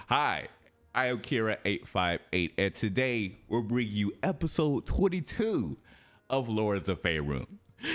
Hi, I am Kira858, and today we'll bring you episode 22 of Lords of Faerun.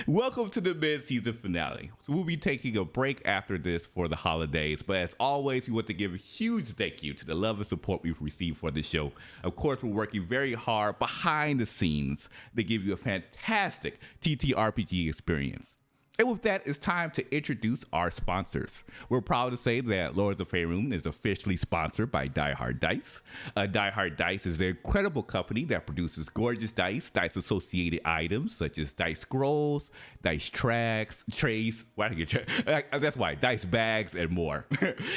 Welcome to the mid-season finale. So we'll be taking a break after this for the holidays, but as always, we want to give a huge thank you to the love and support we've received for the show. Of course, we're working very hard behind the scenes to give you a fantastic TTRPG experience. And with that, it's time to introduce our sponsors. We're proud to say that Lords of Faerun is officially sponsored by Die Hard Dice. Die Hard Dice is an incredible company that produces gorgeous dice-associated items such as dice scrolls, dice trays, that's why, dice bags, and more.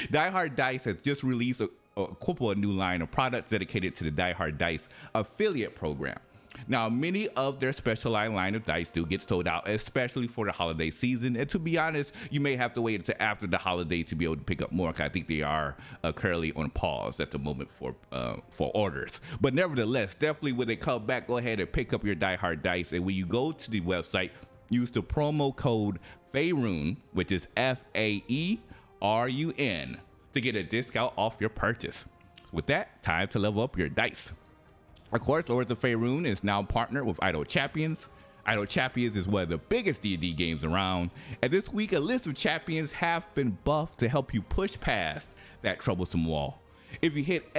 Die Hard Dice has just released a couple of new line of products dedicated to the Die Hard Dice affiliate program. Now, many of their specialized line of dice do get sold out, especially for the holiday season. And to be honest, you may have to wait until after the holiday to be able to pick up more. I think they are currently on pause at the moment for orders. But nevertheless, definitely when they come back, go ahead and pick up your Die Hard Dice. And when you go to the website, use the promo code Faerun, which is FAERUN, to get a discount off your purchase. So with that, time to level up your dice. Of course, Lords of Faerun is now partnered with Untitled Champions. Untitled Champions is one of the biggest D&D games around, and this week a list of champions have been buffed to help you push past that troublesome wall. If you hit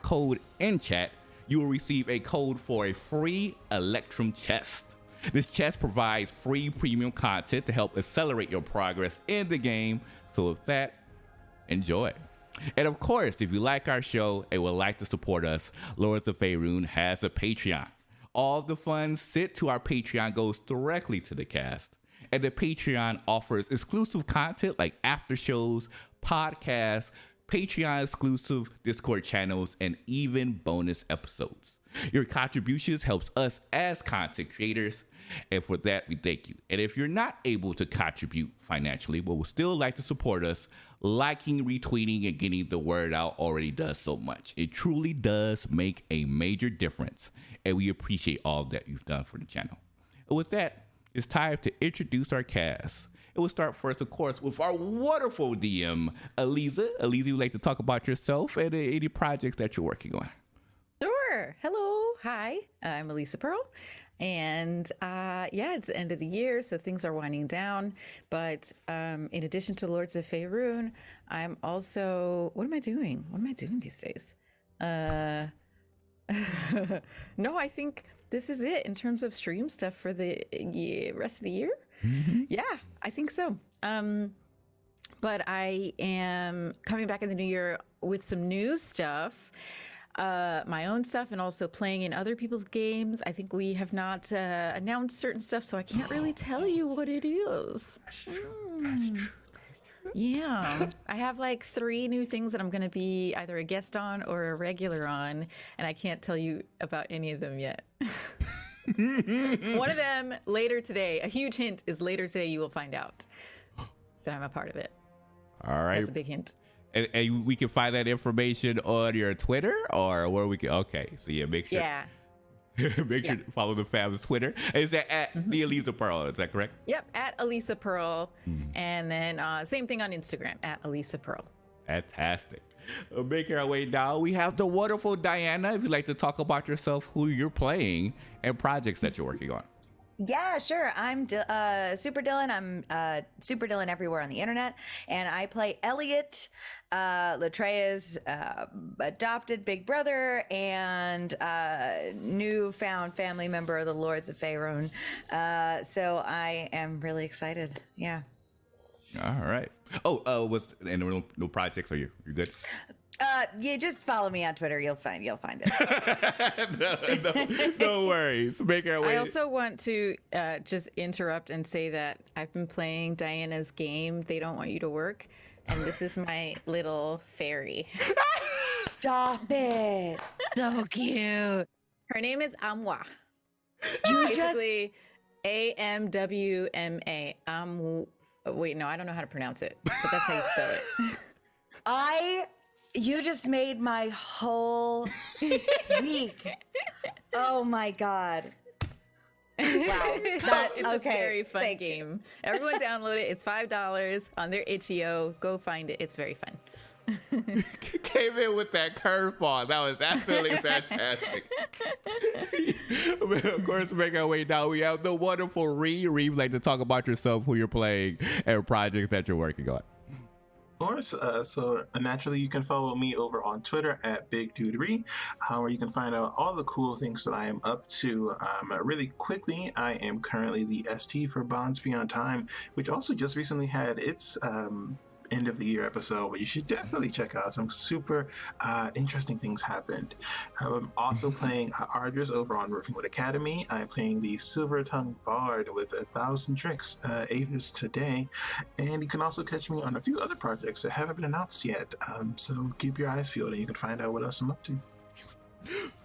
!code in chat, you will receive a code for a free Electrum chest. This chest provides free premium content to help accelerate your progress in the game, so with that, enjoy. And of course, if you like our show and would like to support us, Lords of Faerun has a Patreon. All the funds sent to our Patreon goes directly to the cast. And the Patreon offers exclusive content like after shows, podcasts, Patreon exclusive Discord channels, and even bonus episodes. Your contributions helps us as content creators, and for that, we thank you. And if you're not able to contribute financially, but would still like to support us, liking, retweeting, and getting the word out already does so much. It truly does make a major difference, and we appreciate all that you've done for the channel. And with that, it's time to introduce our cast. And we'll start first, of course, with our wonderful DM, Aliza. Aliza, you'd like to talk about yourself and any projects that you're working on? Sure. Hello. Hi. I'm Elisa Pearl. And it's the end of the year, so things are winding down. But in addition to Lords of Faerun, I'm also, what am I doing? What am I doing these days? No, I think this is it in terms of stream stuff for the rest of the year. Mm-hmm. Yeah, I think so. But I am coming back in the new year with some new stuff. My own stuff, and also playing in other people's games. I think we have not announced certain stuff, so I can't really tell you what it is. Yeah, I have like 3 new things that I'm going to be either a guest on or a regular on, and I can't tell you about any of them yet. One of them later today. A huge hint is later today you will find out that I'm a part of it. All right. That's a big hint. And we can find that information on your Twitter or where we can. Okay, so yeah, make sure. Yeah. Make sure to follow the fam's Twitter. Is that at the Elisa Pearl? Is that correct? Yep, at Elisa Pearl, and then same thing on Instagram at Elisa Pearl. Fantastic. Making our way down, we have the wonderful Diana. If you'd like to talk about yourself, who you're playing, and projects that you're working on. Yeah, sure. I'm Super Dylan. I'm Super Dylan everywhere on the internet, and I play Elliot, Latreya's adopted big brother and newfound family member of the Lords of Faerun. So I am really excited. Yeah. All right. No projects? Are you're good? You just follow me on Twitter. You'll find it. No worries. Make our way. I also want to just interrupt and say that I've been playing Diana's game, They Don't Want You to Work, and this is my little fairy. Stop it. So cute. Her name is Amwa. Basically, AMWMA. Wait, no, I don't know how to pronounce it, but that's how you spell it. You just made my whole week. Oh my God. Wow. It's a very fun game. Everyone download it. It's $5 on their itch.io. Go find it. It's very fun. came in with that curveball. That was absolutely fantastic. Of course, to make our way down, we have the wonderful Ree. Ree, would like to talk about yourself, who you're playing, and projects that you're working on. Of course. So naturally, you can follow me over on Twitter at BigDudeRee, where you can find out all the cool things that I am up to. Really quickly, I am currently the ST for Bonds Beyond Time, which also just recently had its end of the year episode, but you should definitely check out. Some super interesting things happened. I'm also playing Ardris over on Roofingwood Academy. I'm playing the Silver Tongue Bard with 1,000 Tricks, Avis today, and you can also catch me on a few other projects that haven't been announced yet. So keep your eyes peeled and you can find out what else I'm up to.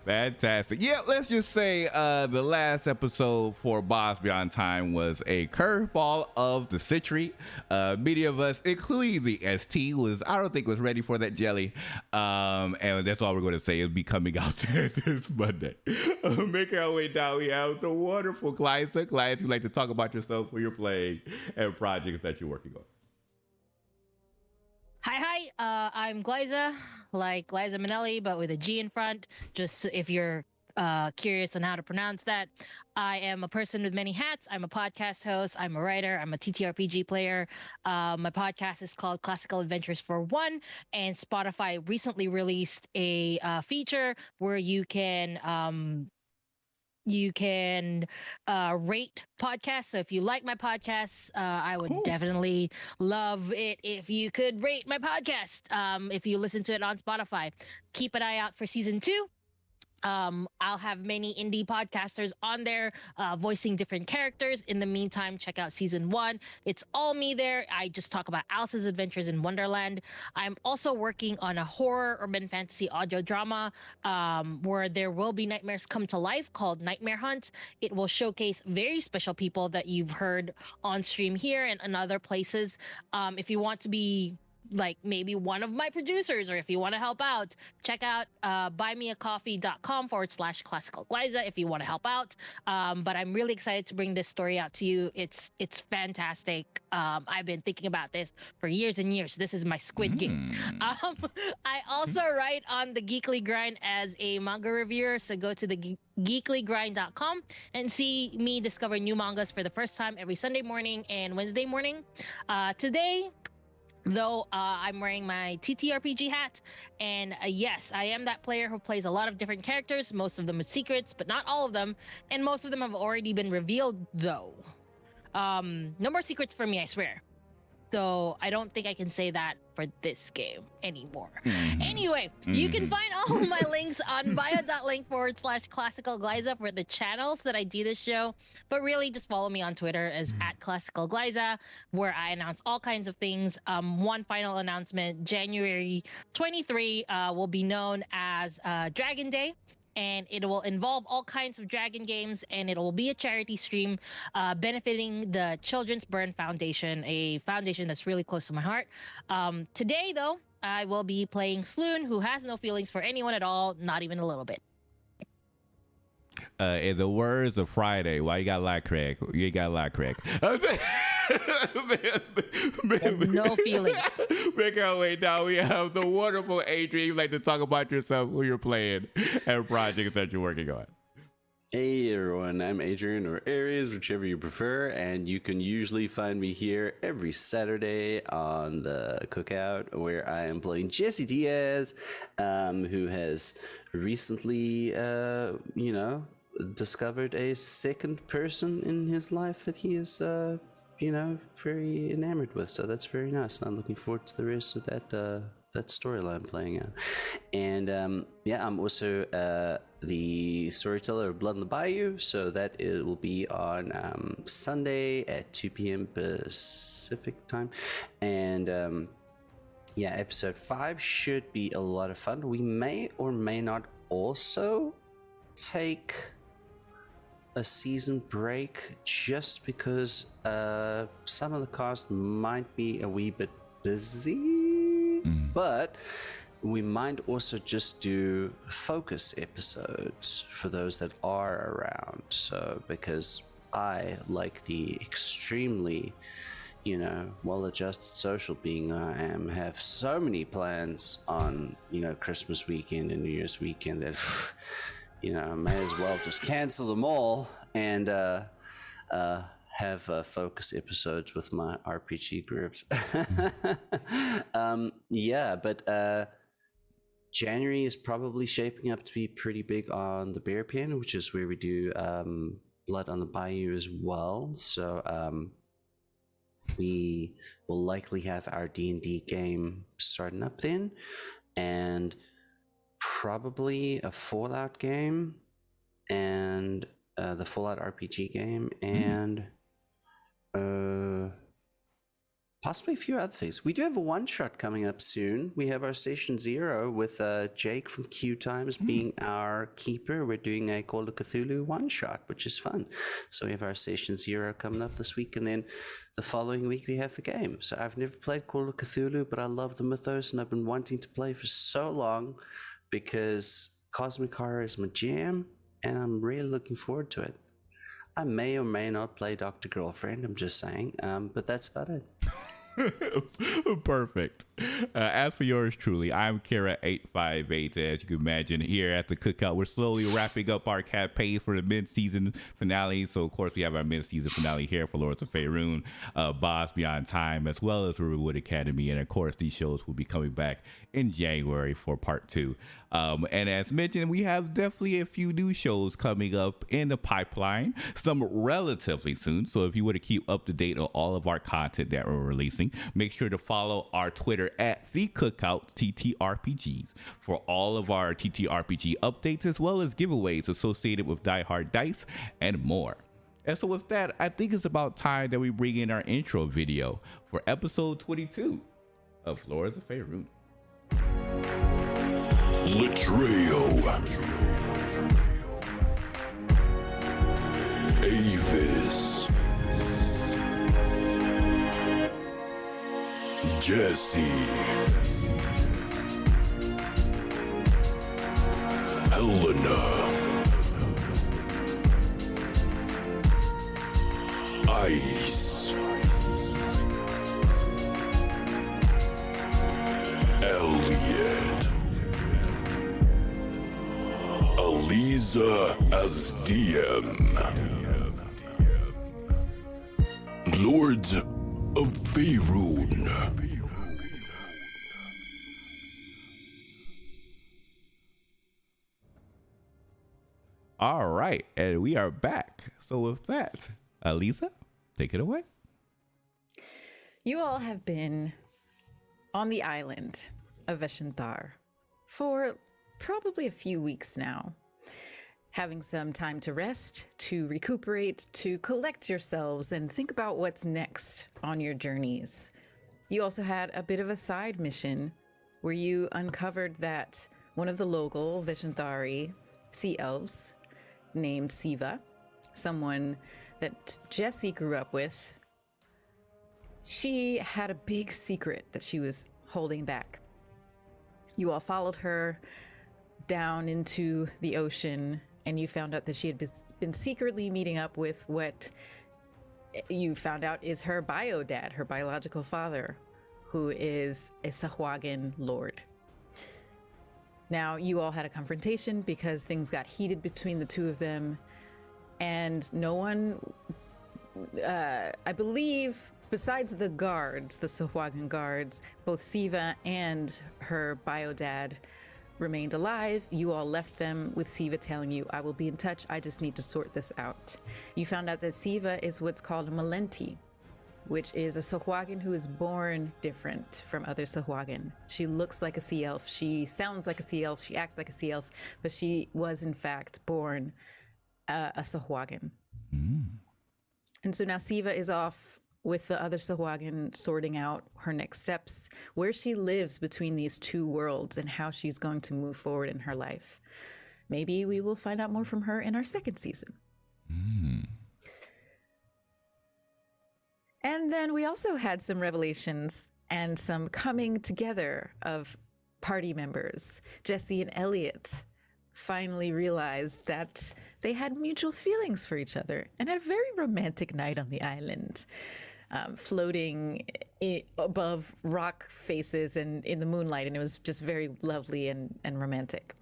Fantastic. Yeah, let's just say the last episode for Boss Beyond Time was a curveball of the century. Many of us, including the ST, I don't think was ready for that jelly. And that's all we're going to say. It'll be coming out this Monday. Making our way down, we have the wonderful Glyza. Glyza, you'd like to talk about yourself, who you're playing, and projects that you're working on. Hi, I'm Glyza, like Glyza Minnelli, but with a G in front. Just if you're curious on how to pronounce that. I am a person with many hats. I'm a podcast host. I'm a writer. I'm a TTRPG player. My podcast is called Classical Adventures for One, and Spotify recently released a feature where you can rate podcasts. So if you like my podcasts, I would definitely love it if you could rate my podcast. If you listen to it on Spotify, keep an eye out for season 2. I'll have many indie podcasters on there voicing different characters. In the meantime, check out season 1. It's all me there. I just talk about Alice's adventures in Wonderland. I'm also working on a horror urban fantasy audio drama where there will be nightmares come to life, called Nightmare Hunt. It will showcase very special people that you've heard on stream here and in other places. If you want to be like maybe one of my producers, or if you want to help out, check out buymeacoffee.com/classical Glyza if you want to help out. But I'm really excited to bring this story out to you. It's fantastic. I've been thinking about this for years and years. This is my Squid Game. I also write on the Geekly Grind as a manga reviewer, so go to the geeklygrind.com and see me discover new mangas for the first time every Sunday morning and Wednesday morning. Today, though, I'm wearing my TTRPG hat, and yes, I am that player who plays a lot of different characters, most of them with secrets, but not all of them, and most of them have already been revealed, though. No more secrets for me, I swear. So I don't think I can say that for this game anymore. Anyway, you can find all of my links on bio.link/classical Glyza for the channels that I do this show. But really, just follow me on Twitter as @classical Glyza, where I announce all kinds of things. One final announcement: January 23 will be known as Dragon Day. And it will involve all kinds of dragon games, and it will be a charity stream benefiting the Children's Burn Foundation, a foundation that's really close to my heart. Today, though, I will be playing Sloon, who has no feelings for anyone at all, not even a little bit. In the words of Friday, why you got a lot, Craig? You ain't got a lot, Craig. No feelings. Make our way down. We have the wonderful Adrian. You'd like to talk about yourself, who you're playing, and projects that you're working on. Hey everyone, I'm Adrian, or Aries, whichever you prefer, and you can usually find me here every Saturday on the Cookout, where I am playing Jesse Diaz, who has recently, discovered a second person in his life that he is, very enamored with. So that's very nice, and I'm looking forward to the rest of that storyline playing out. And I'm also the storyteller of Blood in the Bayou, so that it will be on Sunday at 2 p.m. Pacific time. And episode 5 should be a lot of fun. We may or may not also take a season break, just because some of the cast might be a wee bit busy, but we might also just do focus episodes for those that are around. So because I like the extremely well-adjusted social being I am, have so many plans on, Christmas weekend and New Year's weekend that, I may as well just cancel them all and have focus episodes with my RPG groups. But January is probably shaping up to be pretty big on the Bear Pen, which is where we do Blood on the Bayou as well. So we will likely have our D&D game starting up then, and probably a Fallout game, and the Fallout RPG game, and possibly a few other things. We do have a one-shot coming up soon. We have our Station Zero with Jake from Q Times being our keeper. We're doing a Call of Cthulhu one-shot, which is fun. So we have our Station Zero coming up this week, and then the following week we have the game. So I've never played Call of Cthulhu, but I love the mythos, and I've been wanting to play for so long because Cosmic Horror is my jam, and I'm really looking forward to it. I may or may not play Dr. Girlfriend, I'm just saying, but that's about it. Perfect. As for yours truly, I'm Kara858. As you can imagine, here at the Cookout, we're slowly wrapping up our campaign for the mid-season finale. So, of course, we have our mid-season finale here for Lords of Faerun, Boss Beyond Time, as well as Riverwood Academy. And, of course, these shows will be coming back in January for part 2. And as mentioned, we have definitely a few new shows coming up in the pipeline, some relatively soon. So if you want to keep up to date on all of our content that we're releasing, make sure to follow our Twitter at The Cookout TTRPGs for all of our TTRPG updates, as well as giveaways associated with Die Hard Dice and more. And so with that, I think it's about time that we bring in our intro video for episode 22 of Lords of Faerun. Latreo, Avis, Jesse, Helena, Ice, Elliot, Aliza as DM, Lords of Faerun. All right, and we are back. So with that, Aliza, take it away. You all have been on the island of Veshanthar for probably a few weeks now, having some time to rest, to recuperate, to collect yourselves, and think about what's next on your journeys. You also had a bit of a side mission where you uncovered that one of the local Veshanthari sea elves named Siva, someone that Jesse grew up with, she had a big secret that she was holding back. You all followed her down into the ocean, and you found out that she had been secretly meeting up with what you found out is her bio dad, her biological father, who is a Sahuagin lord. Now, you all had a confrontation because things got heated between the two of them, and no one, I believe, besides the guards, the Sahuagin guards, both Siva and her bio dad remained alive. You all left them with Siva telling you, I will be in touch, I just need to sort this out. You found out that Siva is what's called a Malenti, which is a Sahuagin who is born different from other Sahuagin. She looks like a sea elf, she sounds like a sea elf, she acts like a sea elf, but she was in fact born a Sahuagin. And so now Siva is off with the other Sahuagin sorting out her next steps, where she lives between these two worlds and how she's going to move forward in her life. Maybe we will find out more from her in our second season. And then we also had some revelations and some coming together of party members. Jesse and Elliot finally realized that they had mutual feelings for each other and had a very romantic night on the island. floating above rock faces and in the moonlight, and it was just very lovely and romantic.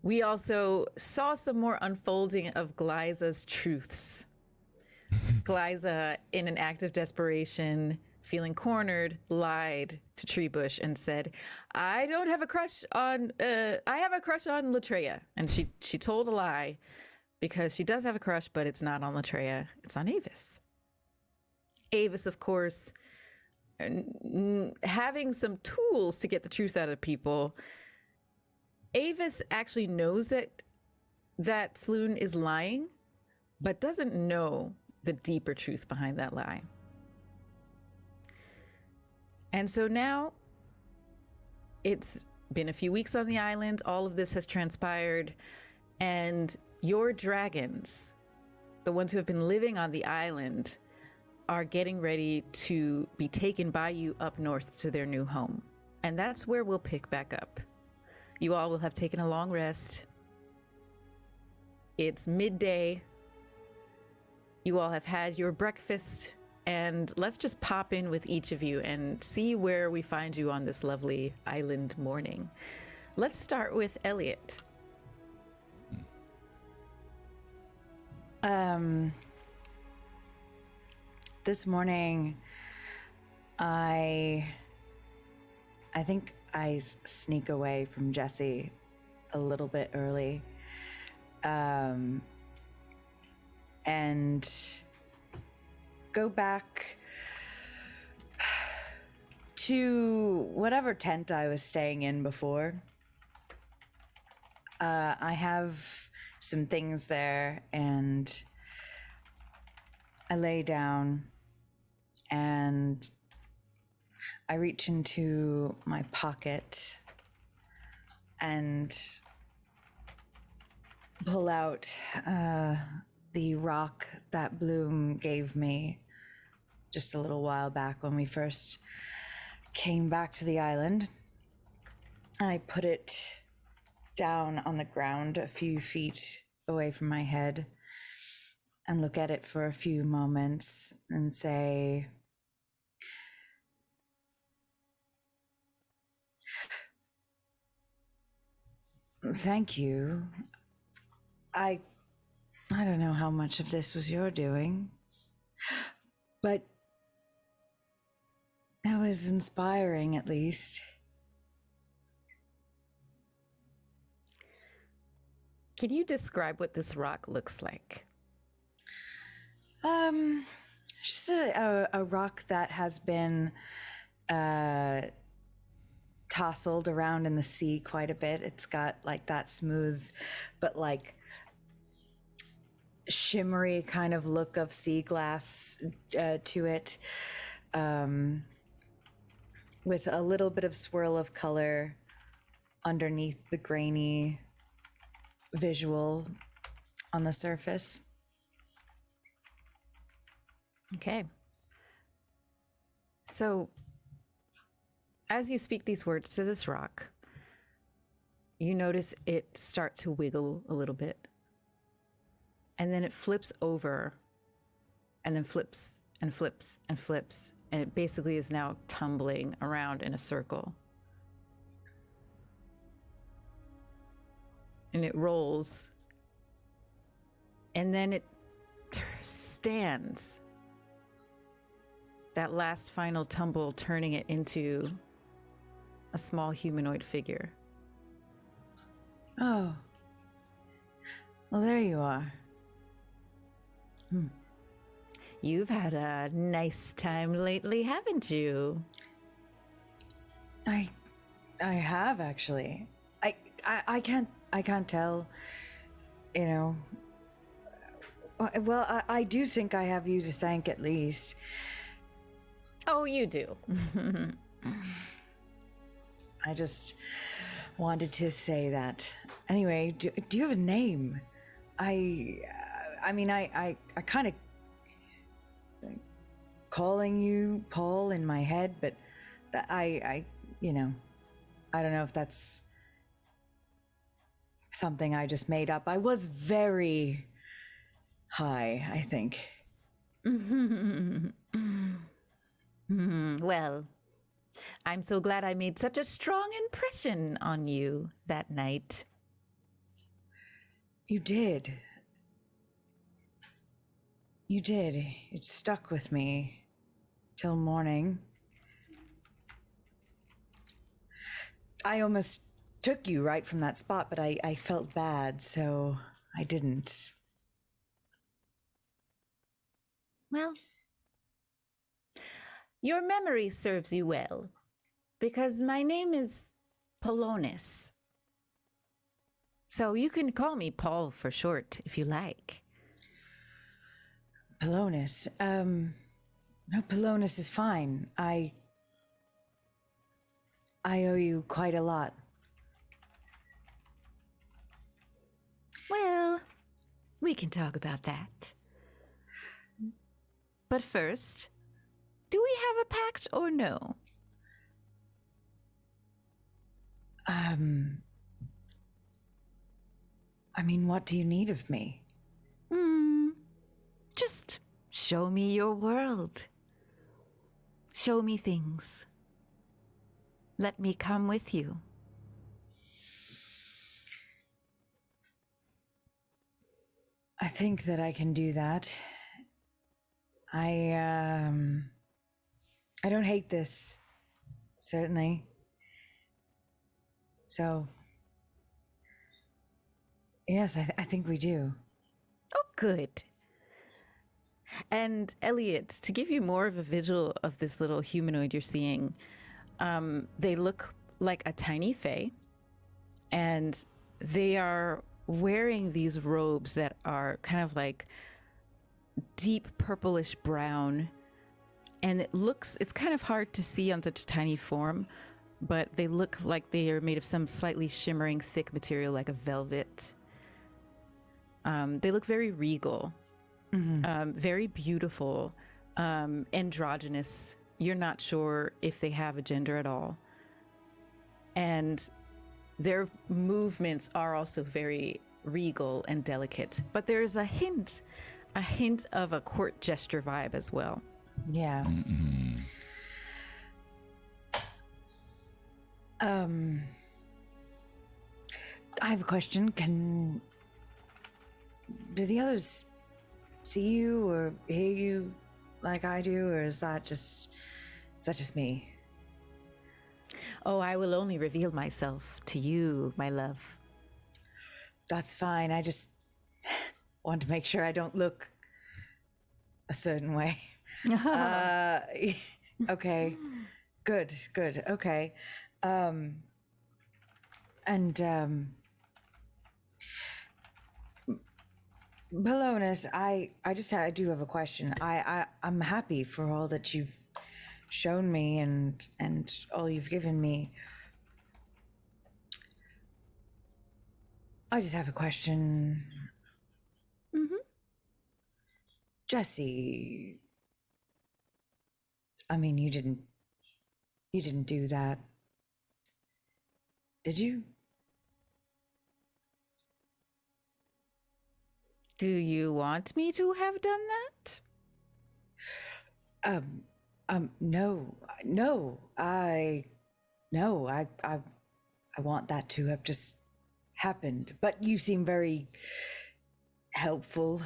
We also saw some more unfolding of Glyza's truths. Glyza, in an act of desperation, feeling cornered, lied to Treebush and said, I have a crush on Latreia. And she told a lie because she does have a crush, but it's not on Latreia, it's on Avis. Avis, of course, having some tools to get the truth out of people. Avis actually knows that Sloone is lying, but doesn't know the deeper truth behind that lie. And so now it's been a few weeks on the island. All of this has transpired, and your dragons, the ones who have been living on the island, are getting ready to be taken by you up north to their new home. And that's where we'll pick back up. You all will have taken a long rest. It's midday. You all have had your breakfast, and let's just pop in with each of you and see where we find you on this lovely island morning. Let's start with Elliot. This morning, I think I sneak away from Jesse a little bit early, and go back to whatever tent I was staying in before. I have some things there, and I lay down and I reach into my pocket and pull out the rock that Bloom gave me just a little while back when we first came back to the island. I put it down on the ground a few feet away from my head and look at it for a few moments and say, thank you. I don't know how much of this was your doing, but it was inspiring at least. Can you describe what this rock looks like? Just a rock that has been tousled around in the sea quite a bit. It's got like that smooth, but like shimmery kind of look of sea glass to it, with a little bit of swirl of color underneath the grainy visual on the surface. Okay. So, as you speak these words to this rock, you notice it start to wiggle a little bit. And then it flips over, and then flips and flips and flips. And it basically is now tumbling around in a circle. And it rolls. And then it stands. That last final tumble, turning it into a small humanoid figure. Oh. Well, there you are. You've had a nice time lately, haven't you? I have actually. I can't tell, you know. Well, I do think I have you to thank at least. Oh, you do. I just wanted to say that. Anyway, do you have a name? I mean, I kind of calling you Paul in my head, but I you know, I don't know if that's something I just made up. I was very high, I think. Well, I'm so glad I made such a strong impression on you that night. You did. You did. It stuck with me till morning. I almost took you right from that spot, but I felt bad, so I didn't. Well, your memory serves you well, because my name is Polonus. So you can call me Paul for short if you like. Polonus. No, Polonus is fine. I owe you quite a lot. Well, we can talk about that. But first, do we have a pact or no? I mean, what do you need of me? Just show me your world. Show me things. Let me come with you. I think that I can do that. I don't hate this, certainly. So, yes, I think we do. Oh, good. And Elliot, to give you more of a visual of this little humanoid you're seeing, they look like a tiny fae, and they are wearing these robes that are kind of like deep purplish brown, and it's kind of hard to see on such a tiny form, but they look like they are made of some slightly shimmering thick material like a velvet. They look very regal, very beautiful, androgynous. You're not sure if they have a gender at all. And their movements are also very regal and delicate, but there's a hint of a court gesture vibe as well. Yeah. I have a question. Do the others see you or hear you like I do, or is that just me? Oh, I will only reveal myself to you, my love. That's fine. I just want to make sure I don't look a certain way. Okay. Good. Okay. Polonus, I do have a question. I'm happy for all that you've shown me and all you've given me. I just have a question. Jesse, I mean, you didn't do that, did you? Do you want me to have done that? No. I want that to have just happened. But you seem very helpful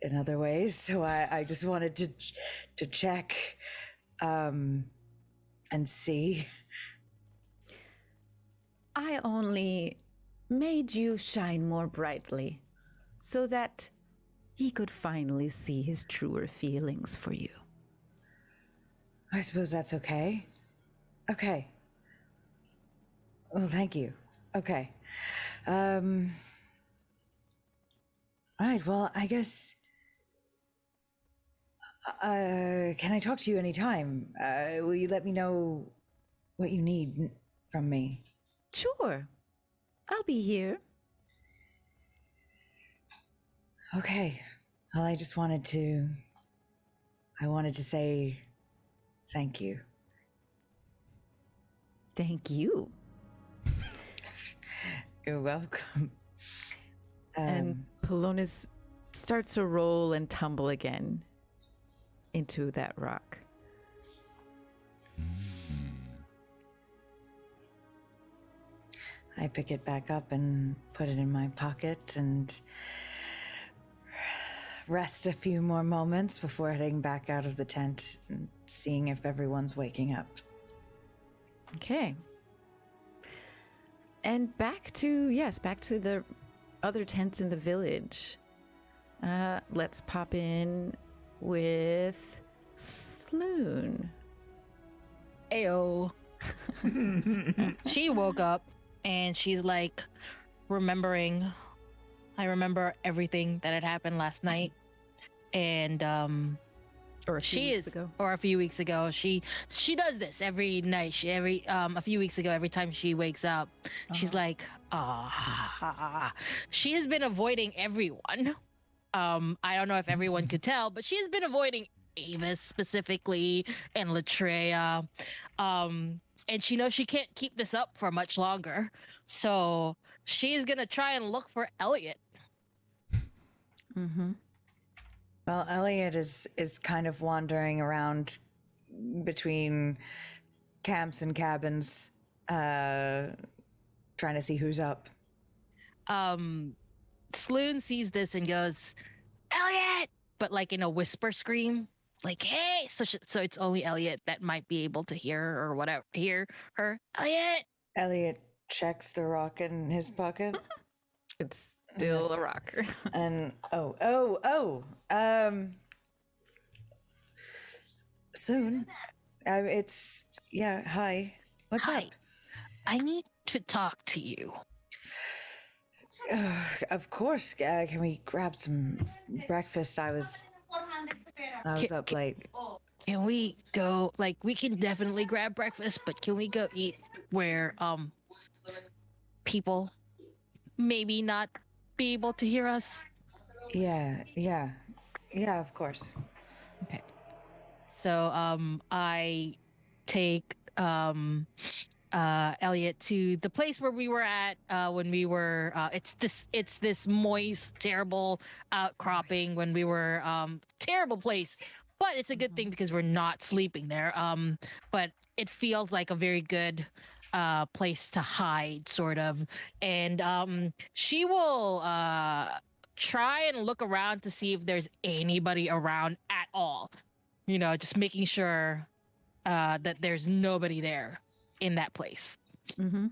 in other ways, so I just wanted to check and see. I only made you shine more brightly so that he could finally see his truer feelings for you. I suppose that's okay. Okay. Well, thank you. Okay. All right, well, I guess... can I talk to you anytime? Will you let me know what you need from me? Sure. I'll be here. Okay. Well, I wanted to say thank you. Thank you. You're welcome. And Polonus starts to roll and tumble again. into that rock. I pick it back up and put it in my pocket and rest a few more moments before heading back out of the tent and seeing if everyone's waking up. Okay. And back to the other tents in the village. Let's pop in with Sloon. Ayo. She woke up and she's like remembering. I remember everything that had happened last night, and Or a few weeks ago. She does this every night. A few weeks ago, every time she wakes up, she's like, she has been avoiding everyone. I don't know if everyone could tell, but she has been avoiding Avis specifically and Latreia. And she knows she can't keep this up for much longer. So she's gonna try and look for Elliot. Mm-hmm. Well, Elliot is kind of wandering around between camps and cabins, trying to see who's up. Sloon sees this and goes, Elliot! But like in a whisper scream. Like, hey! So it's only Elliot that might be able to hear her or whatever. Hear her. Elliot! Elliot checks the rock in his pocket. It's still a rocker. And soon. Hi. What's Hi. up? I need to talk to you. Of course. Can we grab some breakfast? I was up late. Can we go? Like, we can definitely grab breakfast, but can we go eat where people maybe not be able to hear us? Yeah, of course. Okay. So I take Elliot to the place where we were at when we were it's this moist, terrible outcropping when we were terrible place. But it's a good thing because we're not sleeping there. But it feels like a very good place to hide, sort of. And she will try and look around to see if there's anybody around at all. You know, just making sure that there's nobody there in that place. Mm-hmm.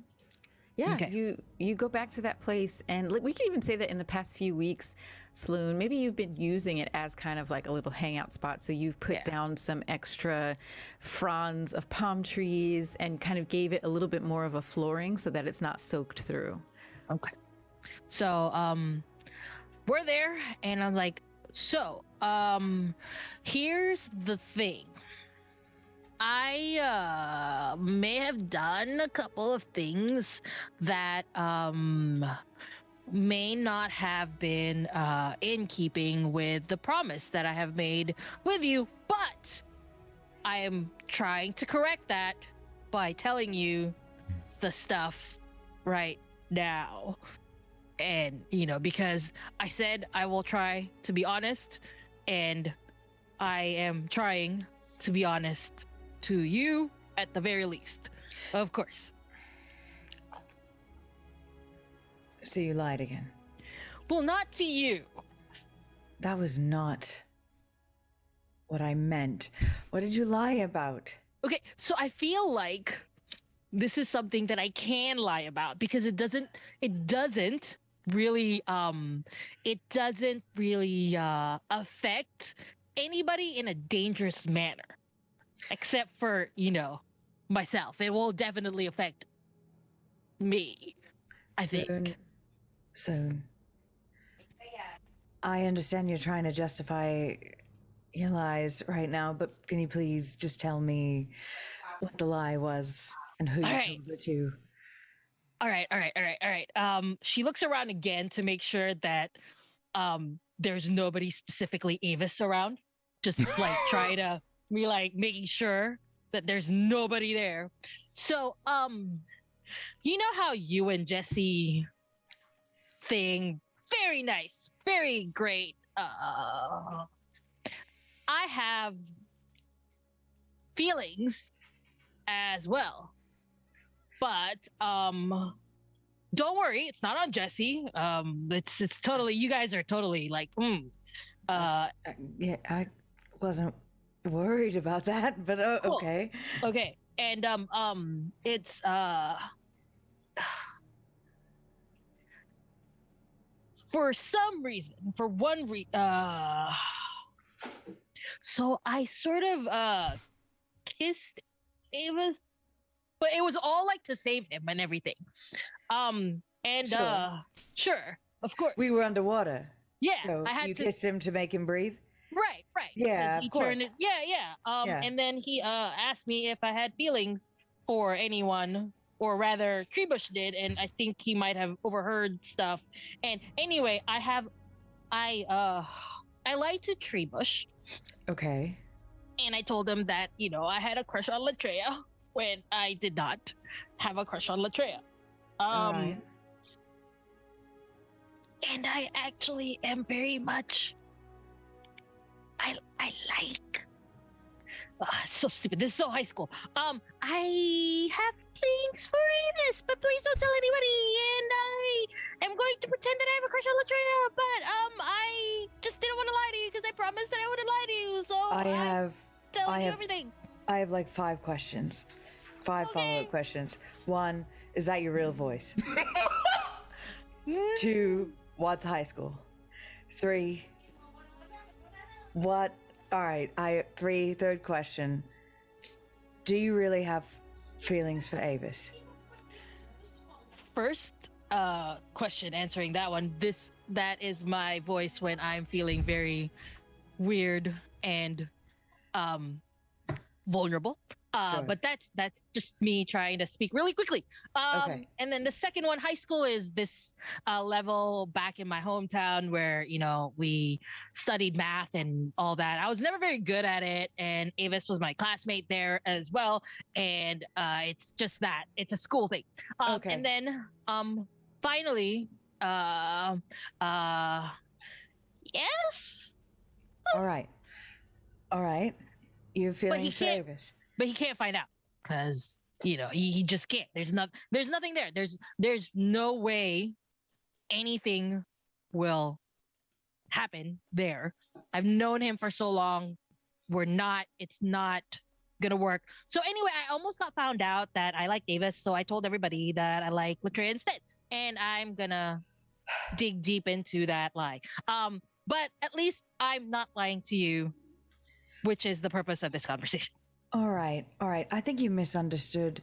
Yeah, Okay. you go back to that place, and we can even say that in the past few weeks, Sloon, maybe you've been using it as kind of like a little hangout spot. So you've put down some extra fronds of palm trees and kind of gave it a little bit more of a flooring so that it's not soaked through. Okay. So we're there, and I'm like, so here's the thing. I may have done a couple of things that may not have been in keeping with the promise that I have made with you, but I am trying to correct that by telling you the stuff right now. And, you know, because I said I will try to be honest, and I am trying to be honest to you at the very least, of course. So you lied again. Well, not to you. That was not what I meant. What did you lie about? Okay, so I feel like this is something that I can lie about because it doesn't really affect anybody in a dangerous manner. Except for, you know, myself. It will definitely affect me, I think. Soon. I understand you're trying to justify your lies right now, but can you please just tell me what the lie was and who you told it to? All right. She looks around again to make sure that there's nobody specifically Avis around. Just like try to be like making sure that there's nobody there. So, you know how you and Jesse thing, very nice, very great. I have feelings as well. But don't worry, it's not on Jesse. It's totally, you guys are totally like, Yeah, I wasn't worried about that, but Cool. okay. Okay. And it's for some reason, for one so I sort of kissed Ava's, but it was all like to save him and everything. And sure, of course. We were underwater. Yeah, So I had you to kissed him to make him breathe? Right. Yeah, because he of course. turned it, yeah. Yeah. And then he asked me if I had feelings for anyone, or rather Treebush did, and I think he might have overheard stuff. And anyway, I lied to Treebush, Okay. and I told him that, I had a crush on Latreia when I did not have a crush on Latreia. All right. And I actually am very much. I like. It's so stupid. This is so high school. I have feelings for Avis, but please don't tell anybody. And I am going to pretend that I have a crush on Latreia, but I just didn't want to lie to you because I promised that I wouldn't lie to you. So I'm telling you everything. I have like 5 questions. 5 follow-up questions. 1, is that your real voice? 2, what's high school? 3, what? All right, third question. Do you really have feelings for Avis? First question, answering that one. That is my voice when I'm feeling very weird and vulnerable. Sure. But that's just me trying to speak really quickly. Okay. And then the second one, high school, is this level back in my hometown where, we studied math and all that. I was never very good at it. And Avis was my classmate there as well. And it's just that. It's a school thing. Okay. And then finally, yes. All right. You're feelings for can't- Avis. But he can't find out because he just can't. There's nothing there. There's no way anything will happen there. I've known him for so long. It's not gonna work. So anyway, I almost got found out that I like Davis, so I told everybody that I like Latreia instead, and I'm gonna dig deep into that lie. But at least I'm not lying to you, which is the purpose of this conversation. All right. I think you misunderstood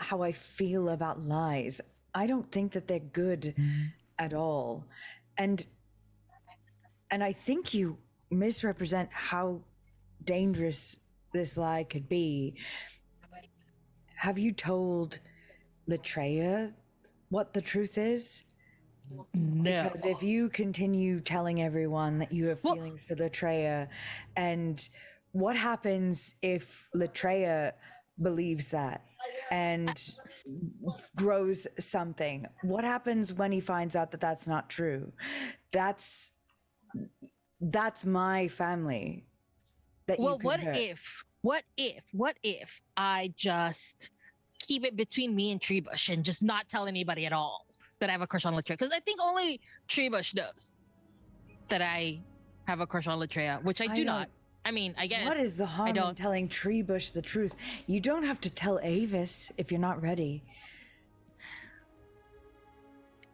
how I feel about lies. I don't think that they're good at all. And I think you misrepresent how dangerous this lie could be. Have you told Latreia what the truth is? No. Because if you continue telling everyone that you have feelings for Latreia, and what happens if Latreia believes that and grows something? What happens when he finds out that that's not true? That's my family. That you could hurt. What if I just keep it between me and Treebush and just not tell anybody at all that I have a crush on Latreia? Because I think only Treebush knows that I have a crush on Latreia, which I do not. I mean, I guess. What is the harm in telling Treebush the truth? You don't have to tell Avis if you're not ready.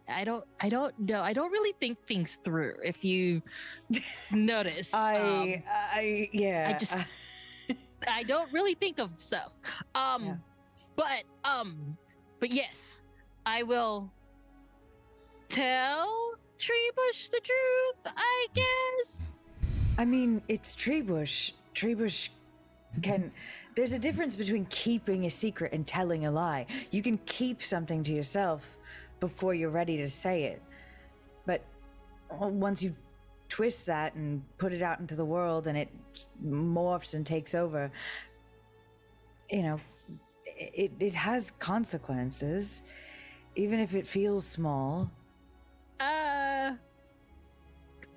I don't know. I don't really think things through. If you notice, I don't really think of stuff. But yes, I will tell Treebush the truth, I guess. I mean, it's Treebush. Treebush can. There's a difference between keeping a secret and telling a lie. You can keep something to yourself before you're ready to say it. But once you twist that and put it out into the world and it morphs and takes over, it has consequences, even if it feels small.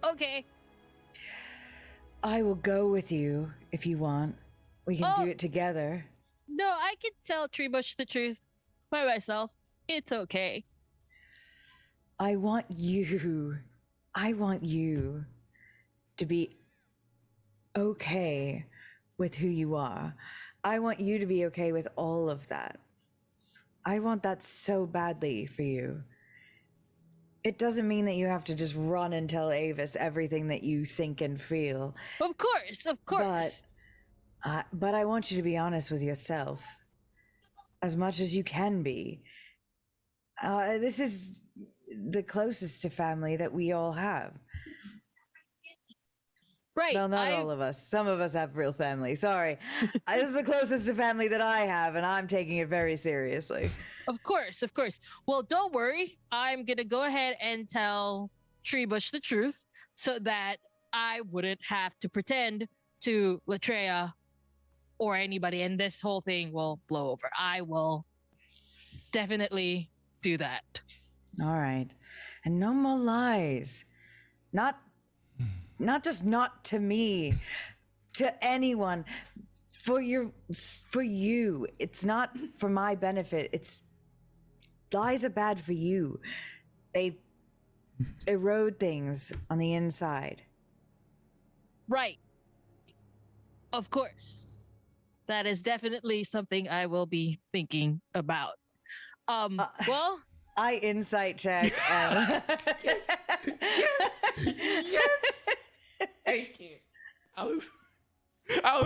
Okay. I will go with you if you want. We can do it together. No, I can tell Treebush the truth by myself. It's okay. I want you to be okay with who you are. I want you to be okay with all of that. I want that so badly for you. It doesn't mean that you have to just run and tell Avis everything that you think and feel. Of course. But I want you to be honest with yourself as much as you can be. This is the closest to family that we all have. Right. Well, not all of us. Some of us have real family. Sorry. This is the closest to family that I have, and I'm taking it very seriously. Of course. Well, don't worry. I'm going to go ahead and tell Treebush the truth so that I wouldn't have to pretend to Latreia or anybody, and this whole thing will blow over. I will definitely do that. All right. And no more lies. Not just not to me, to anyone. For you. It's not for my benefit. It's lies are bad for you. They erode things on the inside. Right. Of course. That is definitely something I will be thinking about. Well, I insight check. And Yes. Thank you. I was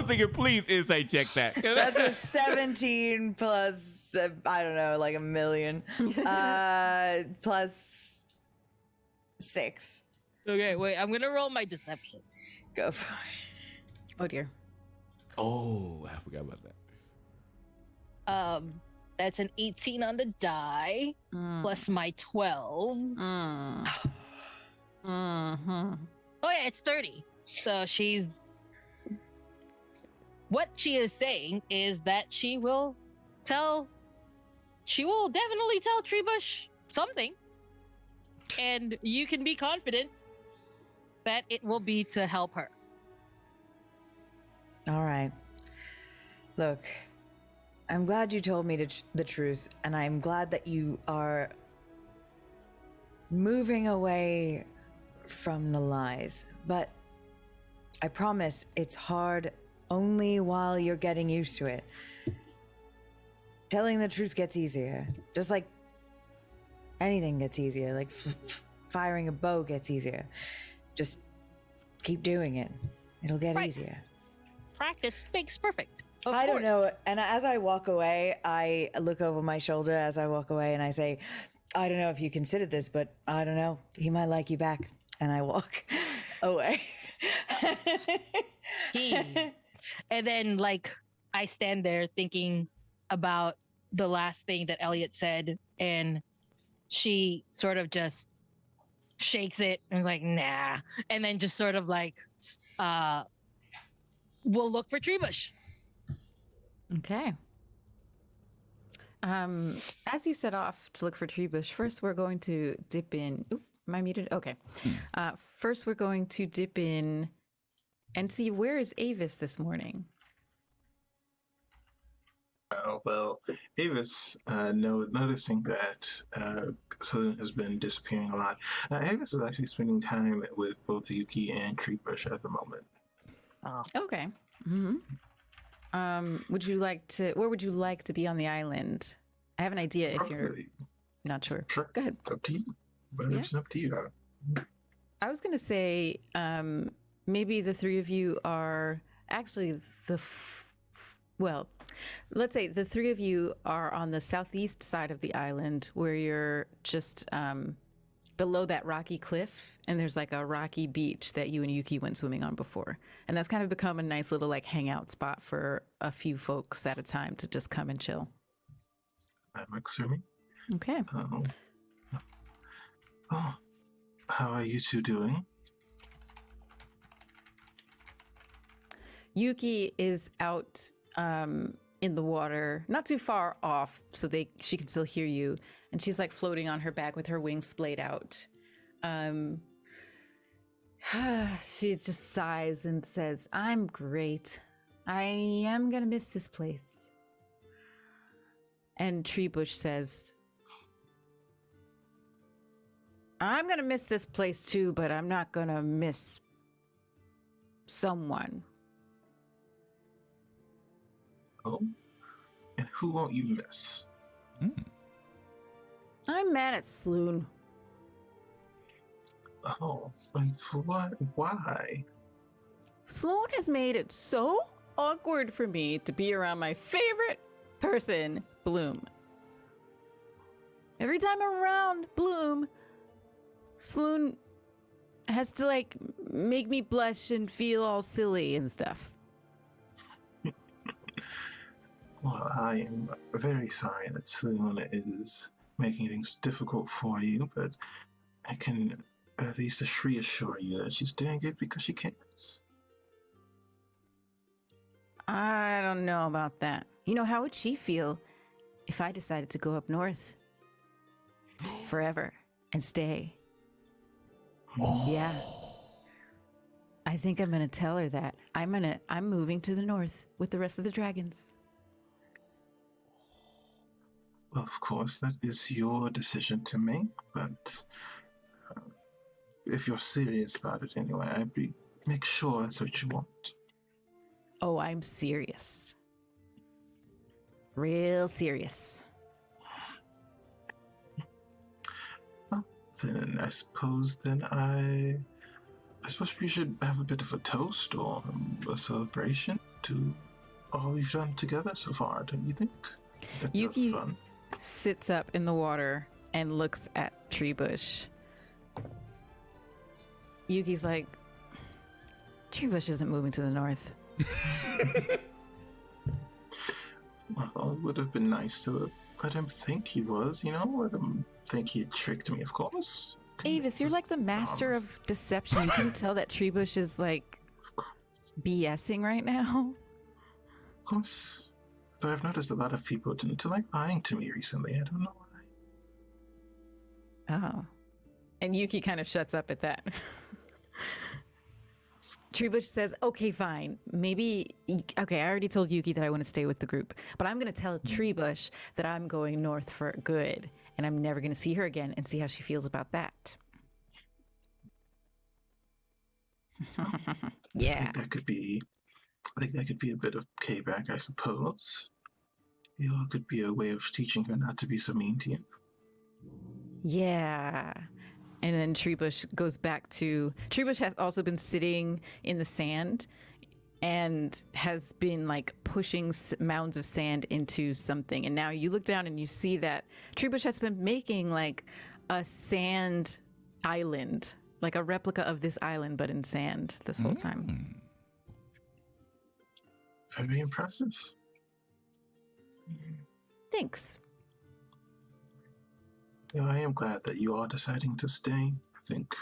thinking, please insight check that. That's a 17 plus, I don't know, like a million. Plus 6. okay, wait, I'm going to roll my deception. Go for it. Oh dear. Oh, I forgot about that. That's an 18 on the die plus my 12. Mm-hmm. Oh yeah, it's 30. So what she is saying is that she will definitely tell Treebush something. And you can be confident that it will be to help her. All right. Look, I'm glad you told me the truth, and I'm glad that you are moving away from the lies. But I promise it's hard only while you're getting used to it. Telling the truth gets easier, just like anything gets easier, like firing a bow gets easier. Just keep doing it. It'll get easier. Practice makes perfect. Of I don't course. know. And as I walk away, I look over my shoulder as I walk away and I say, I don't know if you considered this, but I don't know. He might like you back. And I walk away. And then, like, I stand there thinking about the last thing that Elliot said, and she sort of just shakes it and is like, nah. And then just sort of like, we'll look for Treebush. Okay. As you set off to look for Treebush, first we're going to dip in. Oop, am I muted? Okay. First we're going to dip in and see, where is Avis this morning? Well, Avis, noticing that Saloon has been disappearing a lot, Avis is actually spending time with both Yuki and Treebush at the moment. Oh. Okay. Would you like to? Where would you like to be on the island? I have an idea if you're not sure. Sure. Go ahead. Up to you. But Yeah. it's up to you. I was going to say maybe the three of you are actually well, let's say the three of you are on the southeast side of the island where you're just below that rocky cliff, and there's like a rocky beach that you and Yuki went swimming on before. And that's kind of become a nice little like hangout spot for a few folks at a time to just come and chill. That works for me. Okay. Oh, how are you two doing? Yuki is out in the water, not too far off, so she can still hear you. And she's like floating on her back with her wings splayed out. She just sighs and says, I'm great. I am gonna miss this place. And Treebush says, I'm gonna miss this place too, but I'm not gonna miss someone. Oh? And who won't you miss? I'm mad at Sloon. Oh, and for what? Why? Sloan has made it so awkward for me to be around my favorite person, Bloom. Every time I'm around Bloom, Sloan has to like make me blush and feel all silly and stuff. Well, I am very sorry that Sloan is making things difficult for you, but I can at least reassure you that she's doing it because she cares. I don't know about that. You know, how would she feel if I decided to go up north forever and stay? Yeah. I think I'm gonna tell her that. I'm moving to the north with the rest of the dragons. Well, of course, that is your decision to make, but if you're serious about it anyway, make sure that's what you want. Oh, I'm serious. Real serious. Well, then I suppose I suppose we should have a bit of a toast or a celebration to all we've done together so far, don't you think? That'd be Yuki fun. sits up in the water and looks at Treebush. Yuki's like, Treebush isn't moving to the north. Well, it would have been nice to let him think he was, let him think he had tricked me, of course. Avis, you're like the master of deception. You can tell that Treebush is like BSing right now. Of course. Though I've noticed a lot of people tend to like lying to me recently. I don't know why. Oh. And Yuki kind of shuts up at that. Treebush says, okay, fine. Maybe, okay, I already told Yuki that I want to stay with the group, but I'm going to tell Treebush that I'm going north for good, and I'm never going to see her again and see how she feels about that. Yeah. I think that could be a bit of payback, I suppose. It could be a way of teaching her not to be so mean to you. Yeah. And then Treebush goes back to... Treebush has also been sitting in the sand and has been like pushing mounds of sand into something. And now you look down and you see that Treebush has been making like a sand island, like a replica of this island, but in sand this whole time. Very impressive. Thanks. I am glad that you are deciding to stay. I think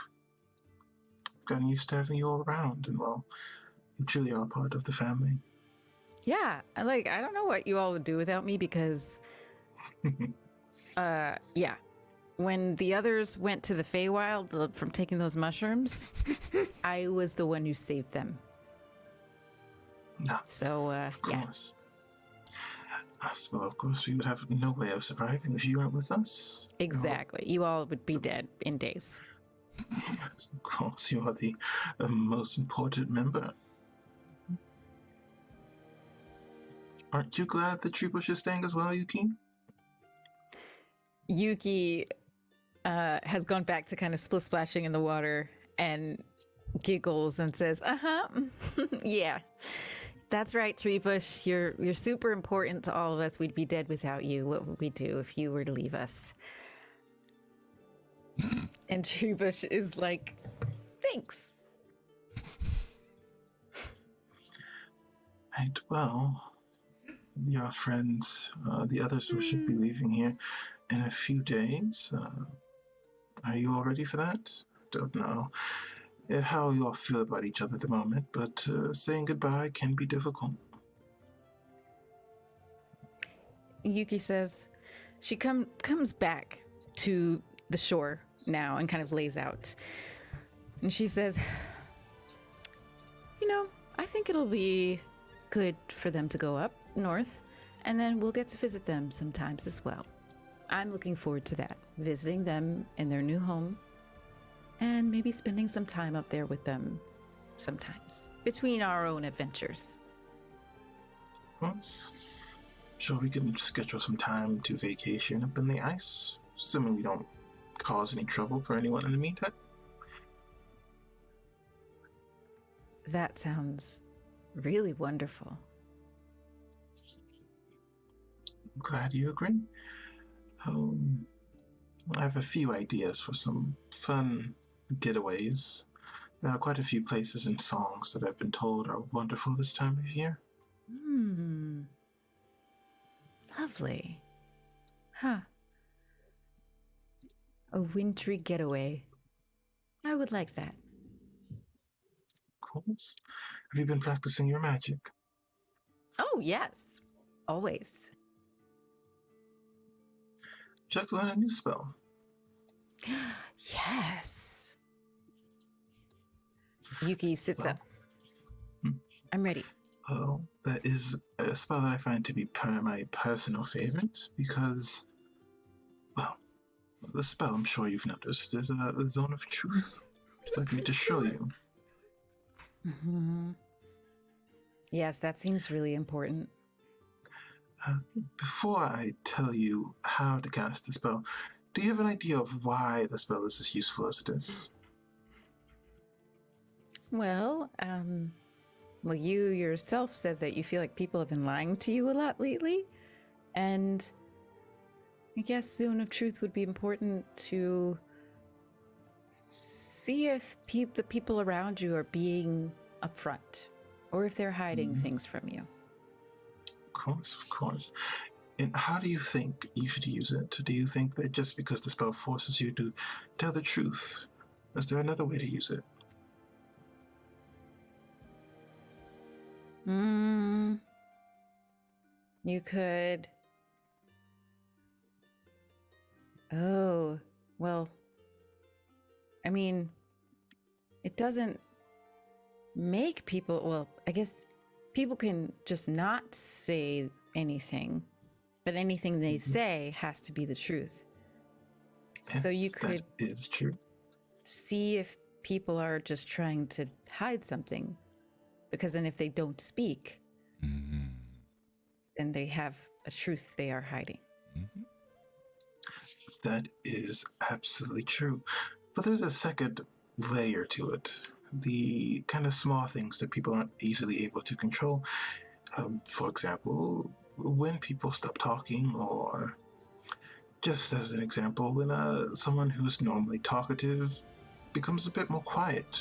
I've gotten used to having you all around, and well, you truly are part of the family. Yeah, I don't know what you all would do without me because, yeah. When the others went to the Feywild from taking those mushrooms, I was the one who saved them. No. So, Of yeah. course. Well, of course, we would have no way of surviving if you weren't with us. Exactly. You all would be dead in days. Yes, of course, you are the most important member. Aren't you glad that Treebush is staying as well, Yuki? Yuki has gone back to kind of splashing in the water and giggles and says, yeah. That's right, Treebush. You're super important to all of us. We'd be dead without you. What would we do if you were to leave us? And Treebush is like, thanks. Right, well, your friends, the others who should be leaving here in a few days. Are you all ready for that? Don't know how you all feel about each other at the moment, but saying goodbye can be difficult. Yuki says she comes back to the shore now and kind of lays out. And she says, you know, I think it'll be good for them to go up north, and then we'll get to visit them sometimes as well. I'm looking forward to that, visiting them in their new home, and maybe spending some time up there with them sometimes, between our own adventures. Of course. Sure, we can schedule some time to vacation up in the ice, assuming we don't cause any trouble for anyone in the meantime. That sounds really wonderful. Glad you agree. I have a few ideas for some fun getaways. There are quite a few places and songs that I've been told are wonderful this time of year. Lovely. Huh. A wintry getaway. I would like that. Of course. Have you been practicing your magic? Oh, yes. Always. Would you like to learn a new spell? Yes. Yuki sits Well, up. I'm ready. Well, that is a spell that I find to be my personal favorite because, well, the spell, I'm sure you've noticed, is a zone of truth. Would you like me to show you? Mm-hmm. Yes, that seems really important. Before I tell you how to cast the spell, do you have an idea of why the spell is as useful as it is? Well, you yourself said that you feel like people have been lying to you a lot lately, and I guess Zone of Truth would be important to see if the people around you are being upfront, or if they're hiding things from you. Of course. And how do you think you should use it? Do you think that just because the spell forces you to tell the truth, is there another way to use it? You could... Oh, well, I mean, it doesn't make people... Well, I guess people can just not say anything, but anything they say has to be the truth. So you Yes, could that is true. see if people are just trying to hide something, because then if they don't speak, then they have a truth they are hiding. That is absolutely true. But there's a second layer to it. The kind of small things that people aren't easily able to control. For example, when people stop talking, or just as an example, when someone who's normally talkative becomes a bit more quiet.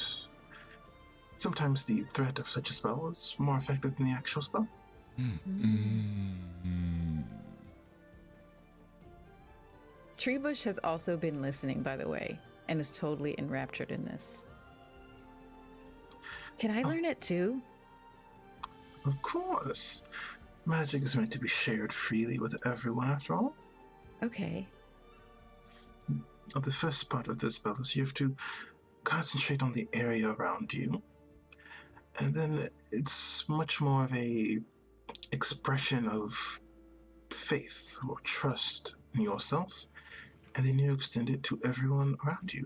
Sometimes the threat of such a spell is more effective than the actual spell. Treebush has also been listening, by the way, and is totally enraptured in this. Can I learn it too? Of course. Magic is meant to be shared freely with everyone, after all. Okay. The first part of this spell is you have to concentrate on the area around you. And then it's much more of a expression of faith or trust in yourself. And then you extend it to everyone around you.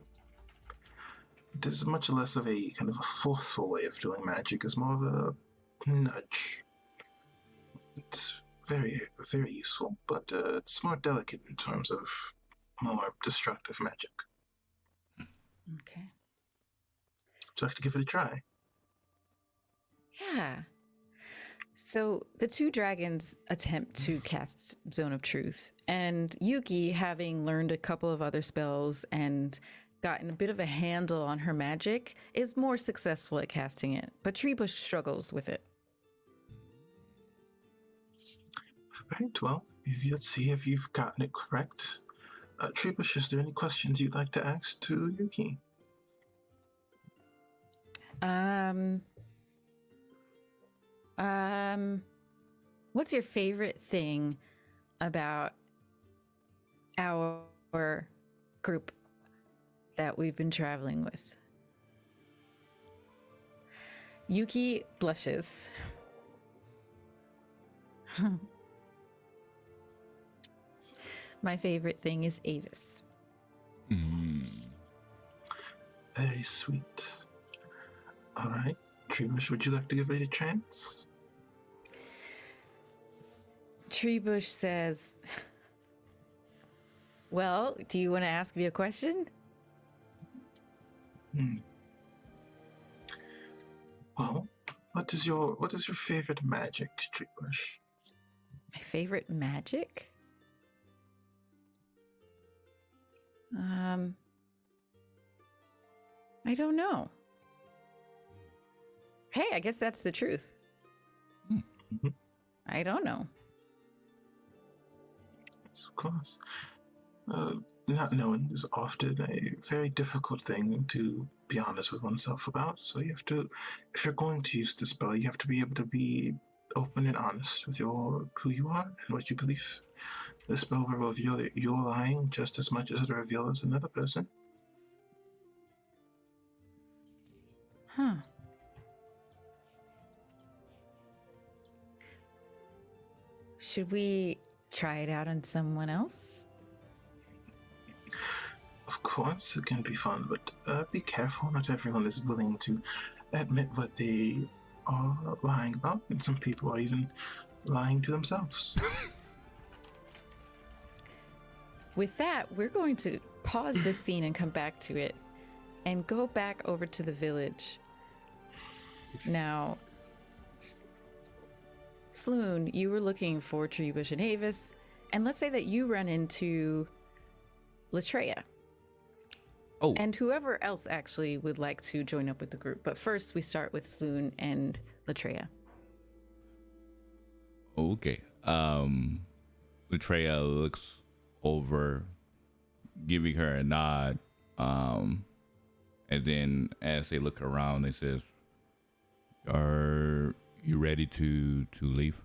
It is much less of a kind of a forceful way of doing magic. It's more of a nudge. It's very, very useful, but it's more delicate in terms of more destructive magic. Okay. Would you like to give it a try? Yeah. So the two dragons attempt to cast Zone of Truth, and Yuki, having learned a couple of other spells and gotten a bit of a handle on her magic, is more successful at casting it, but Treebush struggles with it. Right, well, let's see if you've gotten it correct. Treebush, is there any questions you'd like to ask to Yuki? What's your favorite thing about our group that we've been traveling with? Yuki blushes. My favorite thing is Avis. Very sweet. All right, Treebush, would you like to give it a chance? Treebush says, well, do you want to ask me a question? Well, what is your favorite magic, Treebush? My favorite magic? I don't know. Hey, I guess that's the truth. I don't know. Yes, of course. Not knowing is often a very difficult thing to be honest with oneself about. So you have to, if you're going to use the spell, you have to be able to be open and honest with who you are and what you believe. The spell will reveal that you're lying just as much as it reveals another person. Huh. Should we try it out on someone else? Of course, it can be fun, but be careful. Not everyone is willing to admit what they are lying about, and some people are even lying to themselves. With that, we're going to pause this scene and come back to it and go back over to the village. Now, Sloone, you were looking for Treebush and Avis, and let's say that you run into Latreia. Oh. And whoever else actually would like to join up with the group. But first, we start with Sloone and Latreia. Okay. Latreia looks over, giving her a nod. And then as they look around, they says, "Are you ready to leave?"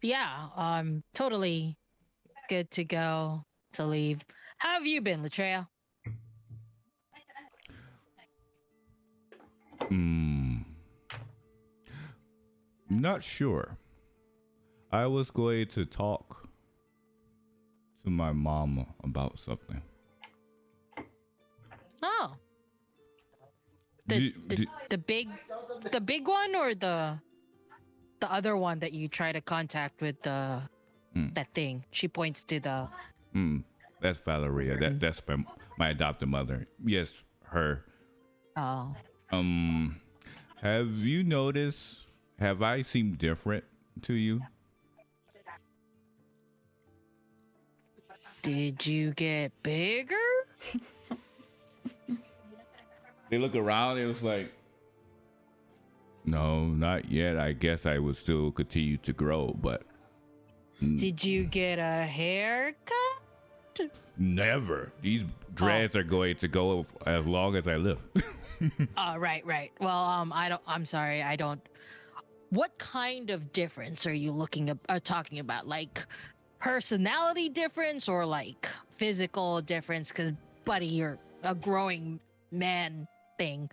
Yeah, totally good to go to leave. How have you been, Latreia? Not sure. I was going to talk to my mama about something. Oh. The big one, or the other one that you try to contact with the that thing? She points to the That's Valeria. That's my adopted mother. Yes, her. Oh. Have you noticed? Have I seemed different to you? Did you get bigger? They look around. It was like, no, not yet. I guess I would still continue to grow, but Did you get a haircut? never. These dreads are going to go as long as I live. Oh, right. Well, I'm sorry. I don't. What kind of difference are you talking about? Like personality difference or like physical difference? Because, buddy, you're a growing man thing.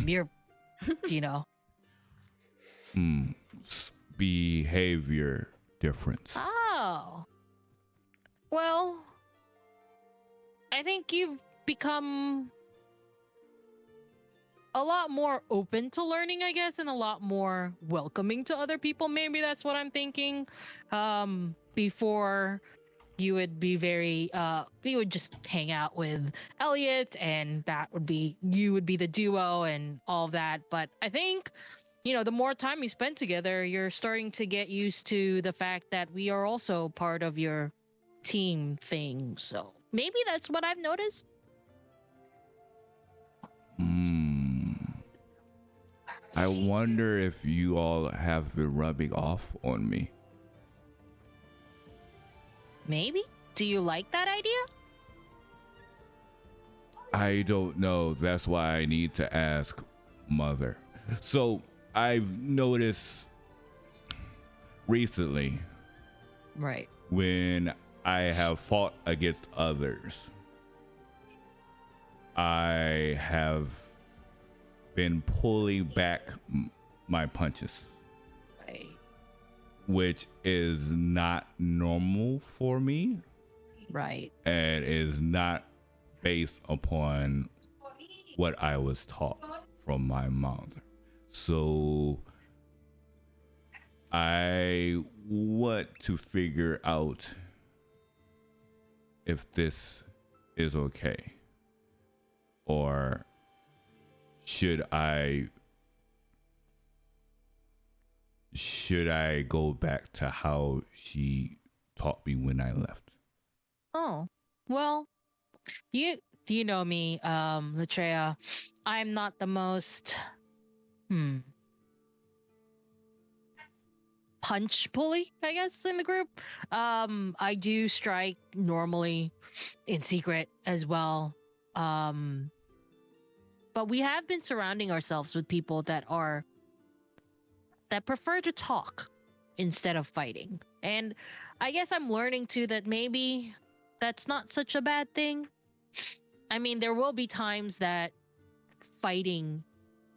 You're, Behavior difference. Oh. Well, I think you've become a lot more open to learning, I guess, and a lot more welcoming to other people. Maybe that's what I'm thinking. Before you would be you would just hang out with Elliot, and you would be the duo and all that. But I think, the more time you spend together, you're starting to get used to the fact that we are also part of your team thing. So maybe that's what I've noticed. I wonder if you all have been rubbing off on me. Maybe. Do you like that idea? I don't know. That's why I need to ask Mother. So I've noticed recently, Right. when I have fought against others, I have been pulling back my punches, Right. which is not normal for me Right. and is not based upon what I was taught from my mother. So I want to figure out if this is okay, or should I go back to how she taught me when I left? Oh, well, you know me, Latreia. I'm not the most punch pulley, I guess, in the group. I do strike normally in secret as well. But we have been surrounding ourselves with people that prefer to talk instead of fighting. And I guess I'm learning too that maybe that's not such a bad thing. I mean, there will be times that fighting,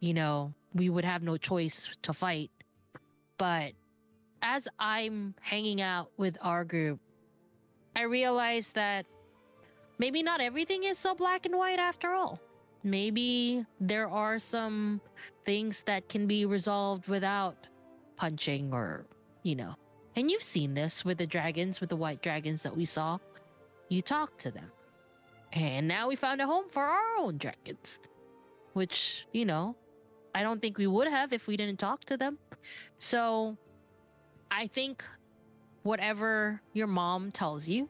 we would have no choice to fight. But as I'm hanging out with our group, I realize that maybe not everything is so black and white after all. Maybe there are some things that can be resolved without punching or, And you've seen this with the dragons, with the white dragons that we saw. You talk to them. And now we found a home for our own dragons. Which, I don't think we would have if we didn't talk to them. So I think whatever your mom tells you,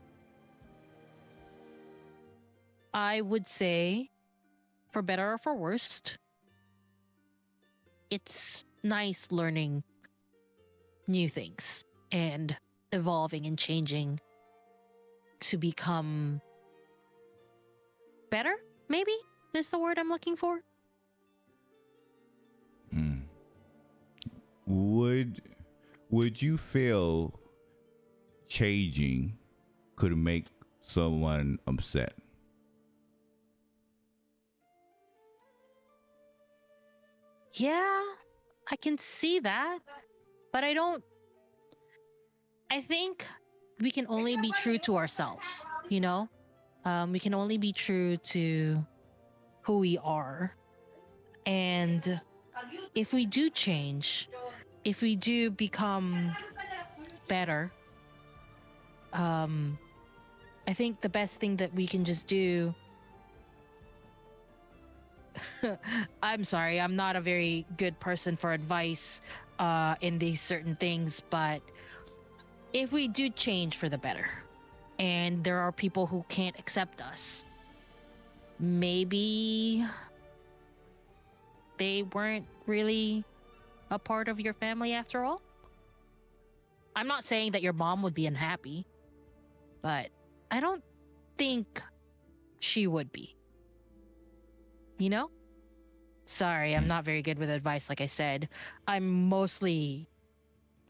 I would say, for better or for worst, it's nice learning new things and evolving and changing to become better, maybe is the word I'm looking for. Would you feel changing could make someone upset? Yeah, I can see that, but I think we can only be true to ourselves, we can only be true to who we are. And if we do change, if we do become better, I think the best thing that we can just do. I'm sorry, I'm not a very good person for advice in these certain things, but if we do change for the better and there are people who can't accept us, maybe they weren't really a part of your family after all. I'm not saying that your mom would be unhappy, but I don't think she would be. Sorry, I'm not very good with advice, like I said. I'm mostly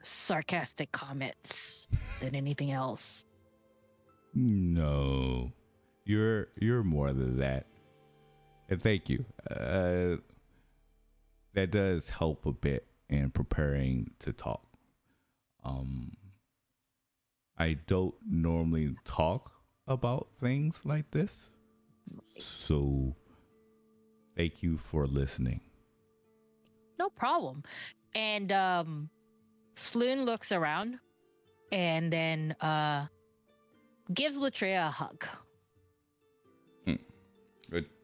sarcastic comments than anything else. No, you're more than that. And thank you. That does help a bit in preparing to talk. I don't normally talk about things like this, so thank you for listening. No problem. And Sloon looks around and then gives Latreia a hug.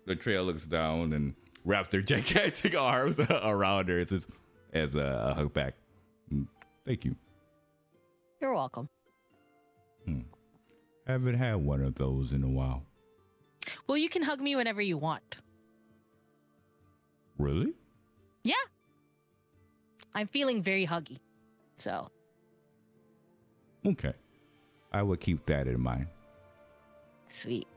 Latreia looks down and wraps their gigantic arms around her as a hug back. Thank you. You're welcome. Haven't had one of those in a while. Well, you can hug me whenever you want. Really? Yeah. I'm feeling very huggy. So. Okay. I will keep that in mind. Sweet.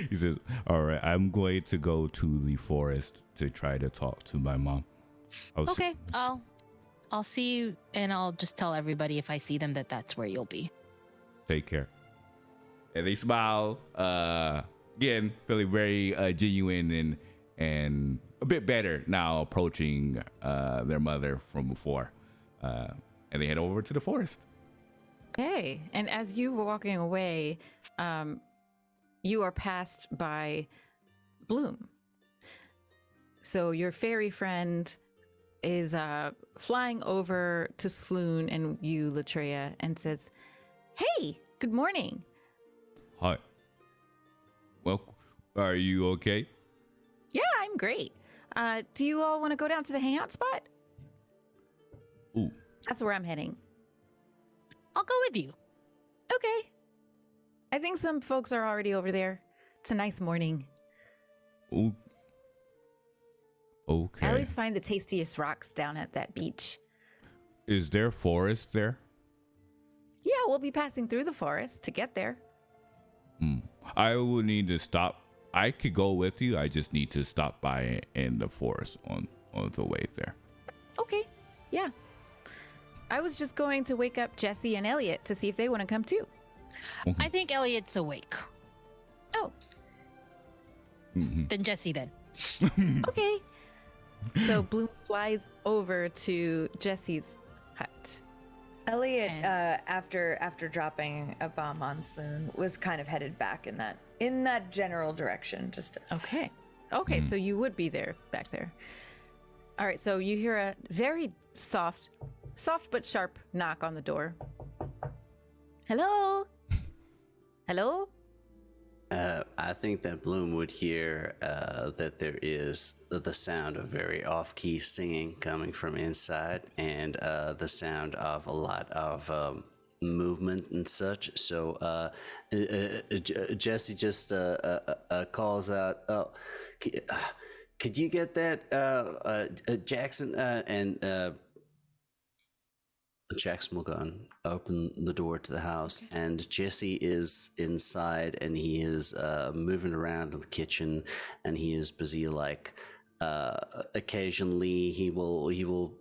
He says, all right, I'm going to go to the forest to try to talk to my mom. Okay. I'll see you, and I'll just tell everybody if I see them that that's where you'll be. Take care. And they smile, again, feeling very genuine and a bit better now, approaching their mother from before, and they head over to the forest. Okay. And as you were walking away, you are passed by Bloom. So your fairy friend is flying over to Sloon and you, Latreia, and says, "Hey, good morning." Hi. Well, are you okay? Yeah, I'm great. Do you all want to go down to the hangout spot? Ooh. That's where I'm heading. I'll go with you. Okay. I think some folks are already over there. It's a nice morning. Ooh. Okay. I always find the tastiest rocks down at that beach. Is there forest there? Yeah, we'll be passing through the forest to get there. I will need to stop. I could go with you. I just need to stop by in the forest on the way there. Okay. Yeah. I was just going to wake up Jesse and Elliot to see if they want to come too. I think Elliot's awake. Oh, Then Jesse then. okay. So Bloom flies over to Jesse's hut. Elliot, And- after dropping a bomb on Sloon, was kind of headed back in that general direction. Just Okay. Okay, so you would be there back there. All right, so you hear a very soft but sharp knock on the door. Hello? Hello? I think that Bloom would hear that there is the sound of very off-key singing coming from inside, and the sound of a lot of movement and such. So Jesse just calls out, "Oh, could you get that, Jackson?" And Jackson will go and open the door to the house, and Jesse is inside, and he is moving around in the kitchen, and he is busy occasionally he will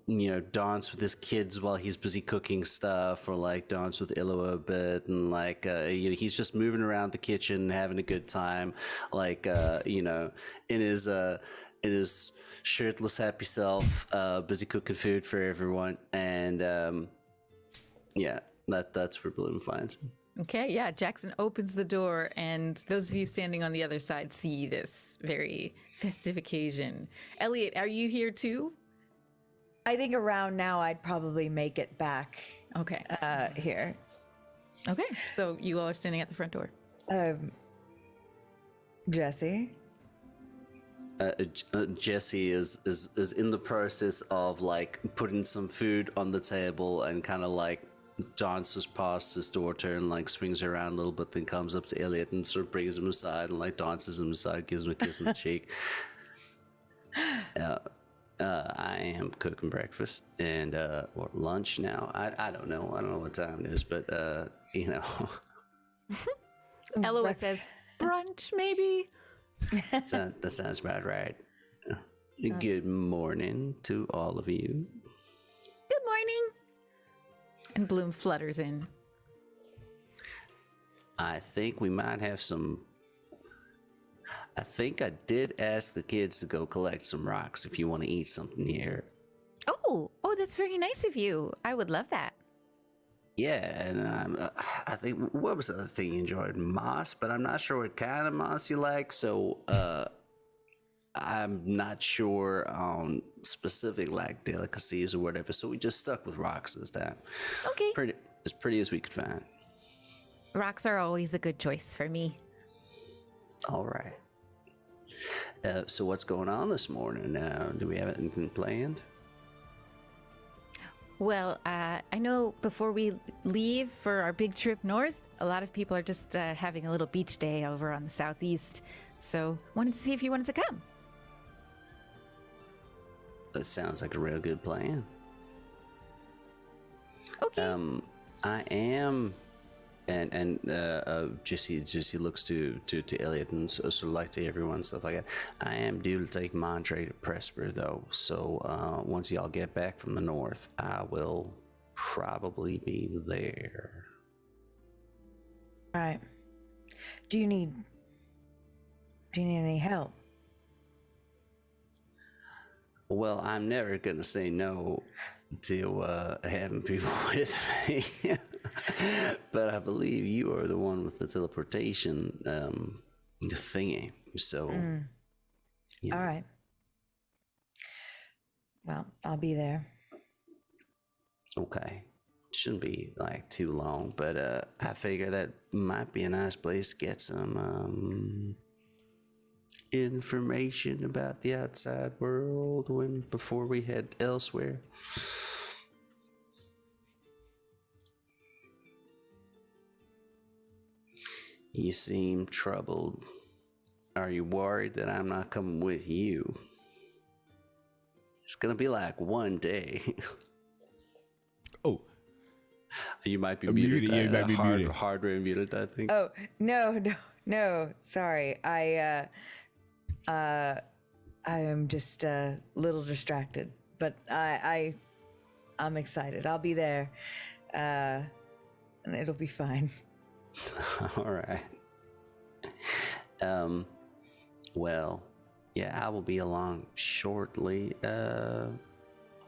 dance with his kids while he's busy cooking stuff, or dance with Illo a bit, and he's just moving around the kitchen having a good time, in his shirtless happy self, busy cooking food for everyone, and yeah, that's where Bloom finds him. Okay, yeah, Jackson opens the door, and those of you standing on the other side see this very festive occasion. Elliot, are you here too? I think around now I'd probably make it back Okay. here. Okay, so you all are standing at the front door. Jesse. Jesse is in the process of putting some food on the table, and kind of dances past his daughter and swings around a little bit, then comes up to Elliot and sort of brings him aside and dances him aside, gives him a kiss on the cheek. I am cooking breakfast and or lunch now. I don't know what time it is, but Eloa says, brunch maybe? that sounds about right. Good morning to all of you. Good morning. And Bloom flutters in. I think we might have some. I think I did ask the kids to go collect some rocks if you want to eat something here. Oh, that's very nice of you. I would love that. Yeah, and I think, what was the other thing you enjoyed? Moss, but I'm not sure what kind of moss you like, so I'm not sure on specific delicacies or whatever, so we just stuck with rocks this time. Okay. As pretty as we could find. Rocks are always a good choice for me. All right. So what's going on this morning? Do we have anything planned? Well, I know before we leave for our big trip north, a lot of people are just having a little beach day over on the southeast. So wanted to see if you wanted to come. That sounds like a real good plan. Okay. I am, and Jesse looks to Elliot and sort of to everyone and stuff like that. I am due to take Montre to Presper though, so once y'all get back from the north, I will probably be there. All right. Do you need any help? Well, I'm never gonna say no to having people with me. But I believe you are the one with the teleportation thingy. So, you know. All right. Well, I'll be there. Okay. Shouldn't be like too long, but I figure that might be a nice place to get some information about the outside world before we head elsewhere. You seem troubled. Are you worried that I'm not coming with you? It's gonna be like one day. Oh, You might be muted. muted. Yeah, you might be muted. Hardware muted, I think. Oh, no. Sorry. I am just a little distracted, but I'm excited. I'll be there. And it'll be fine. All right. Well, yeah, I will be along shortly.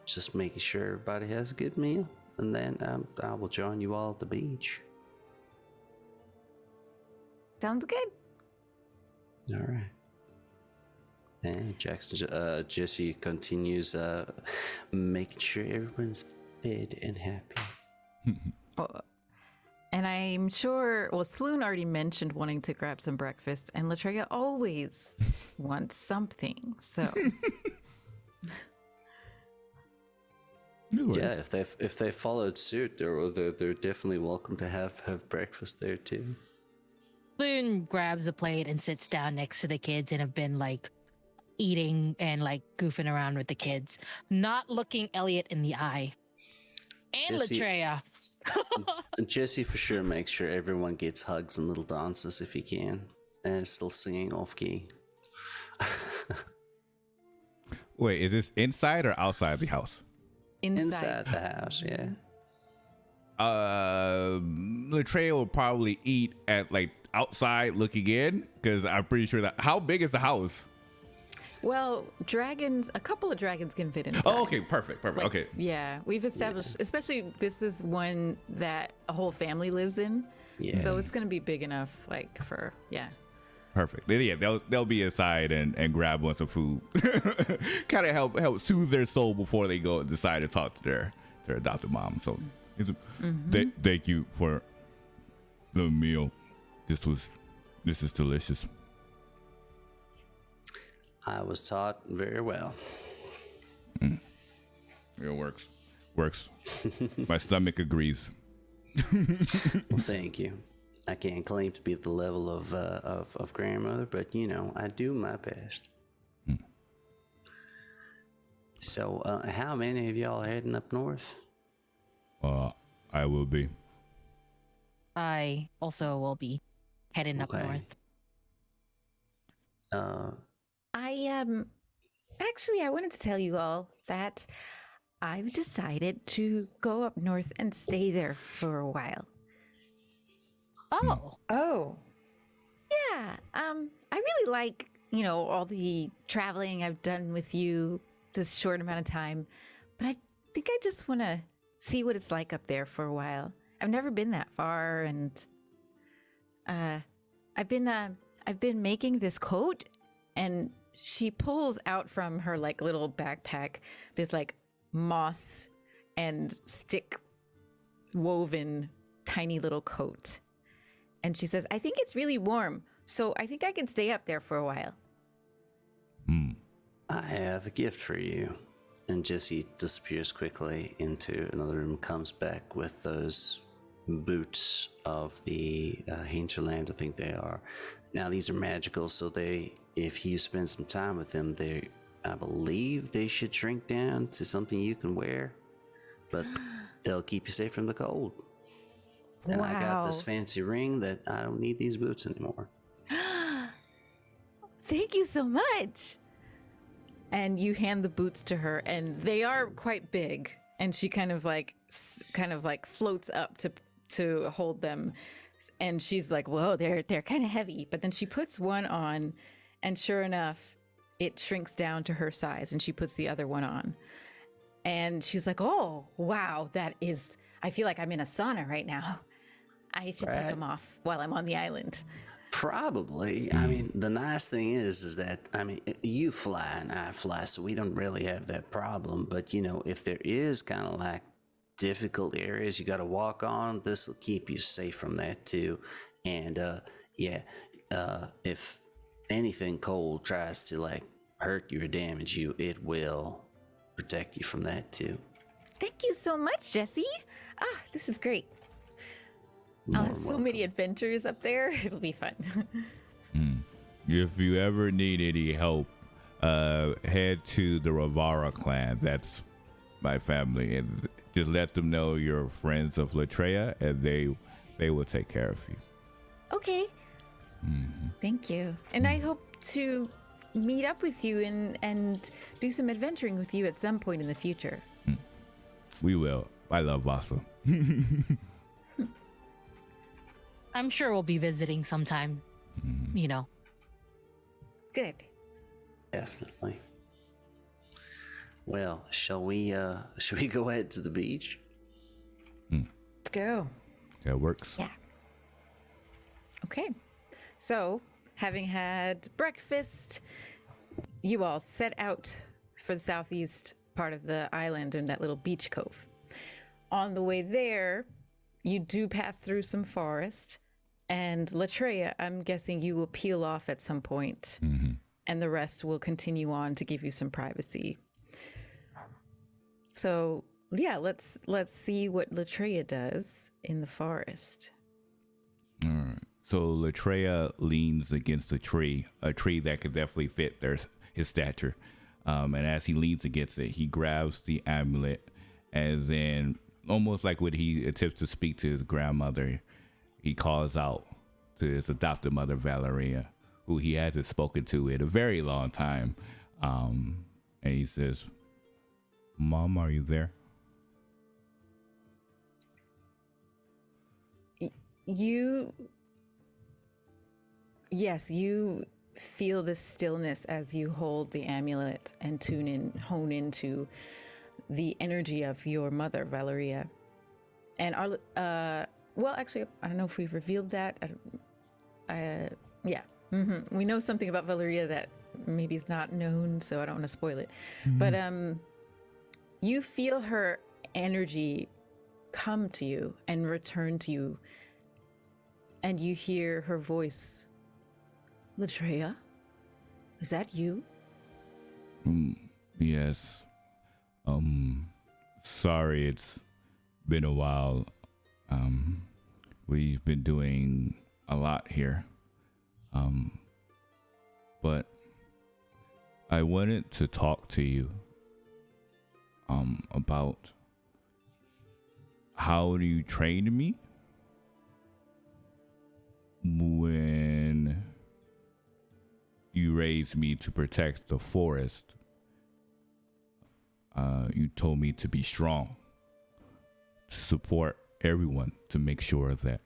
Just making sure everybody has a good meal, and then I will join you all at the beach. Sounds good. All right. And Jesse continues making sure everyone's fed and happy. And I'm sure, well, Sloan already mentioned wanting to grab some breakfast, and Latreia always wants something. So, yeah, if they followed suit, they're definitely welcome to have breakfast there too. Loon grabs a plate and sits down next to the kids and have been like eating and like goofing around with the kids, not looking Elliot in the eye. And Jesse- Latreia. And Jesse for sure makes sure everyone gets hugs and little dances if he can, and still singing off key. wait, is this inside or outside the house? Inside the house, yeah. Latreia will probably eat at like outside looking in, because I'm pretty sure that. How big is the house? well, dragons, a couple of dragons can fit inside. Oh, okay, perfect. Like, Okay. Yeah, we've established, especially this is one that a whole family lives in. Yeah. So it's going to be big enough, like, for, yeah. Perfect. Yeah, they'll be inside and grab one some food. Kind of help soothe their soul before they go and decide to talk to their adopted mom. So thank you for the meal. This is delicious. I was taught very well. It works. My stomach agrees. Well, thank you. I can't claim to be at the level of grandmother, but you know, I do my best. So, how many of y'all are heading up north? I will be. I also will be heading up Okay. north. Actually, I wanted to tell you all that I've decided to go up north and stay there for a while. Oh, Oh, Yeah, I really like, all the traveling I've done with you this short amount of time, but I think I just want to see what it's like up there for a while. I've never been that far, and I've been making this coat, and she pulls out from her like little backpack this like moss and stick woven tiny little coat. And she says, I think it's really warm, so I think I can stay up there for a while. I have a gift for you. And Jesse disappears quickly into another room, comes back with those boots of the Hinterland, I think they are. Now, these are magical, so if you spend some time with them, I believe they should shrink down to something you can wear, but they'll keep you safe from the cold. And I got this Wow. fancy ring that I don't need these boots anymore. Thank you so much. And you hand the boots to her, and they are quite big. And she kind of like floats up to hold them. And she's like, whoa, they're kind of heavy. But then she puts one on, and sure enough, it shrinks down to her size, and she puts the other one on. And she's like, oh, wow, I feel like I'm in a sauna right now. I should take them off while I'm on the island. Probably. I mean, the nice thing is that, I mean, you fly and I fly, so we don't really have that problem. But, you know, if there is kind of like difficult areas you got to walk on, this will keep you safe from that too. And, if anything cold tries to like hurt you or damage you, it will protect you from that too. Thank you so much, Jesse. This is great. I'll have so many adventures up there. It'll be fun. If you ever need any help, head to the Ravara clan. That's my family, and just let them know you're friends of Latreia, and they will take care of you. Okay. Thank you. And I hope to meet up with you and do some adventuring with you at some point in the future. We will. I love Vasa. I'm sure we'll be visiting sometime. You know. Good. Definitely. Well, shall we go ahead to the beach? Let's go. That works. Yeah. Okay. So, having had breakfast, you all set out for the southeast part of the island in that little beach cove. On the way there, you do pass through some forest, and Latreia, I'm guessing you will peel off at some point, and the rest will continue on to give you some privacy. So, yeah, let's see what Latreia does in the forest. All right. So Latreia leans against a tree that could definitely fit his stature. And as he leans against it, he grabs the amulet, and then almost like when he attempts to speak to his grandmother, he calls out to his adopted mother, Valeria, who he hasn't spoken to in a very long time. And he says, "Mom, are you there?" Yes, you feel the stillness as you hold the amulet and hone into the energy of your mother, Valeria. And well, actually, I don't know if we've revealed that. We know something about Valeria that maybe is not known, so I don't want to spoil it. But you feel her energy come to you and return to you, and you hear her voice. Latreia, is that you? Yes. Sorry, it's been a while. We've been doing a lot here. But I wanted to talk to you about how you trained me when you raised me to protect the forest. You told me to be strong, to support everyone, to make sure that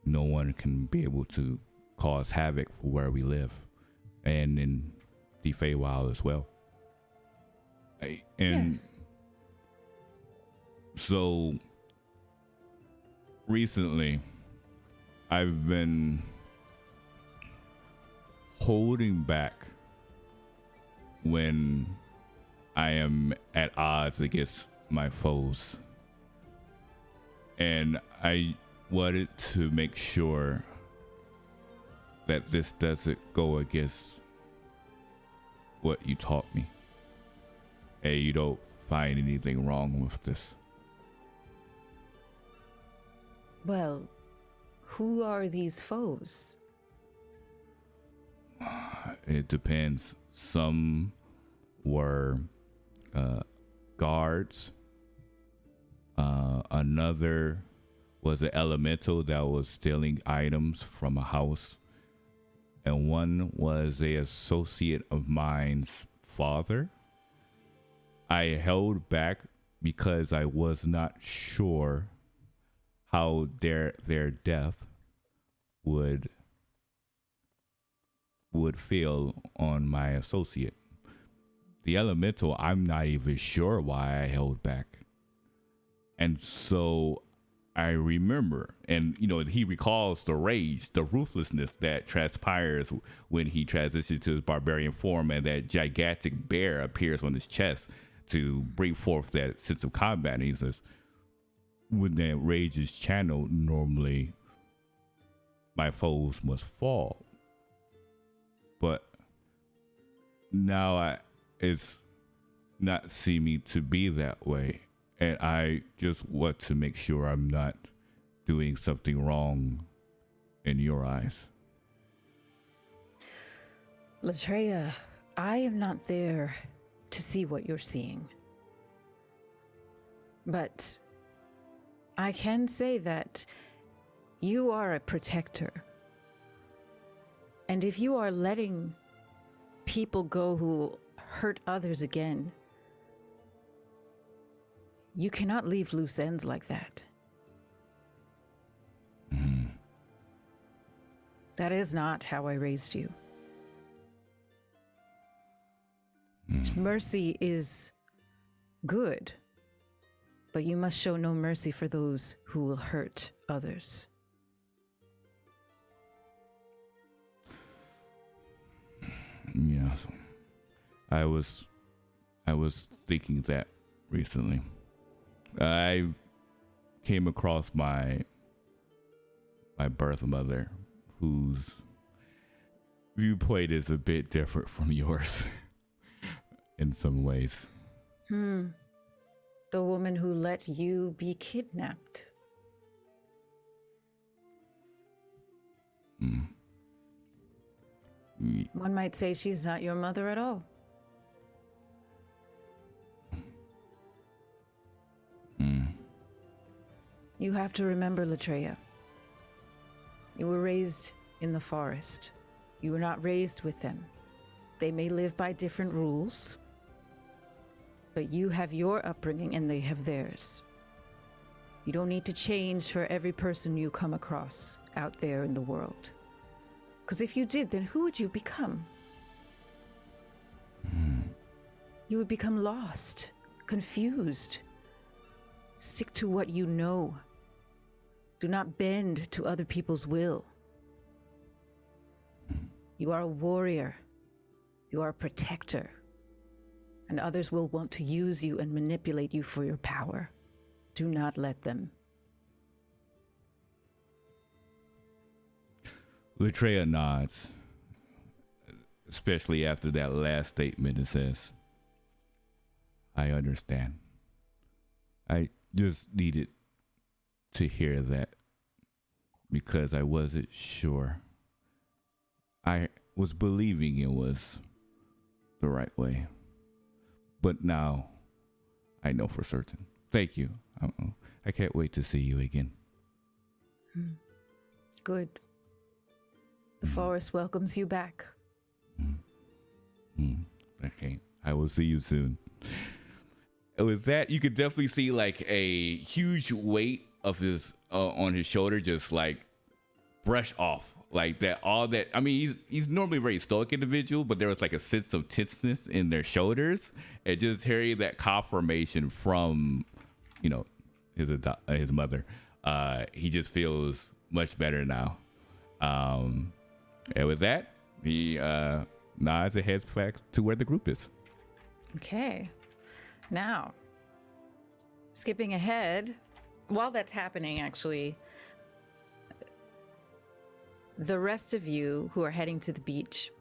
no one can be able to cause havoc for where we live and in the Feywild as well. So recently I've been holding back when I am at odds against my foes, and I wanted to make sure that this doesn't go against what you taught me. Hey, you don't find anything wrong with this? Well, who are these foes? It depends. Some were guards. Another was an elemental that was stealing items from a house. And one was an associate of mine's father. I held back because I was not sure how their death would would feel on my associate. The elemental, I'm not even sure why I held back. And so I remember, and he recalls the rage, the ruthlessness that transpires when he transitions to his barbarian form, and that gigantic bear appears on his chest to bring forth that sense of combat. And he says, when that rage is channeled, normally my foes must fall. But now it's not seeming to be that way. And I just want to make sure I'm not doing something wrong in your eyes. Latreia, I am not there to see what you're seeing. But I can say that you are a protector. And if you are letting people go who hurt others again, you cannot leave loose ends like that. Mm. That is not how I raised you. Mercy is good, but you must show no mercy for those who will hurt others. Yeah, I was thinking that recently. I came across my birth mother, whose viewpoint is a bit different from yours in some ways. The woman who let you be kidnapped. One might say she's not your mother at all. You have to remember, Latreia. You were raised in the forest. You were not raised with them. They may live by different rules, but you have your upbringing and they have theirs. You don't need to change for every person you come across out there in the world. Because if you did, then who would you become? You would become lost, confused. Stick to what you know. Do not bend to other people's will. You are a warrior. You are a protector. And others will want to use you and manipulate you for your power. Do not let them. Latreia nods, especially after that last statement, and says, I understand. I just needed to hear that because I wasn't sure. I was believing it was the right way, but now I know for certain. Thank you. I can't wait to see you again. Good. The forest welcomes you back. Okay, I will see you soon. And with that, you could definitely see like a huge weight of his on his shoulder just like brush off. Like that, all that. I mean, he's normally a very stoic individual, but there was like a sense of tenseness in their shoulders, and just hearing that confirmation from, his mother. He just feels much better now. And with that, he nods and heads back to where the group is. Okay. Now, skipping ahead, while that's happening, actually, the rest of you who are heading to the beach,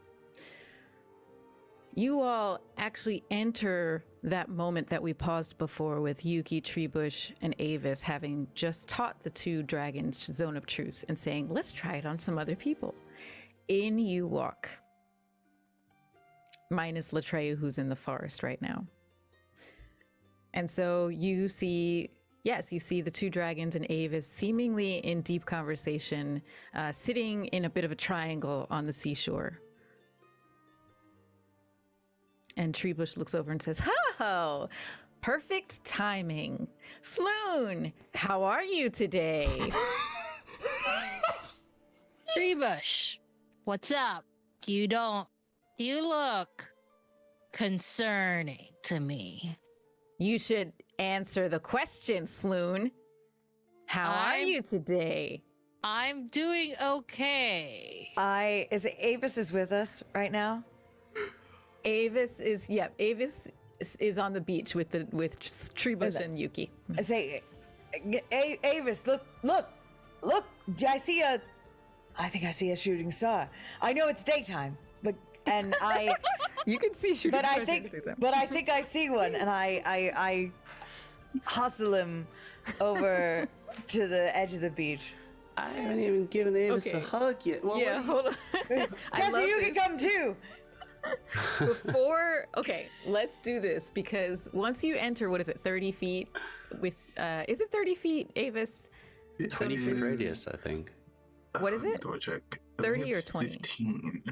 you all actually enter that moment that we paused before with Yuki, Treebush, and Avis having just taught the two dragons Zone of Truth and saying, let's try it on some other people. In you walk. Minus Latreia, who's in the forest right now. And so you see, you see the two dragons and Avis seemingly in deep conversation, sitting in a bit of a triangle on the seashore. And Treebush looks over and says, "Ho! Perfect timing. Sloan, how are you today?" Treebush, what's up? You don't. You look concerning to me. You should answer the question, Sloon. How are you today? I'm doing okay. Avis is with us right now. Avis is on the beach with Treebush and Yuki. I say, Avis, look! I think I see a shooting star. I know it's daytime, You can see shooting but stars. I think I see one, and I hustle him over to the edge of the beach. I haven't even given Avis a hug yet. Well, Yeah, hold on. Jesse, you can come too. Okay, let's do this, because once you enter, what is it, 30 feet with, is it 30 feet, Avis? 20-foot radius, I think. What is it? Double check. 30 or 20? 15.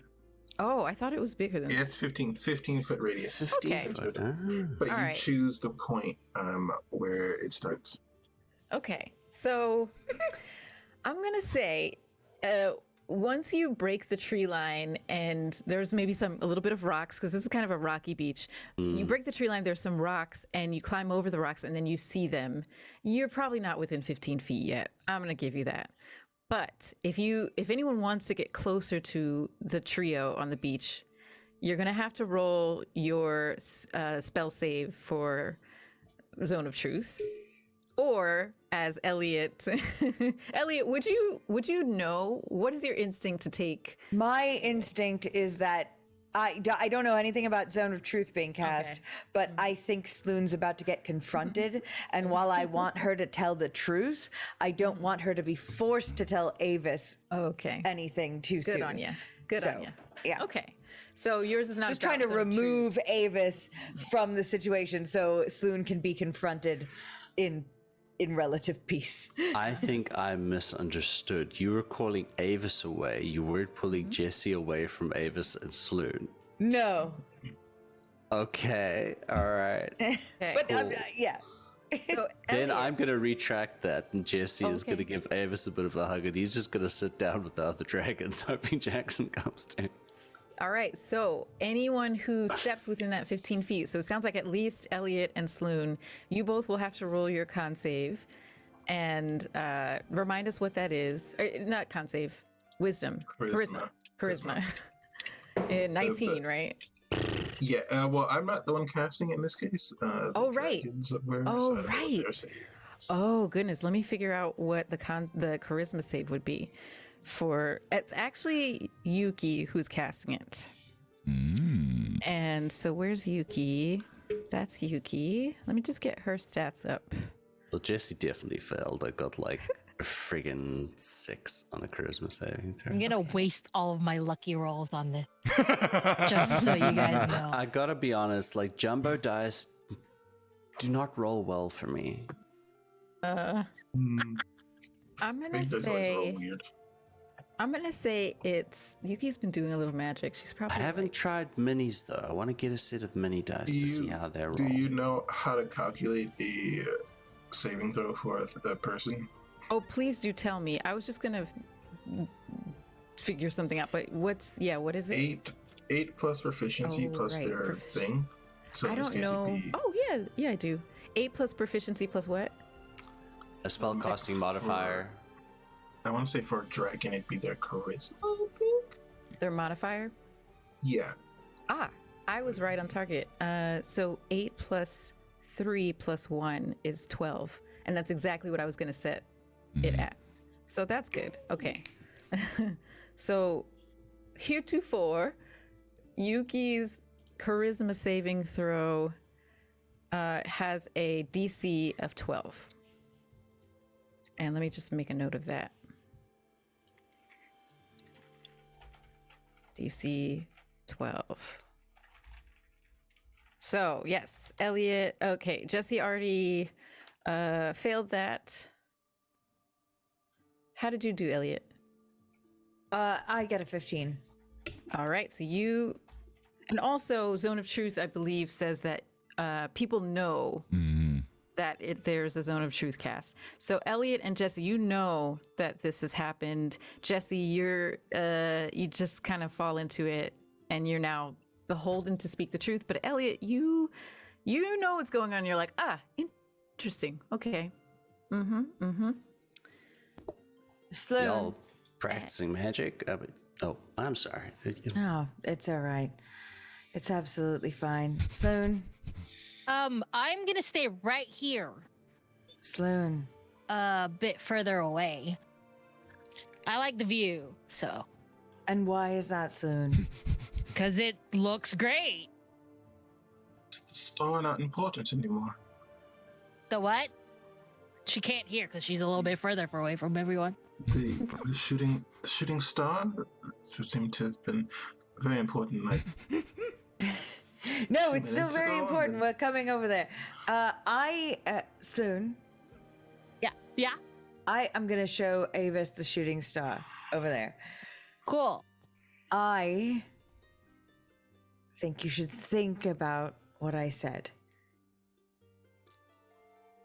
Oh, I thought it was bigger than Yeah, that. it's 15 foot radius. 15 Okay. foot. But All you right. choose the point where it starts. Okay, so I'm gonna say, once you break the tree line and there's maybe a little bit of rocks, because this is kind of a rocky beach. You break the tree line, there's some rocks, and you climb over the rocks, and then you see them. You're probably not within 15 feet yet. I'm gonna give you that. But if anyone wants to get closer to the trio on the beach, you're gonna have to roll your spell save for Zone of Truth. Or as Elliot, would you know, what is your instinct to take? My instinct is that I don't know anything about Zone of Truth being cast, but I think Sloon's about to get confronted. And while I want her to tell the truth, I don't want her to be forced to tell Avis anything too soon. Good on you. Good on you. Yeah. Okay. So yours is not Just about trying to Zone of Truth. remove Avis from the situation so Sloon can be confronted in relative peace. I think I misunderstood. You were calling Avis away. You weren't pulling Jesse away from Avis and Sloon. No. Okay. All right. Okay. But yeah. So Then Elliot, I'm going to retract that, and Jesse is going to Okay. give Avis a bit of a hug, and he's just going to sit down with the other dragons, hoping Jackson comes to. all right. So anyone who steps within that 15 feet, so it sounds like at least Elliot and Sloon, you both will have to roll your con save and remind us what that is. Not con save, wisdom. Charisma. 19, right? Yeah, well, I'm not the one casting it in this case. Oh, right. Right. Right. Oh goodness, let me figure out what the charisma save would be. It's actually Yuki who's casting it. And so where's Yuki? That's Yuki. Let me just get her stats up. Well, Jesse definitely failed. I got like a friggin' 6 on a charisma saving throw. I'm gonna waste all of my lucky rolls on this. Just so you guys know. I gotta be honest, like jumbo dice do not roll well for me. I'm gonna say it's Yuki's been doing a little magic. She's probably I haven't tried minis though. I want to get a set of mini dice to see how they roll. Do you know how to calculate a saving throw for a person? Oh, please do tell me. I was just gonna figure something out, but what is it? 8 plus proficiency plus right, their thing. So I in this don't case, know. it'd be Oh yeah, I do. 8 plus proficiency plus what? A spell casting modifier. I want to say for a dragon, it'd be their charisma, I think. Their modifier? Yeah. I was right on target. So 8 plus 3 plus 1 is 12. And that's exactly what I was going to set it at. So that's good. Okay. So heretofore, Yuki's charisma saving throw has a DC of 12. And let me just make a note of that. DC 12. So, yes, Elliot. Okay, Jesse already failed that. How did you do, Elliot? I get a 15. All right, so you. And also, Zone of Truth, I believe, says that people know that there's a zone of truth cast. So Elliot and Jesse, you know that this has happened. Jesse, you just kind of fall into it, and you're now beholden to speak the truth. But Elliot, you know what's going on. You're like, interesting. Okay. Sloan. Y'all practicing magic? I'm sorry. Oh, it's all right. It's absolutely fine. Sloan. I'm gonna stay right here, Sloan. a bit further away. I like the view, so And why is that, Sloan? because it looks great. Is the star not important anymore? The what? She can't hear because she's a little bit further away from everyone. The shooting star seemed to have been very important. Like, No, it's still minutes very ago, important. and- We're coming over there. Sloan, Yeah, I am going to show Avis the shooting star over there. cool. I think you should think about what I said.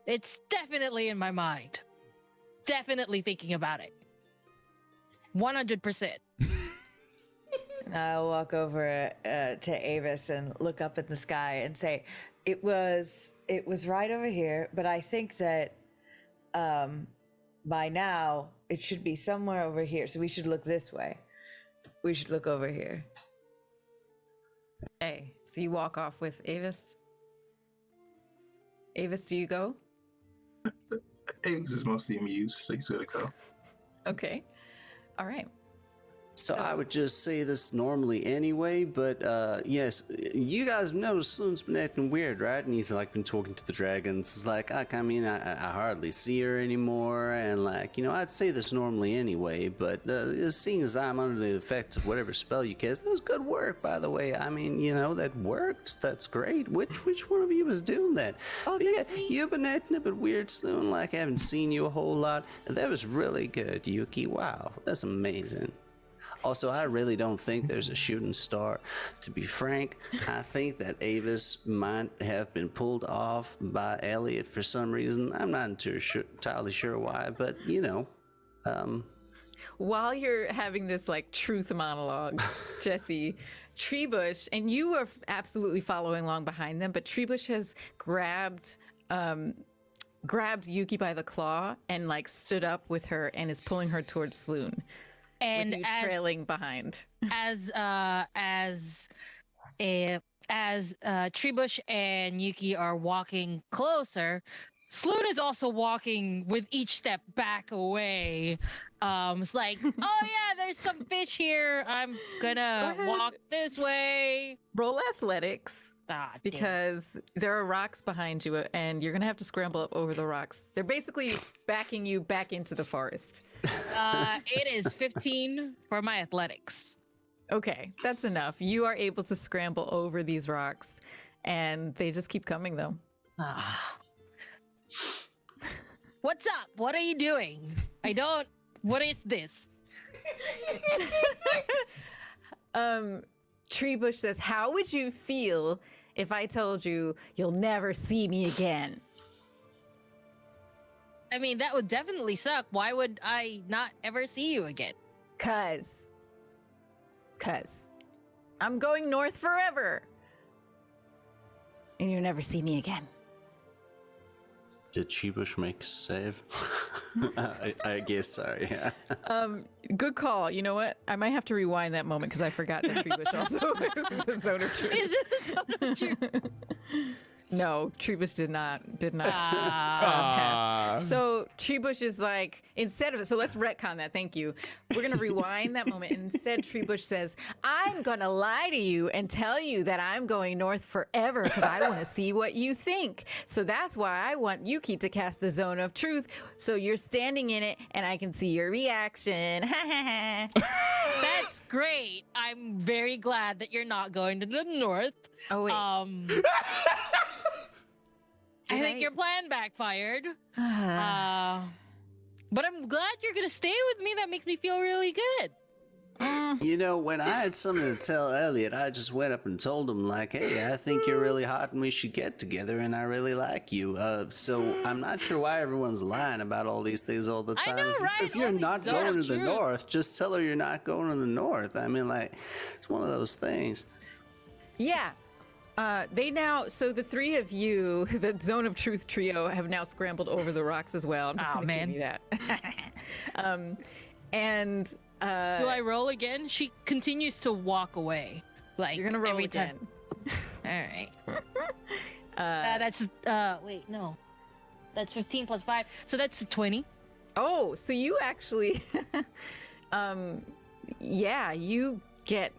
It's definitely in my mind. Definitely thinking about it. 100%. And I'll walk over to Avis and look up in the sky and say, it was right over here, but I think that by now it should be somewhere over here. So we should look this way. We should look over here. Hey, so you walk off with Avis? Avis, do you go? Avis is mostly amused, so he's gonna go. Okay. All right. So I would just say this normally anyway, but yes, you guys know Sloan's been acting weird, right? And he's like been talking to the dragons. It's like, I hardly see her anymore, and like, I'd say this normally anyway, but seeing as I'm under the effects of whatever spell you cast, that was good work, by the way. I mean, that worked. That's great. Which one of you was doing that? Oh, But that's me. You've been acting a bit weird, Sloan. Like I haven't seen you a whole lot. That was really good, Yuki. Wow, that's amazing. Also, I really don't think there's a shooting star. To be frank, I think that Avis might have been pulled off by Elliot for some reason. I'm not entirely sure why, but While you're having this like truth monologue, Jesse, Treebush, and you are absolutely following along behind them, but Treebush has grabbed Yuki by the claw and like stood up with her and is pulling her towards Sloan. And with you trailing behind. as Treebush and Yuki are walking closer, Sloan is also walking with each step back away. It's like, oh yeah, there's some fish here. I'm gonna walk this way. Roll athletics Ah, damn. because there are rocks behind you and you're gonna have to scramble up over the rocks. They're basically backing you back into the forest. It is 15 for my athletics. Okay, that's enough. You are able to scramble over these rocks and they just keep coming though. Ah. What's up? What are you doing? What is this? Treebush says, how would you feel if I told you you'll never see me again? I mean, that would definitely suck. Why would I not ever see you again? Cause I'm going north forever. And you'll never see me again. did Cheebush make a save? I guess so, yeah. Good call. You know what? I might have to rewind that moment because I forgot that Treebush also is the zone of truth. Is this so true? No, Treebush did not Ah. pass. So Treebush is like, instead of it, so let's retcon that. Thank you. We're gonna rewind that moment. And instead, Treebush says, "I'm gonna lie to you and tell you that I'm going north forever because I want to see what you think. So that's why I want Yuki to cast the zone of truth. So you're standing in it, and I can see your reaction." That's great. I'm very glad that you're not going to the north. Oh wait. I think your plan backfired. But I'm glad you're gonna stay with me. That makes me feel really good. You know, when I had something to tell Elliot, I just went up and told him, like, hey, I think you're really hot and we should get together and I really like you. So I'm not sure why everyone's lying about all these things all the I time. know, right? If you're All these not are going to the true. north, just tell her you're not going to the north. I mean, like, it's one of those things. Yeah. They now, so the three of you, the Zone of Truth trio, have now scrambled over the rocks as well. I'm just going to give you that. And Do I roll again? She continues to walk away. Like you're going to roll every again. Time. All right. That's wait, no. That's 15 plus 5. So that's 20. Oh, so you actually, yeah, you get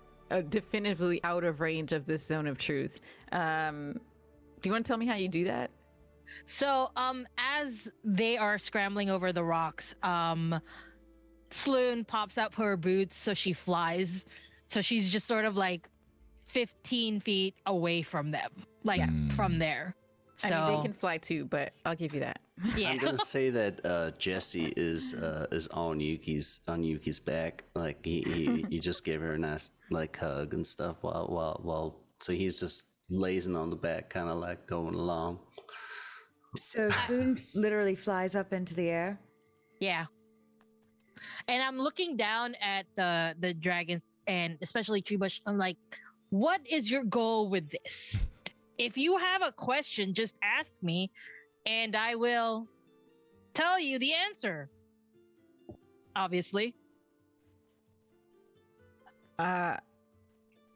definitively out of range of this Zone of Truth. Do you want to tell me how you do that? So, as they are scrambling over the rocks, Sloan pops up her boots, so she flies. So she's just sort of like 15 feet away from them, like from there. So I mean, they can fly too, but I'll give you that. yeah. I'm gonna say that Jesse is on Yuki's back. Like he just gave her a nice like hug and stuff while so he's just lazing on the back, kind of like going along. So Spoon literally flies up into the air. Yeah. And I'm looking down at the dragons and especially Treebush. I'm like, what is your goal with this? If you have a question, just ask me and I will tell you the answer. Obviously.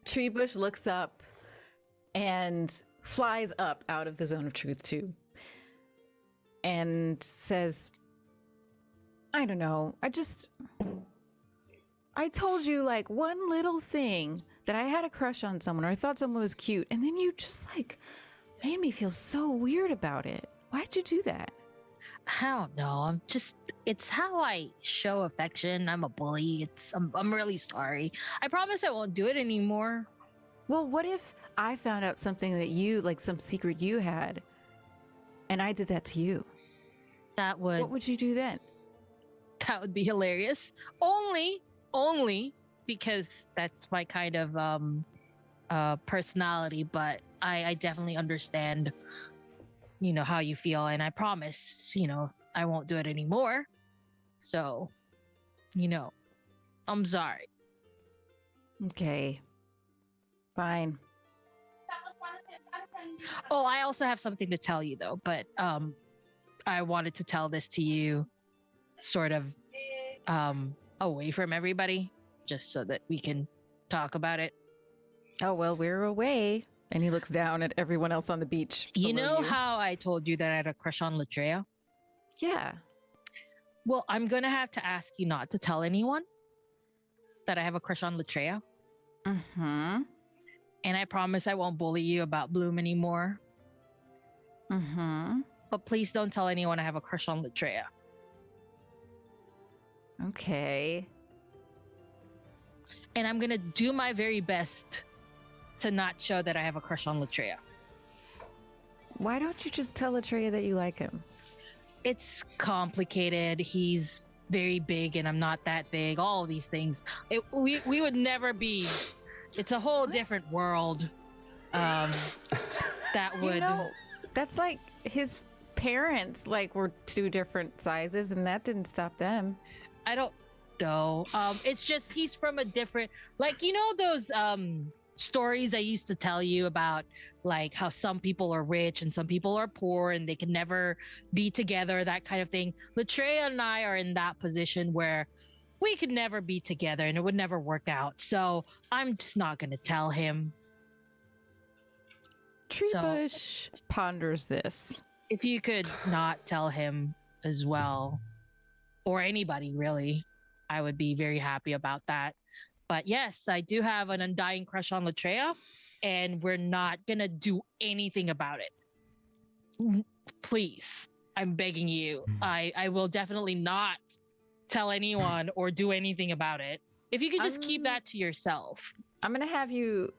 Treebush looks up and flies up out of the Zone of Truth too. And says, I don't know. I told you like one little thing that I had a crush on someone or I thought someone was cute. And then you just like made me feel so weird about it. Why'd you do that? I don't know. It's how I show affection. I'm a bully. I'm really sorry. I promise I won't do it anymore. Well, what if I found out something that you, like some secret you had, and I did that to you? What would you do then? That would be hilarious. Only because that's my kind of personality, but I definitely understand, how you feel, and I promise, I won't do it anymore. So, I'm sorry. Okay. Fine. Oh, I also have something to tell you though, but I wanted to tell this to you sort of away from everybody, just so that we can talk about it. Oh, well, we're away. And he looks down at everyone else on the beach. You know how I told you that I had a crush on Latreia? Yeah. Well, I'm going to have to ask you not to tell anyone that I have a crush on Latreia. Mm-hmm. And I promise I won't bully you about Bloom anymore. Mm-hmm. But please don't tell anyone I have a crush on Latreia. Okay. And I'm going to do my very best to not show that I have a crush on Latreia. Why don't you just tell Latreia that you like him? It's complicated. He's very big and I'm not that big. All of these things. We would never be. It's a whole different world. That would. That's like his parents were two different sizes and that didn't stop them. I don't know. It's just he's from a different, those stories I used to tell you about, like how some people are rich and some people are poor and they can never be together, that kind of thing. Latreia and I are in that position where we could never be together and it would never work out. So I'm just not going to tell him. Treebush ponders this. If you could not tell him as well, or anybody really, I would be very happy about that. But yes, I do have an undying crush on Latreia, and we're not gonna do anything about it. Please, I'm begging you. I will definitely not tell anyone or do anything about it. If you could just keep that to yourself. I'm gonna have you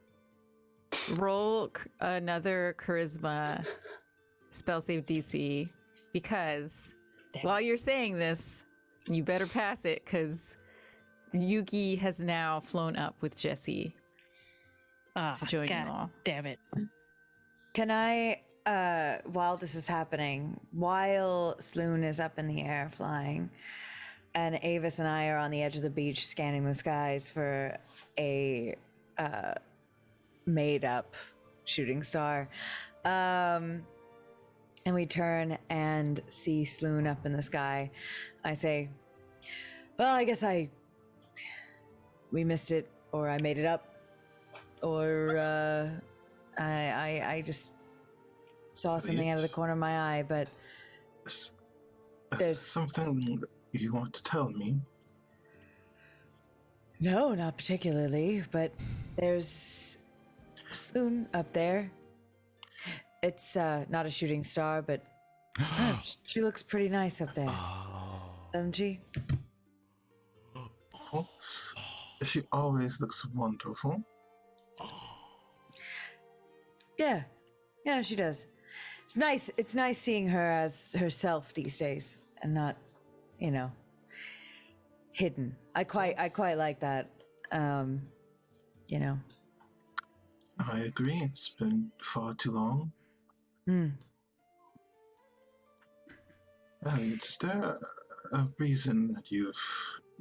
roll another charisma spell save DC, because while you're saying this, you better pass it, because Yuki has now flown up with Jesse to join you all. Damn it. Can I, while this is happening, while Sloon is up in the air flying, and Avis and I are on the edge of the beach scanning the skies for a made-up shooting star, and we turn and see Sloon up in the sky, I say, well, I guess we missed it, or I made it up, or I just saw something out of the corner of my eye, but There's something you want to tell me? no, not particularly, but there's Sloon up there. It's not a shooting star, but she looks pretty nice up there, doesn't she? Oh, she always looks wonderful. Yeah, she does. It's nice seeing her as herself these days and not, hidden. I quite like that. I agree. It's been far too long. Is there a reason that you've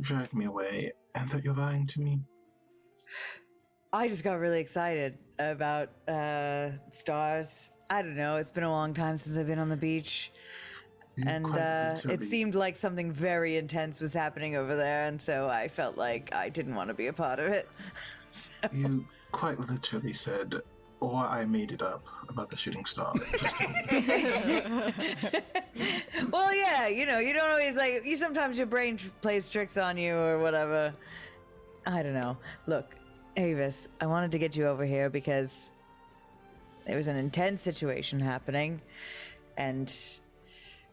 dragged me away and that you're lying to me? I just got really excited about stars. I don't know. It's been a long time since I've been on the beach. And it seemed like something very intense was happening over there, and so I felt like I didn't want to be a part of it. You quite literally said, or I made it up about the shooting star. Just Well, yeah, you don't always sometimes your brain plays tricks on you or whatever. I don't know. Look, Avis, I wanted to get you over here because there was an intense situation happening, and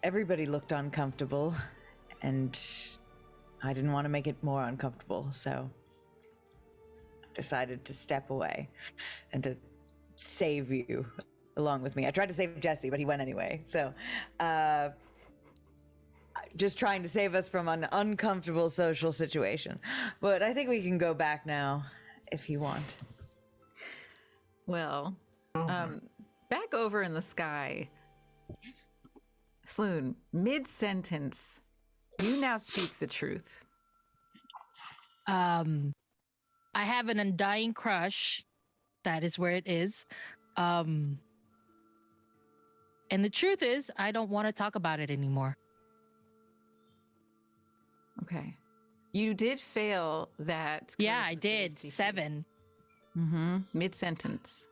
everybody looked uncomfortable, and I didn't want to make it more uncomfortable, so I decided to step away and to save you along with me. I tried to save Jesse, but he went anyway, so just trying to save us from an uncomfortable social situation. But I think we can go back now if you want. Well, back over in the sky, Sloon, mid-sentence, you now speak the truth. I have an undying crush. That is where it is. And the truth is, I don't want to talk about it anymore. Okay. You did fail that. Yeah, I charisma did. save DC. 7. Mid-sentence.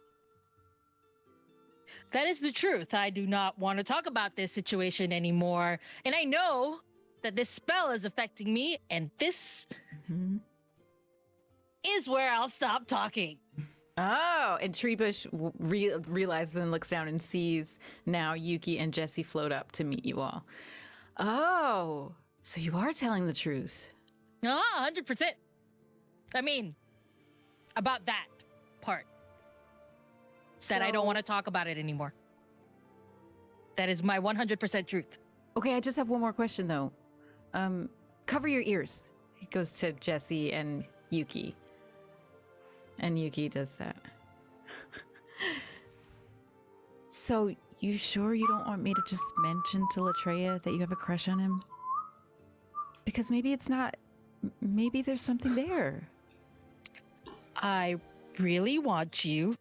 That is the truth. I do not want to talk about this situation anymore. And I know that this spell is affecting me, and this is where I'll stop talking. Oh, and Treebush realizes and looks down and sees now Yuki and Jesse float up to meet you all. Oh, so you are telling the truth. 100%. I mean, about that part. That I don't want to talk about it anymore. That is my 100% truth. Okay, I just have one more question though. Cover your ears. He goes to Jesse and Yuki. And Yuki does that. So, you sure you don't want me to just mention to Latreia that you have a crush on him? Because maybe it's not... Maybe there's something there. I really want you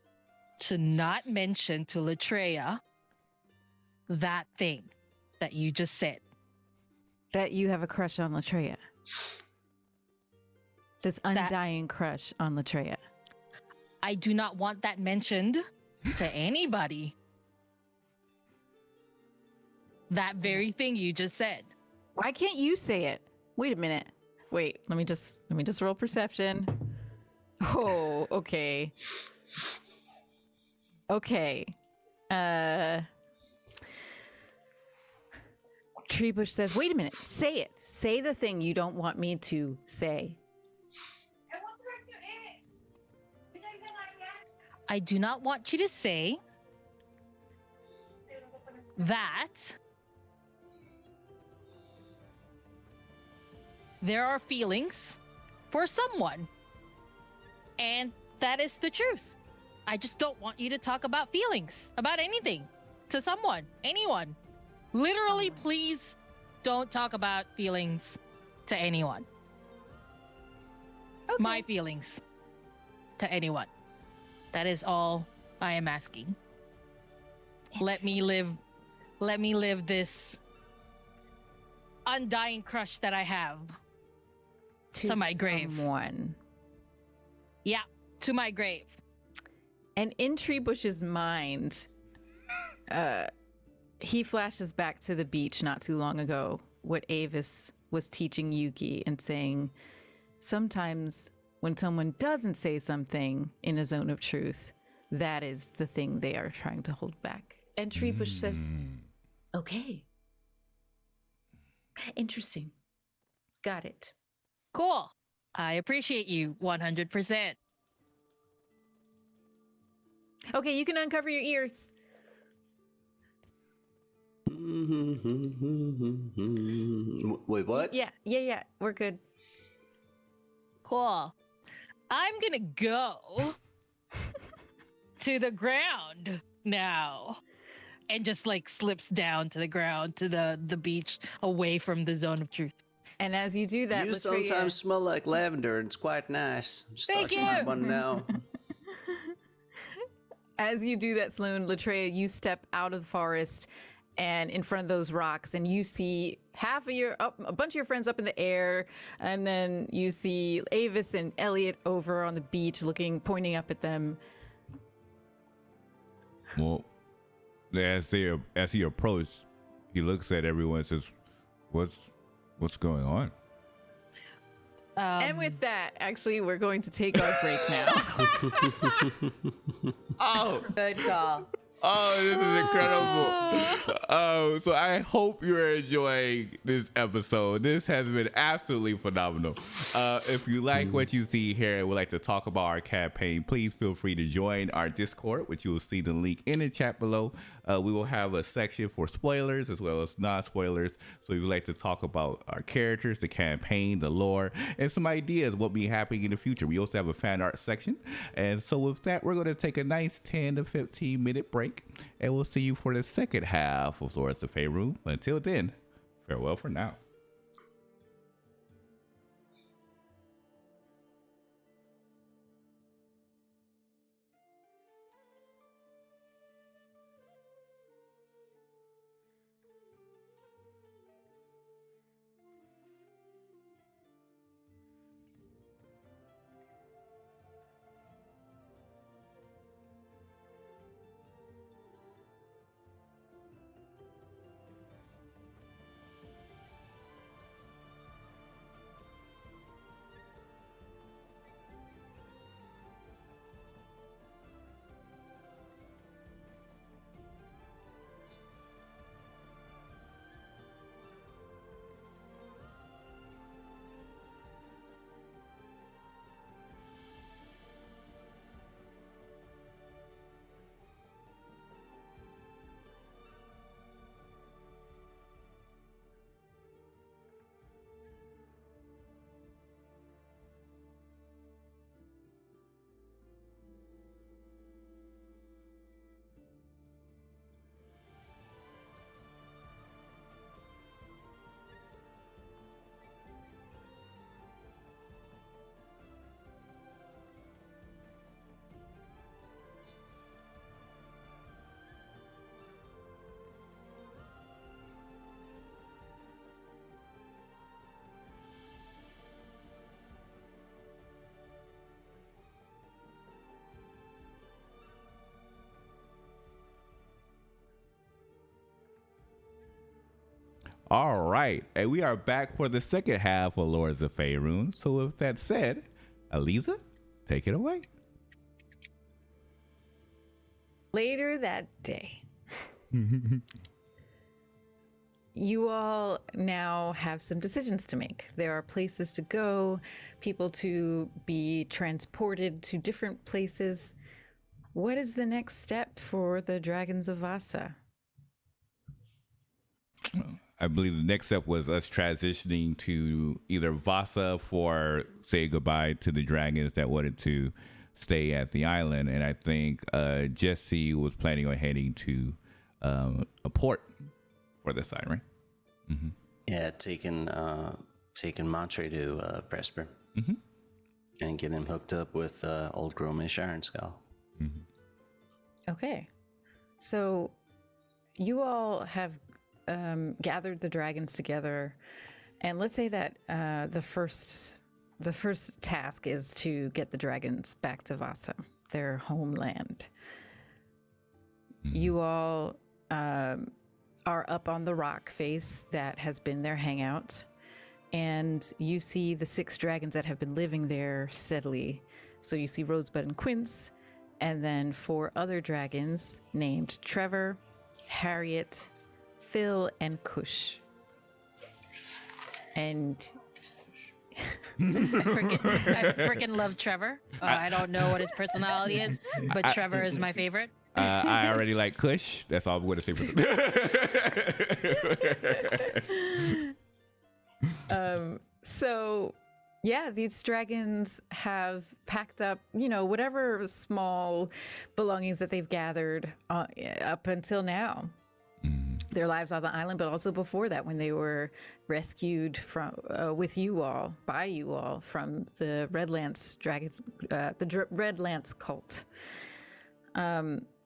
to not mention to Latreia that thing that you just said. That you have a crush on Latreia. This undying crush on Latreia. I do not want that mentioned to anybody. That very thing you just said. Why can't you say it? Wait a minute. Wait, let me just roll perception. Oh, okay. Okay. Treebush says, wait a minute. Say it. Say the thing you don't want me to say. I do not want you to say that there are feelings for someone. And that is the truth. I just don't want you to talk about feelings, about anything, to someone, anyone. Literally, please don't talk about feelings to anyone. Okay. My feelings to anyone. That is all I am asking. Let me live this undying crush that I have to my grave. Someone. Yeah, to my grave. And in Treebush's mind, he flashes back to the beach not too long ago, what Avis was teaching Yuki and saying, sometimes when someone doesn't say something in a zone of truth, that is the thing they are trying to hold back. And Treebush says, okay. Interesting. Got it. Cool. I appreciate you 100%. Okay, you can uncover your ears. Wait, what? Yeah. We're good. Cool. I'm gonna go to the ground now. And just like slips down to the ground, to the beach, away from the zone of truth. And as you do that, You Latreia, sometimes smell like lavender, and it's quite nice. Just Thank talking about you. one now. as you do that, Sloan, Latreia, you step out of the forest and in front of those rocks, and you see a bunch of your friends up in the air, and then you see Avis and Elliot over on the beach, pointing up at them. Well, as he approached, he looks at everyone and says, "What's going on?" And with that, actually, we're going to take our break now. Oh, Good call. oh, this is incredible. Oh, so I hope you're enjoying this episode. This has been absolutely phenomenal. If you like what you see here and would like to talk about our campaign, please feel free to join our Discord, which you will see the link in the chat below. We will have a section for spoilers as well as non-spoilers. So if you'd like to talk about our characters, the campaign, the lore, and some ideas what will be happening in the future. We also have a fan art section. And so with that, we're going to take a nice 10 to 15 minute break, and we'll see you for the second half of Lords of Faerun. Until then, farewell for now. All right, and we are back for the second half of Lords of Faerun. So with that said, Aliza, take it away. Later that day, you all now have some decisions to make. There are places to go, people to be transported to different places. What is the next step for the Dragons of Vasa? I believe the next step was us transitioning to either Vasa for saying goodbye to the dragons that wanted to stay at the island, and I think Jesse was planning on heading to a port for this side, right? Mm-hmm. Yeah, taking Montre to Presper and getting him hooked up with old Gromish Iron Skull. Mm-hmm. Okay. So you all have gathered the dragons together, and let's say that the first task is to get the dragons back to Vasa, their homeland. Mm-hmm. You all are up on the rock face that has been their hangout, and you see the 6 dragons that have been living there steadily. So you see Rosebud and Quince, and then 4 other dragons named Trevor, Harriet, Phil, and Kush. And I freaking love Trevor. I don't know what his personality is, but Trevor is my favorite. I already like Kush. That's all I'm going to say for So, yeah, these dragons have packed up, whatever small belongings that they've gathered up until now. Their lives on the island, but also before that, when they were rescued from by you all from the Red Lance dragons, Red Lance cult.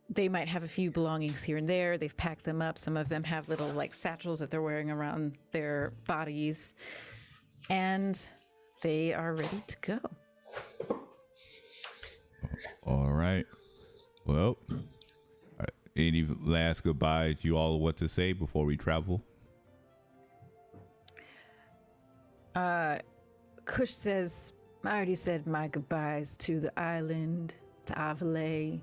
They might have a few belongings here and there. They've packed them up. Some of them have little satchels that they're wearing around their bodies, and they are ready to go. All right. Well, any last goodbyes you all want to say before we travel? Kush says, I already said my goodbyes to the island, to Avale,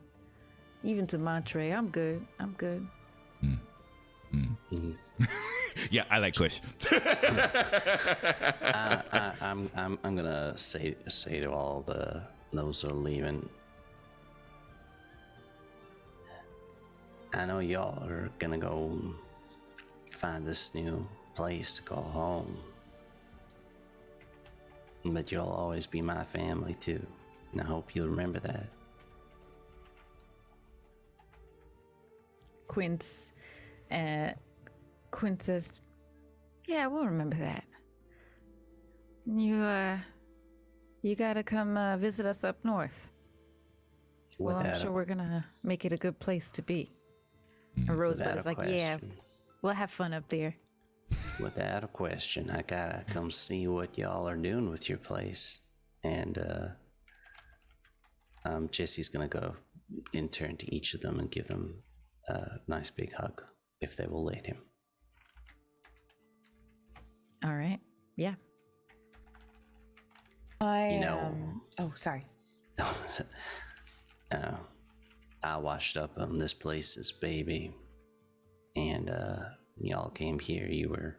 even to Montre. I'm good. Yeah, I like Kush. I'm gonna say to all those who are leaving, I know y'all are gonna go find this new place to call home, but you'll always be my family too, and I hope you'll remember that. Quince says, yeah, we'll remember that. You gotta come visit us up north. Well, I'm sure we're gonna make it a good place to be. And Rosebud is like, yeah, we'll have fun up there. Without a question, I gotta come see what y'all are doing with your place. And Jesse's gonna go in turn to each of them and give them a nice big hug, if they will let him. All right. Yeah. Oh, sorry. I washed up on this place as baby, and y'all came here. You were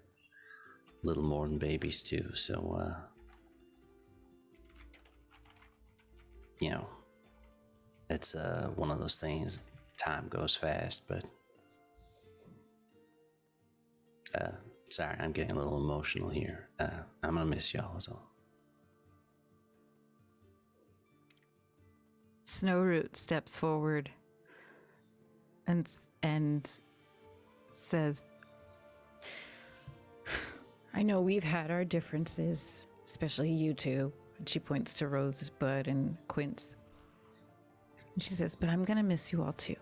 little more than babies too, so it's one of those things. Time goes fast, but sorry, I'm getting a little emotional here. I'm gonna miss y'all as well. Snowroot steps forward and says, I know we've had our differences, especially you two. And she points to Rosebud and Quince. And she says, but I'm going to miss you all too.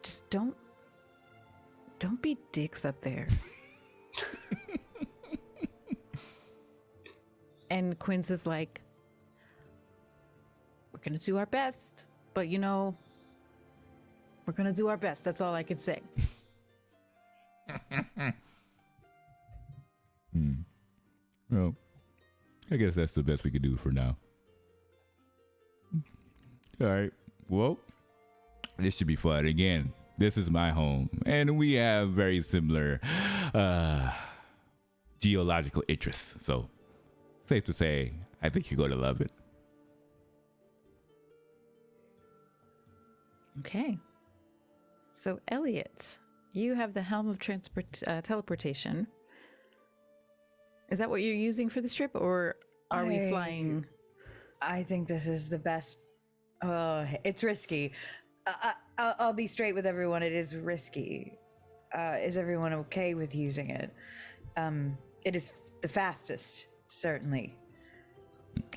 Just don't be dicks up there. And Quince is like, we're going to do our best, but we're going to do our best. That's all I could say. Well, I guess that's the best we could do for now. All right. Well, this should be fun. Again, this is my home, and we have very similar geological interests. So, safe to say, I think you're going to love it. Okay. So, Elliot, you have the Helm of Transport Teleportation. Is that what you're using for this trip, or are we flying? I think this is the best. It's risky. I'll be straight with everyone. It is risky. Is everyone okay with using it? It is the fastest, certainly.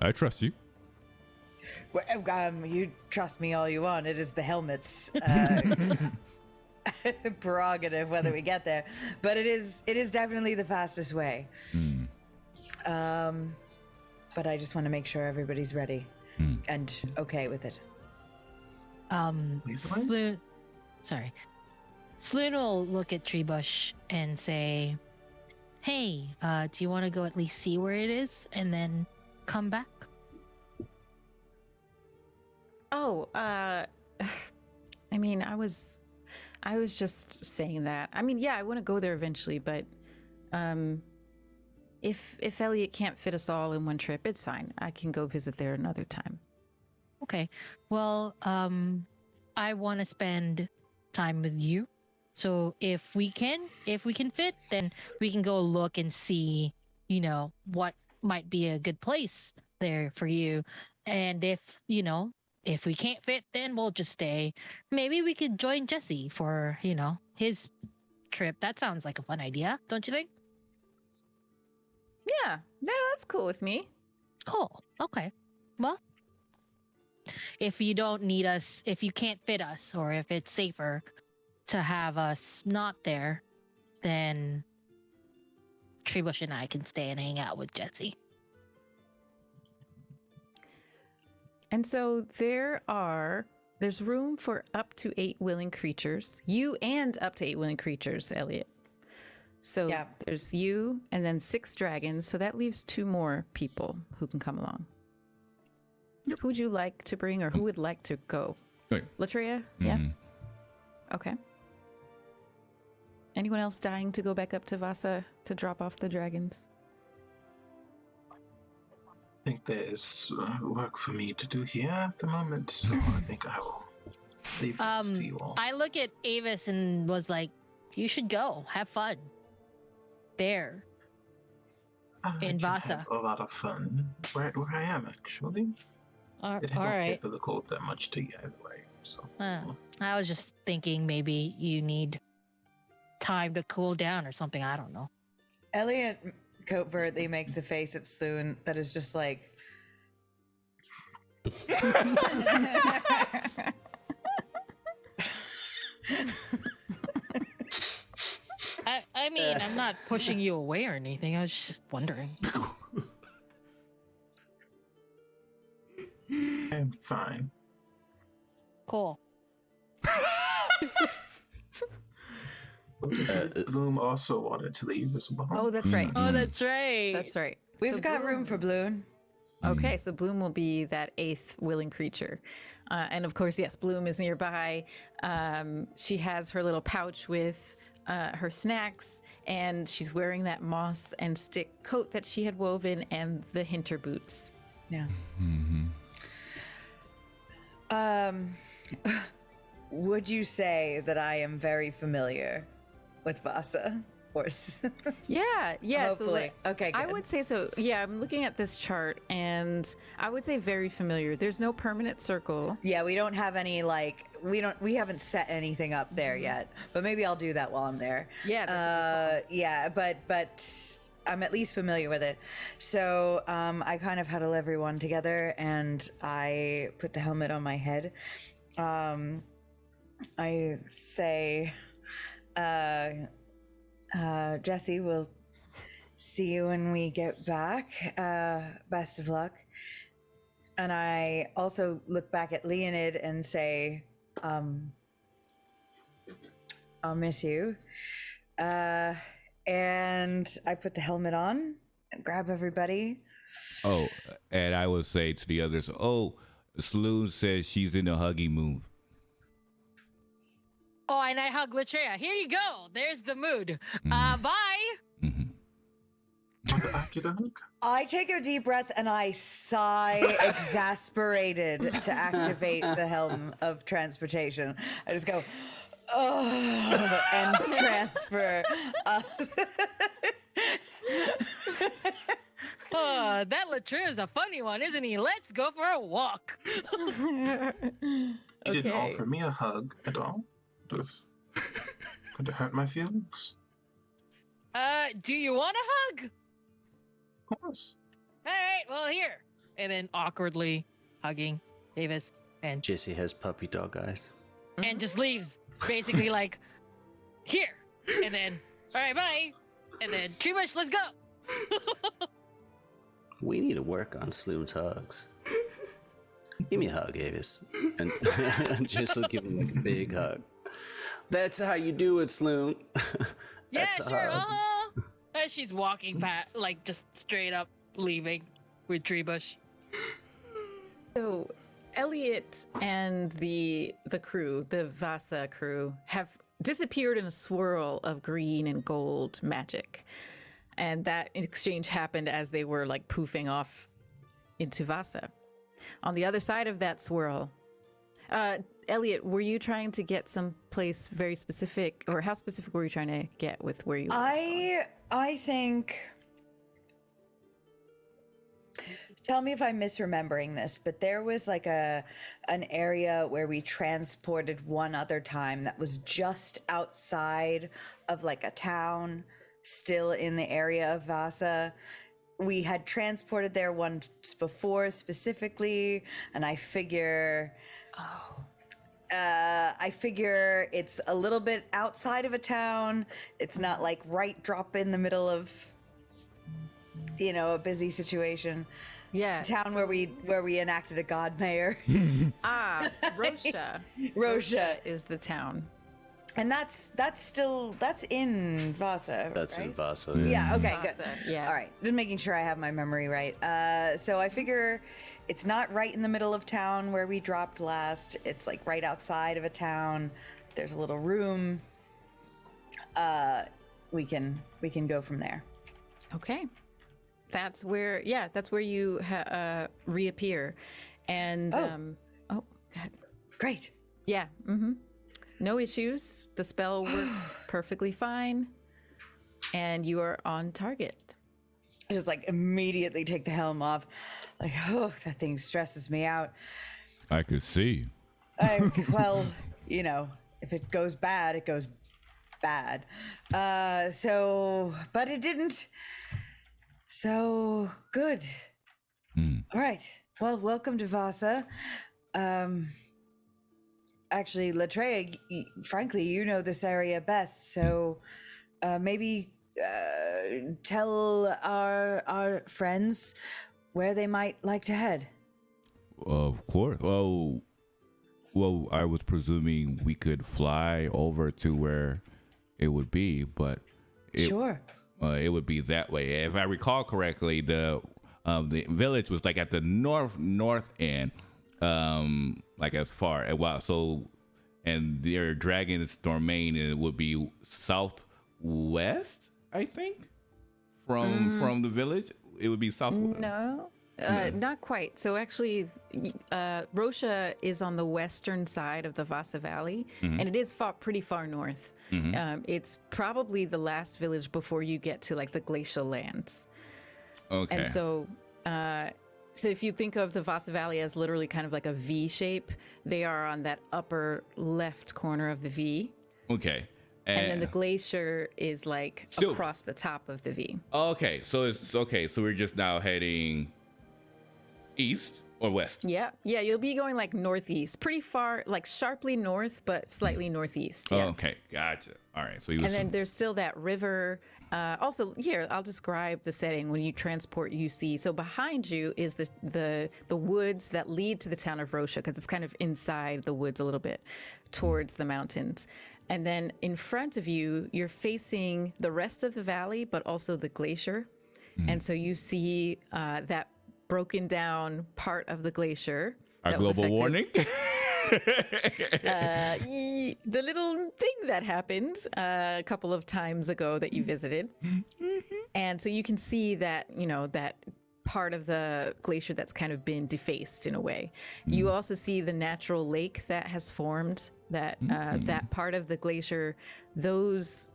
I trust you. Well, you trust me all you want. It is the helmet's prerogative whether we get there, but it is definitely the fastest way. But I just want to make sure everybody's ready and okay with it. Sloon will look at Treebush and say, "Hey, do you want to go at least see where it is and then come back?" Oh, I mean, I was just saying that. I mean, yeah, I want to go there eventually, but if Elliot can't fit us all in one trip, it's fine. I can go visit there another time. Okay. Well, I want to spend time with you. So if we can fit, then we can go look and see, what might be a good place there for you. And if we can't fit, then we'll just stay. Maybe we could join Jesse for, his trip. That sounds like a fun idea, don't you think? Yeah, that's cool with me. Cool. Okay. Well, if you don't need us, if you can't fit us, or if it's safer to have us not there, then Treebush and I can stay and hang out with Jesse. And so there's room for up to 8 willing creatures. You and up to 8 willing creatures, Elliot. So Yeah. there's you and then 6 dragons. So that leaves 2 more people who can come along. Who would you like to bring, or who would like to go? Wait. Latreia? Yeah? Okay. Anyone else dying to go back up to Vasa to drop off the dragons? I think there's work for me to do here at the moment, so I think I will leave this to you all. I look at Avis and was like, "You should go. Have fun. There." I in can Vasa. have a lot of fun where I am, actually. All It don't right. get to the cold that much to you either way, so. I was just thinking maybe you need time to cool down or something. I don't know. Elliot covertly makes a face at Sloon that is just like. I mean, I'm not pushing you away or anything. I was just wondering. I'm fine. Cool. Bloom also wanted to leave as well. Oh, that's right. Oh, that's right. That's right. We've So got Bloom- room for Bloom. Okay, so Bloom will be that 8th willing creature. And of course, yes, Bloom is nearby. She has her little pouch with her snacks, and she's wearing that moss and stick coat that she had woven and the hinter boots. Yeah. Would you say that I am very familiar with Vasa? Or Yeah. So hopefully. Okay, I good. would say so. Yeah, I'm looking at this chart, and I would say very familiar. There's no permanent circle. Yeah, we don't have any we haven't set anything up there yet. But maybe I'll do that while I'm there. Yeah, that's yeah, but I'm at least familiar with it. So I kind of huddle everyone together and I put the helmet on my head. I say, Jesse, we'll see you when we get back. Best of luck. And I also look back at Leonid and say, I'll miss you. And I put the helmet on and grab everybody. Oh, and I would say to the others, Sloon says she's in a huggy mood. Oh, and I hug Latreia. Here you go. There's the mood. Bye. I take a deep breath and I sigh, exasperated to activate the Helm of Transportation. I just go, and transfer. Oh, that Latria is a funny one, isn't he? Let's go for a walk. You didn't Okay. offer me a hug at all. Could have hurt my feelings. Do you want a hug? Of course. All right, well, here. And then awkwardly hugging Davis and Jesse has puppy dog eyes. just leaves, basically like, here. And then, all right, bye. And then, Treebush, let's go. We need to work on Sloon's hugs. Give me a hug, Avis. And Jesse will give him like a big hug. That's how you do it, Sloon. Yeah, That's a sure. hug. As she's walking past, like just straight up leaving with Treebush. So Elliot and the crew, the Vasa crew, have disappeared in a swirl of green and gold magic. And that exchange happened as they were like poofing off into Vasa. On the other side of that swirl, Elliot, were you trying to get someplace very specific, or how specific were you trying to get with where you were? I think. Tell me if I'm misremembering this, but there was like an area where we transported one other time that was just outside of like a town, still in the area of Vasa. We had transported there once before specifically, and I figure it's a little bit outside of a town. It's not like right drop in the middle of, a busy situation. Yeah. Town where we enacted a god mayor. Rosha. Rosha. Is the town. And that's in Vasa. That's right? in Vasa. Yeah, okay, Vasa, good. yeah. All right, just making sure I have my memory right. So I figure it's not right in the middle of town where we dropped last. It's like right outside of a town. There's a little room. We can go from there. Okay. That's where you reappear. And, Oh. go ahead. Great. Yeah. No issues. The spell works perfectly fine. And you are on target. I just like immediately take the helm off. Like, oh, that thing stresses me out. I could see. Well, if it goes bad, it goes bad. But it didn't. So good. All right. Well, welcome to Vasa. Actually, Latreia, frankly, you know this area best, so maybe tell our friends where they might like to head. Of course. Well, I was presuming we could fly over to where it would be, but Sure. It would be that way. If I recall correctly, the village was like at the north end, like as far. And their dragon's domain it would be southwest, I think, from the village. It would be southwest. No, not quite. So actually, Rosha is on the western side of the Vasa Valley, and it is pretty far north. It's probably the last village before you get to like the Glacial Lands. Okay. And so if you think of the Vasa Valley as literally kind of like a V shape, they are on that upper left corner of the V. Okay. And then the glacier is like Still- across the top of the V. Okay. So it's okay. So we're just now heading east or west. Yeah, you'll be going like northeast, pretty far, like sharply north, but slightly northeast. Yeah. Okay. Gotcha. All right. So And then there's still that river. Also, here I'll describe the setting when you transport UC. So behind you is the woods that lead to the town of Rosha, because it's kind of inside the woods a little bit, towards the mountains. And then in front of you, you're facing the rest of the valley, but also the glacier. And so you see that broken down part of the glacier. our that was global affected. warning. The little thing that happened a couple of times ago that you visited. And so you can see that, that part of the glacier that's kind of been defaced in a way. You also see the natural lake that has formed, that that part of the glacier, those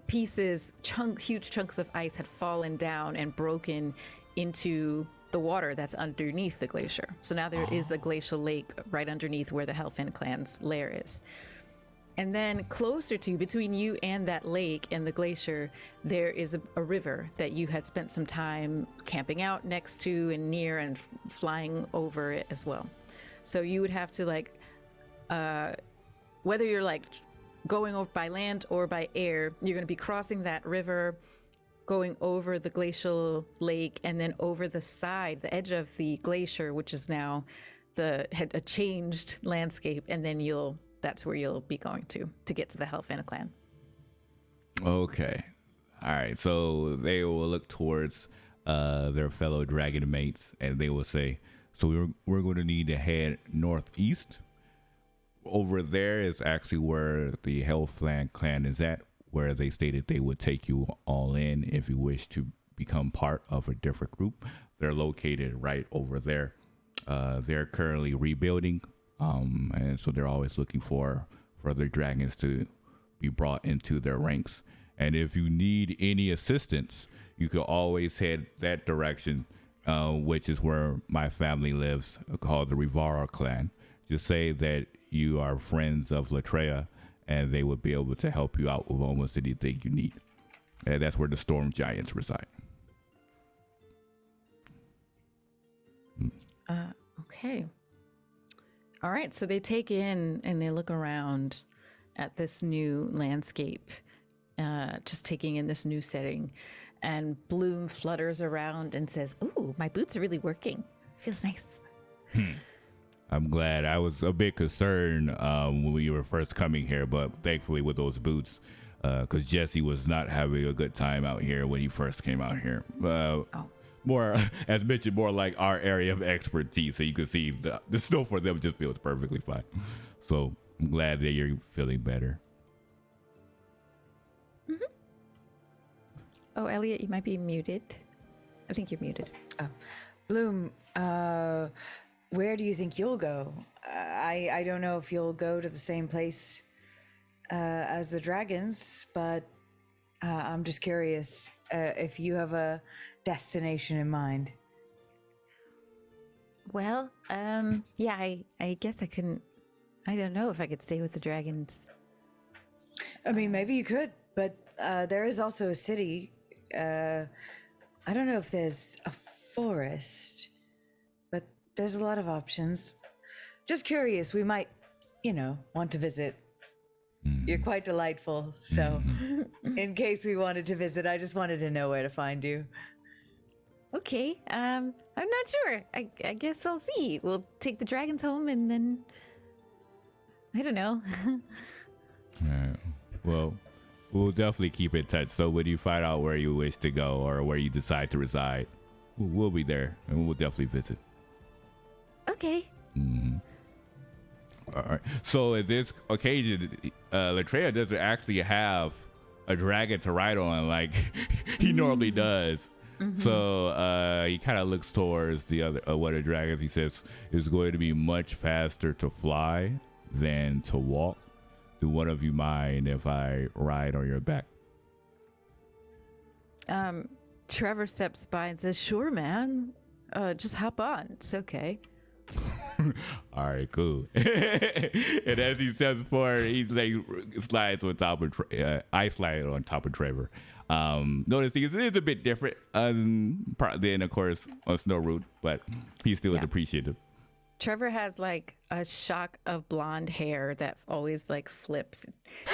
pieces, huge chunks of ice had fallen down and broken into the water that's underneath the glacier. So now there is a glacial lake right underneath where the Hellfand clan's lair is. And then closer to, between you and that lake and the glacier, there is a river that you had spent some time camping out next to and near and flying over it as well. So you would have to like, whether you're like going over by land or by air, you're going to be crossing that river, going over the glacial lake, and then over the side, the edge of the glacier, which is now a changed landscape, and then that's where you'll be going to get to the Hellfand clan. Okay. All right. So they will look towards their fellow dragon mates, and they will say, so we're going to need to head northeast. Over there is actually where the Hellfand clan is at, where they stated they would take you all in if you wish to become part of a different group. They're located right over there. They're currently rebuilding, and so they're always looking for further dragons to be brought into their ranks. And if you need any assistance, you can always head that direction, which is where my family lives, called the Rivara clan. Just say that you are friends of Latreia, and they would be able to help you out with almost anything you need. And that's where the storm giants reside. Okay. All right. So they take in and they look around at this new landscape, just taking in this new setting. And Bloom flutters around and says, "Ooh, my boots are really working. Feels nice." I'm glad. I was a bit concerned when we were first coming here, but thankfully with those boots, because Jesse was not having a good time out here when he first came out here. More, as mentioned, more like our area of expertise. So you can see the snow for them just feels perfectly fine. So I'm glad that you're feeling better. Mm-hmm. Oh, Elliot, you might be muted. I think you're muted. Bloom, where do you think you'll go? I don't know if you'll go to the same place as the dragons, but I'm just curious if you have a destination in mind. Well, yeah, I guess I couldn't. I don't know if I could stay with the dragons. I mean, maybe you could, but there is also a city. I don't know if there's a forest, but there's a lot of options. Just curious, we might, want to visit. You're quite delightful, so in case we wanted to visit, I just wanted to know where to find you. Okay, I'm not sure. I guess I'll see. We'll take the dragons home and then, I don't know. All right. Well, we'll definitely keep in touch. So when you find out where you wish to go or where you decide to reside, we'll be there and we'll definitely visit. Okay. Mm-hmm. All right. So at this occasion, Latreia doesn't actually have a dragon to ride on like he normally does. Mm-hmm. So he kind of looks towards the other one of the dragons. He says, "It's going to be much faster to fly than to walk. Do one of you mind if I ride on your back?" Trevor steps by and says, "Sure, man. Just hop on. It's okay." All right, cool. And as he steps forward, he's like slides on top of I slide on top of Trevor. Noticing it is a bit different than, of course, on Snow Root, but he still is appreciative. Trevor has like a shock of blonde hair that always like flips.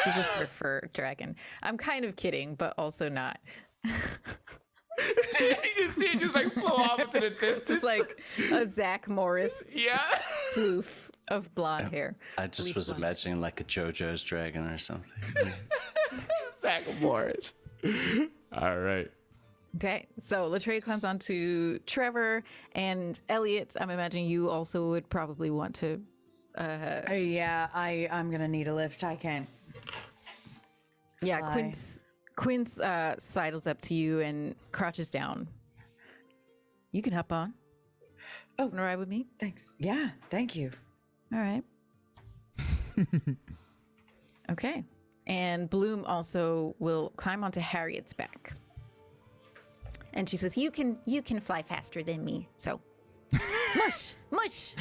He's a surfer dragon. I'm kind of kidding, but also not. You can see it just like flow off into the distance. Just like a Zach Morris poof of blonde hair. I just was imagining like a JoJo's dragon or something. Zach Morris. All right. Okay, so Latreia climbs onto Trevor and Elliot. I'm imagining you also would probably want to. I'm gonna need a lift. I can't. Yeah, fly. Quince sidles up to you and crouches down. you can hop on. Oh. Wanna ride with me? Thanks. Yeah, thank you. All right. Okay. And Bloom also will climb onto Harriet's back. And she says, you can fly faster than me, so mush.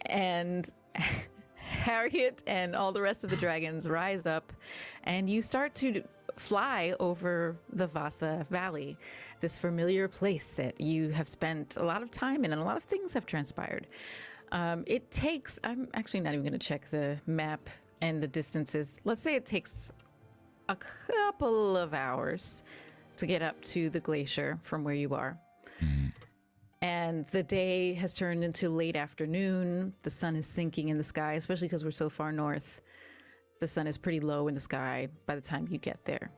And Harriet and all the rest of the dragons rise up, and you start to fly over the Vasa Valley, this familiar place that you have spent a lot of time in, and a lot of things have transpired. It takes, I'm actually not even going to check the map and the distances. Let's say it takes a couple of hours to get up to the glacier from where you are. And the day has turned into late afternoon. The sun is sinking in the sky, especially because we're so far north. The sun is pretty low in the sky by the time you get there.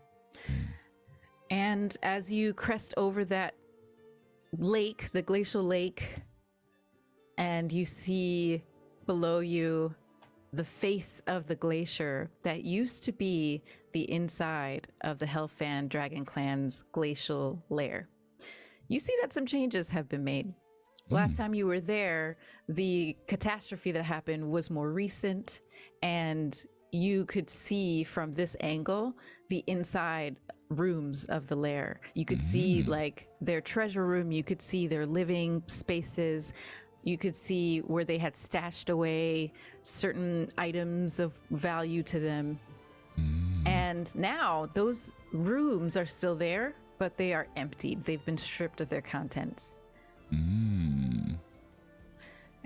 And as you crest over that lake, the Glacial Lake, and you see below you the face of the glacier that used to be the inside of the Hellfand Dragon Clan's glacial lair. You see that some changes have been made. Last time you were there, the catastrophe that happened was more recent, and you could see from this angle the inside rooms of the lair. You could see like their treasure room, you could see their living spaces, you could see where they had stashed away certain items of value to them. And now those rooms are still there, but they are emptied. They've been stripped of their contents. And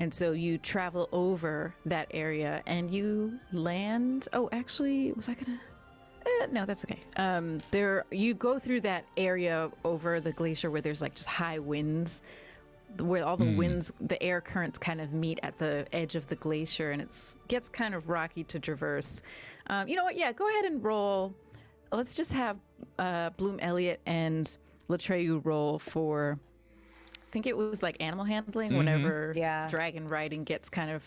so you travel over that area and you land. Oh, actually, was I gonna? No, that's okay. You go through that area over the glacier where there's like just high winds, where all the winds, the air currents kind of meet at the edge of the glacier, and it gets kind of rocky to traverse. You know what? Yeah, go ahead and roll. Let's just have Bloom Elliott and Latreyu roll for, I think it was like animal handling, whenever dragon riding gets kind of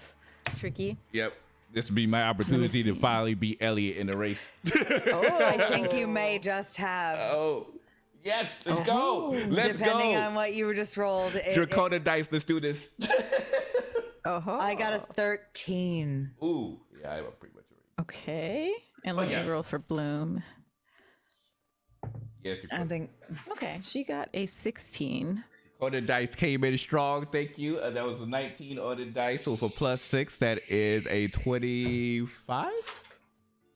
tricky. Yep. This would be my opportunity to finally beat Elliot in the race. I think you may just have. Oh, yes. Let's go. Let's Depending go. on what you just rolled. Dracona dice. Let's do this. I got a 13. Ooh. Yeah, I'm pretty much already. Okay. And let me roll for Bloom. Yes, I think. Okay, she got a 16. On the dice came in strong. Thank you. That was a 19 on the dice. So for +6, that is a 25.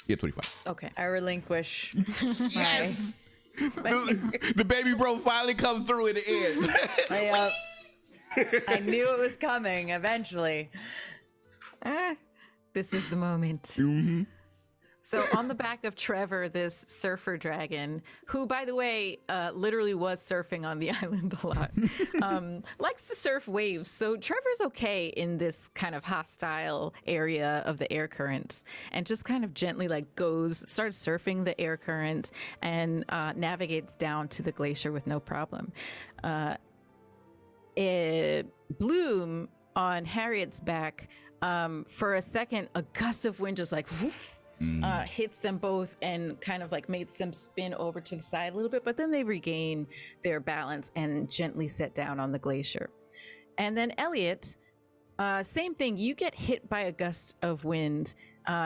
Yeah, 25. Okay. I relinquish. Yes. The baby bro finally comes through in the end. I knew it was coming eventually. This is the moment. So on the back of Trevor, this surfer dragon, who, by the way, literally was surfing on the island a lot, likes to surf waves. So Trevor's okay in this kind of hostile area of the air currents, and just kind of gently starts surfing the air current and navigates down to the glacier with no problem. Bloom on Harriet's back, for a second, a gust of wind just like whoosh, hits them both and kind of like makes them spin over to the side a little bit, but then they regain their balance and gently set down on the glacier. And then Elliot, same thing. You get hit by a gust of wind,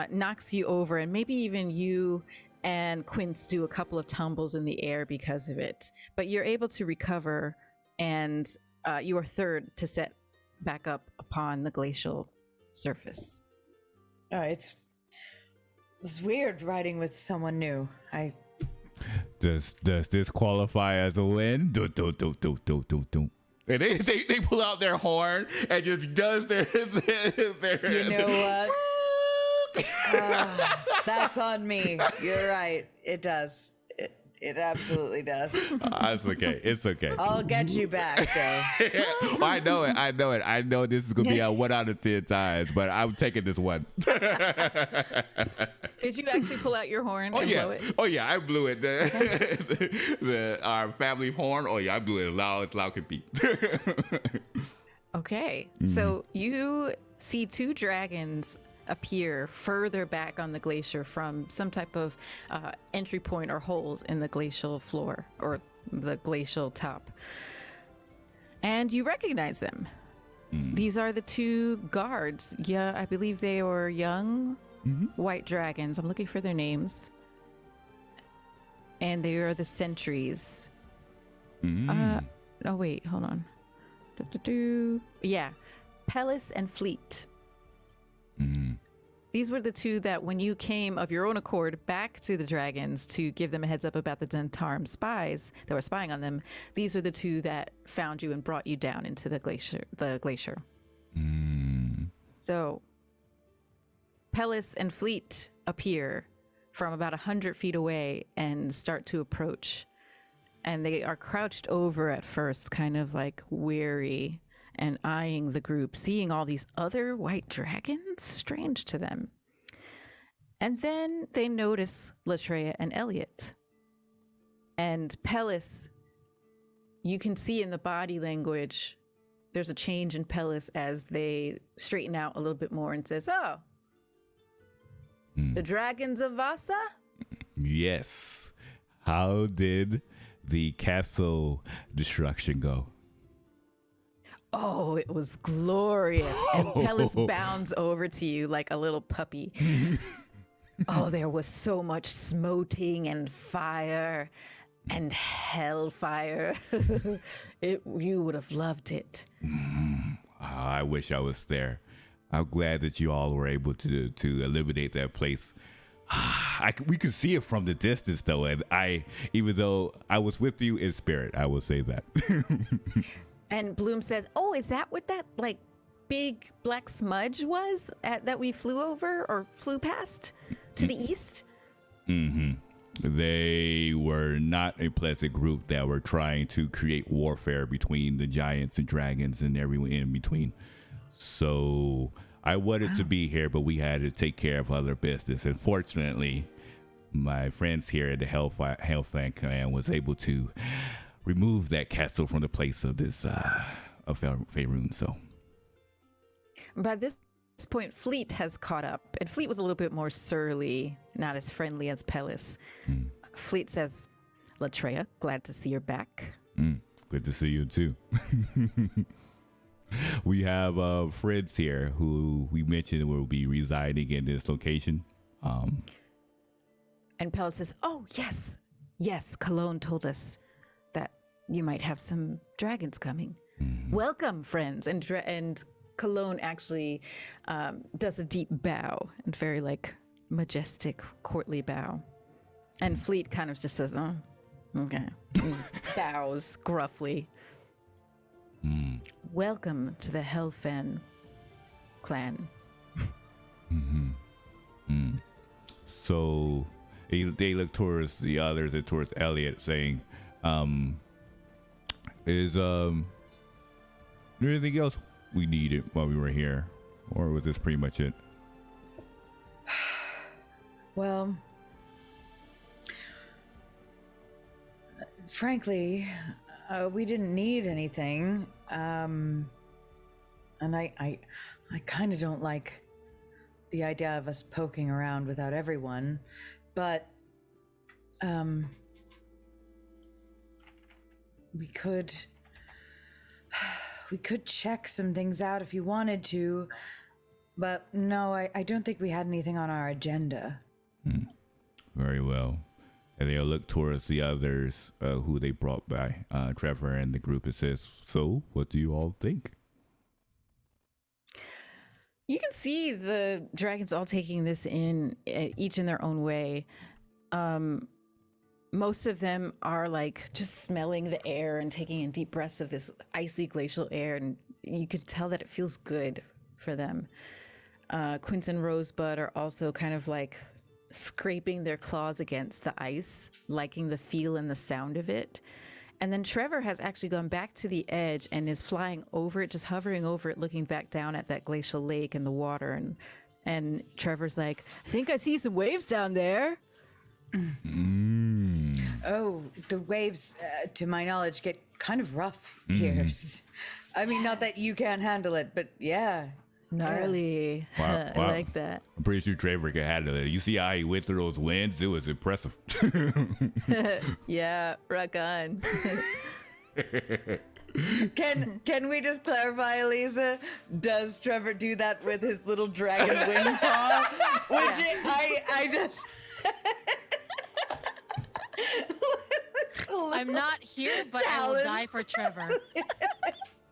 knocks you over, and maybe even you and Quince do a couple of tumbles in the air because of it. But you're able to recover, and you are third to set back up upon the glacial surface. It's weird riding with someone new. Does this qualify as a win? Do. And they pull out their horn and just does their You know what? That's on me. You're right. It does. It absolutely does. It's okay. It's okay. I'll get you back, though. Well, I know it. I know this is gonna be a 1 out of 10 times, but I'm taking this one. Did you actually pull out your horn and blow it? Oh yeah, I blew it. Our family horn. Oh yeah, I blew it as loud could be. Okay, so you see two dragons appear further back on the glacier from some type of entry point or holes in the glacial floor or the glacial top. And you recognize them. These are the two guards. Yeah, I believe they were young white dragons. I'm looking for their names. And they are the sentries. Oh, wait, hold on. Yeah, Pellis and Fleet. These were the two that when you came of your own accord back to the dragons to give them a heads up about the Dentarm spies that were spying on them, these are the two that found you and brought you down into the glacier. So, Pellis and Fleet appear from about 100 feet away and start to approach. And they are crouched over at first, kind of like weary and eyeing the group, seeing all these other white dragons, strange to them. And then they notice Latreia and Elliot. And Pellis, you can see in the body language, there's a change in Pellis as they straighten out a little bit more and says, oh, the dragons of Vasa? Yes. How did the castle destruction go? Oh, it was glorious. And Pellis bounds over to you like a little puppy. Oh, there was so much smoting and fire and hellfire. You would have loved it. I wish I was there. I'm glad that you all were able to eliminate that place. We could see it from the distance, though, and even though I was with you in spirit, I will say that. And Bloom says, "Oh, is that what that like big black smudge was that we flew over or flew past to the east?" They were not a pleasant group that were trying to create warfare between the giants and dragons and everyone in between. So I wanted to be here, but we had to take care of other business. And fortunately, my friends here at the Hellfand clan was able to remove that castle from the place of this of Faerun. So by this point, Fleet has caught up, and Fleet was a little bit more surly, not as friendly as Pellis. Fleet says, "Latreia, glad to see you're back." Good to see you too. We have friends here who we mentioned will be residing in this location. And Pellis says, "Oh, yes, Cologne told us that you might have some dragons coming. Welcome, friends." And Cologne actually does a deep bow, and very like majestic, courtly bow. And Fleet kind of just says, "Oh, okay," bows gruffly. Welcome to the Hellfand clan. So they look towards the others and towards Elliot, saying, "Is there anything else we needed while we were here, or was this pretty much it?" Well, frankly, we didn't need anything, and I kind of don't like the idea of us poking around without everyone, but we could check some things out if you wanted to, but no, I don't think we had anything on our agenda. Very well. And they'll look towards the others who they brought by, Trevor and the group. It says, "So, what do you all think?" You can see the dragons all taking this in, each in their own way. Most of them are like just smelling the air and taking in deep breaths of this icy glacial air, and you can tell that it feels good for them. Quince and Rosebud are also kind of like scraping their claws against the ice, liking the feel and the sound of it. And then Trevor has actually gone back to the edge and is flying over it, just hovering over it, looking back down at that glacial lake and the water. And Trevor's like, "I think I see some waves down there." Oh, the waves, to my knowledge, get kind of rough here. I mean, not that you can't handle it, but yeah. Gnarly. Wow. I like that. I'm pretty sure Trevor can handle it. You see how he went through those winds? It was impressive. Yeah, rock on. Can we just clarify, Elisa? Does Trevor do that with his little dragon wing paw? Which I just. I'm not here, but I will die for Trevor.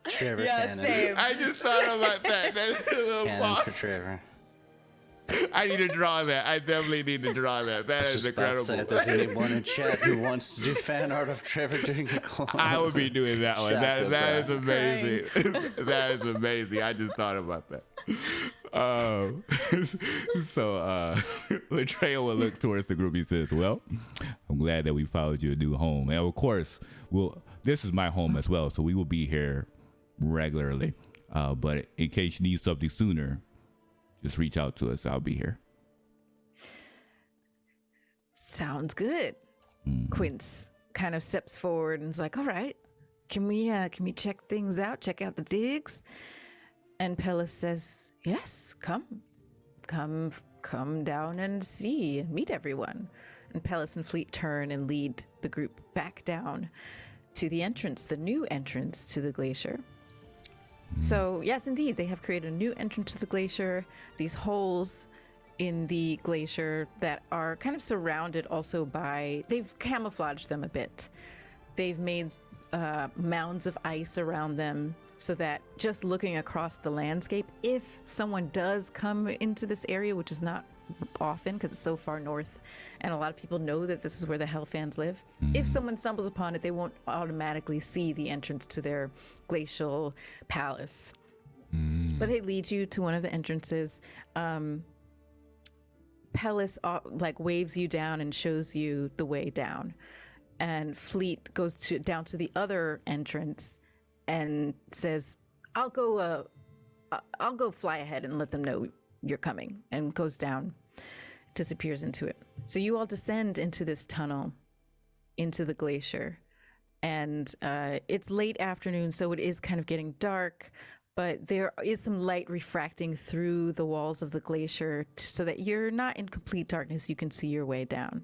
Trevor Yeah, cannon. same. I just thought about that. That's a little Cannon box. for Trevor. I need to draw that. I definitely need to draw that. That is Just about to say, incredible. if there's anyone in chat who wants to do fan art of Trevor doing a clone, I would be doing that one. Shaka That is bra. amazing. That is amazing. I just thought about that. So Latrell will look towards the group. He says, "Well, I'm glad that we followed you a new home, and of course, this is my home as well. So we will be here regularly. But in case you need something sooner, just reach out to us. I'll be here." Sounds good. Quince kind of steps forward and is like, "All right, can we check things out? Check out the digs?" And Pellis says, "Yes, come down and see, meet everyone." And Pellis and Fleet turn and lead the group back down to the entrance, the new entrance to the glacier. So yes, indeed, they have created a new entrance to the glacier. These holes in the glacier that are kind of surrounded also by, they've camouflaged them a bit. They've made mounds of ice around them so that just looking across the landscape, if someone does come into this area, which is not often because it's so far north and a lot of people know that this is where the Hellfands live, if someone stumbles upon it, they won't automatically see the entrance to their glacial palace. But they lead you to one of the entrances. Pellis waves you down and shows you the way down, and Fleet goes down to the other entrance and says, I'll go fly ahead and let them know you're coming," and goes down, disappears into it. So you all descend into this tunnel into the glacier, and it's late afternoon, so it is kind of getting dark, but there is some light refracting through the walls of the glacier so that you're not in complete darkness. You can see your way down,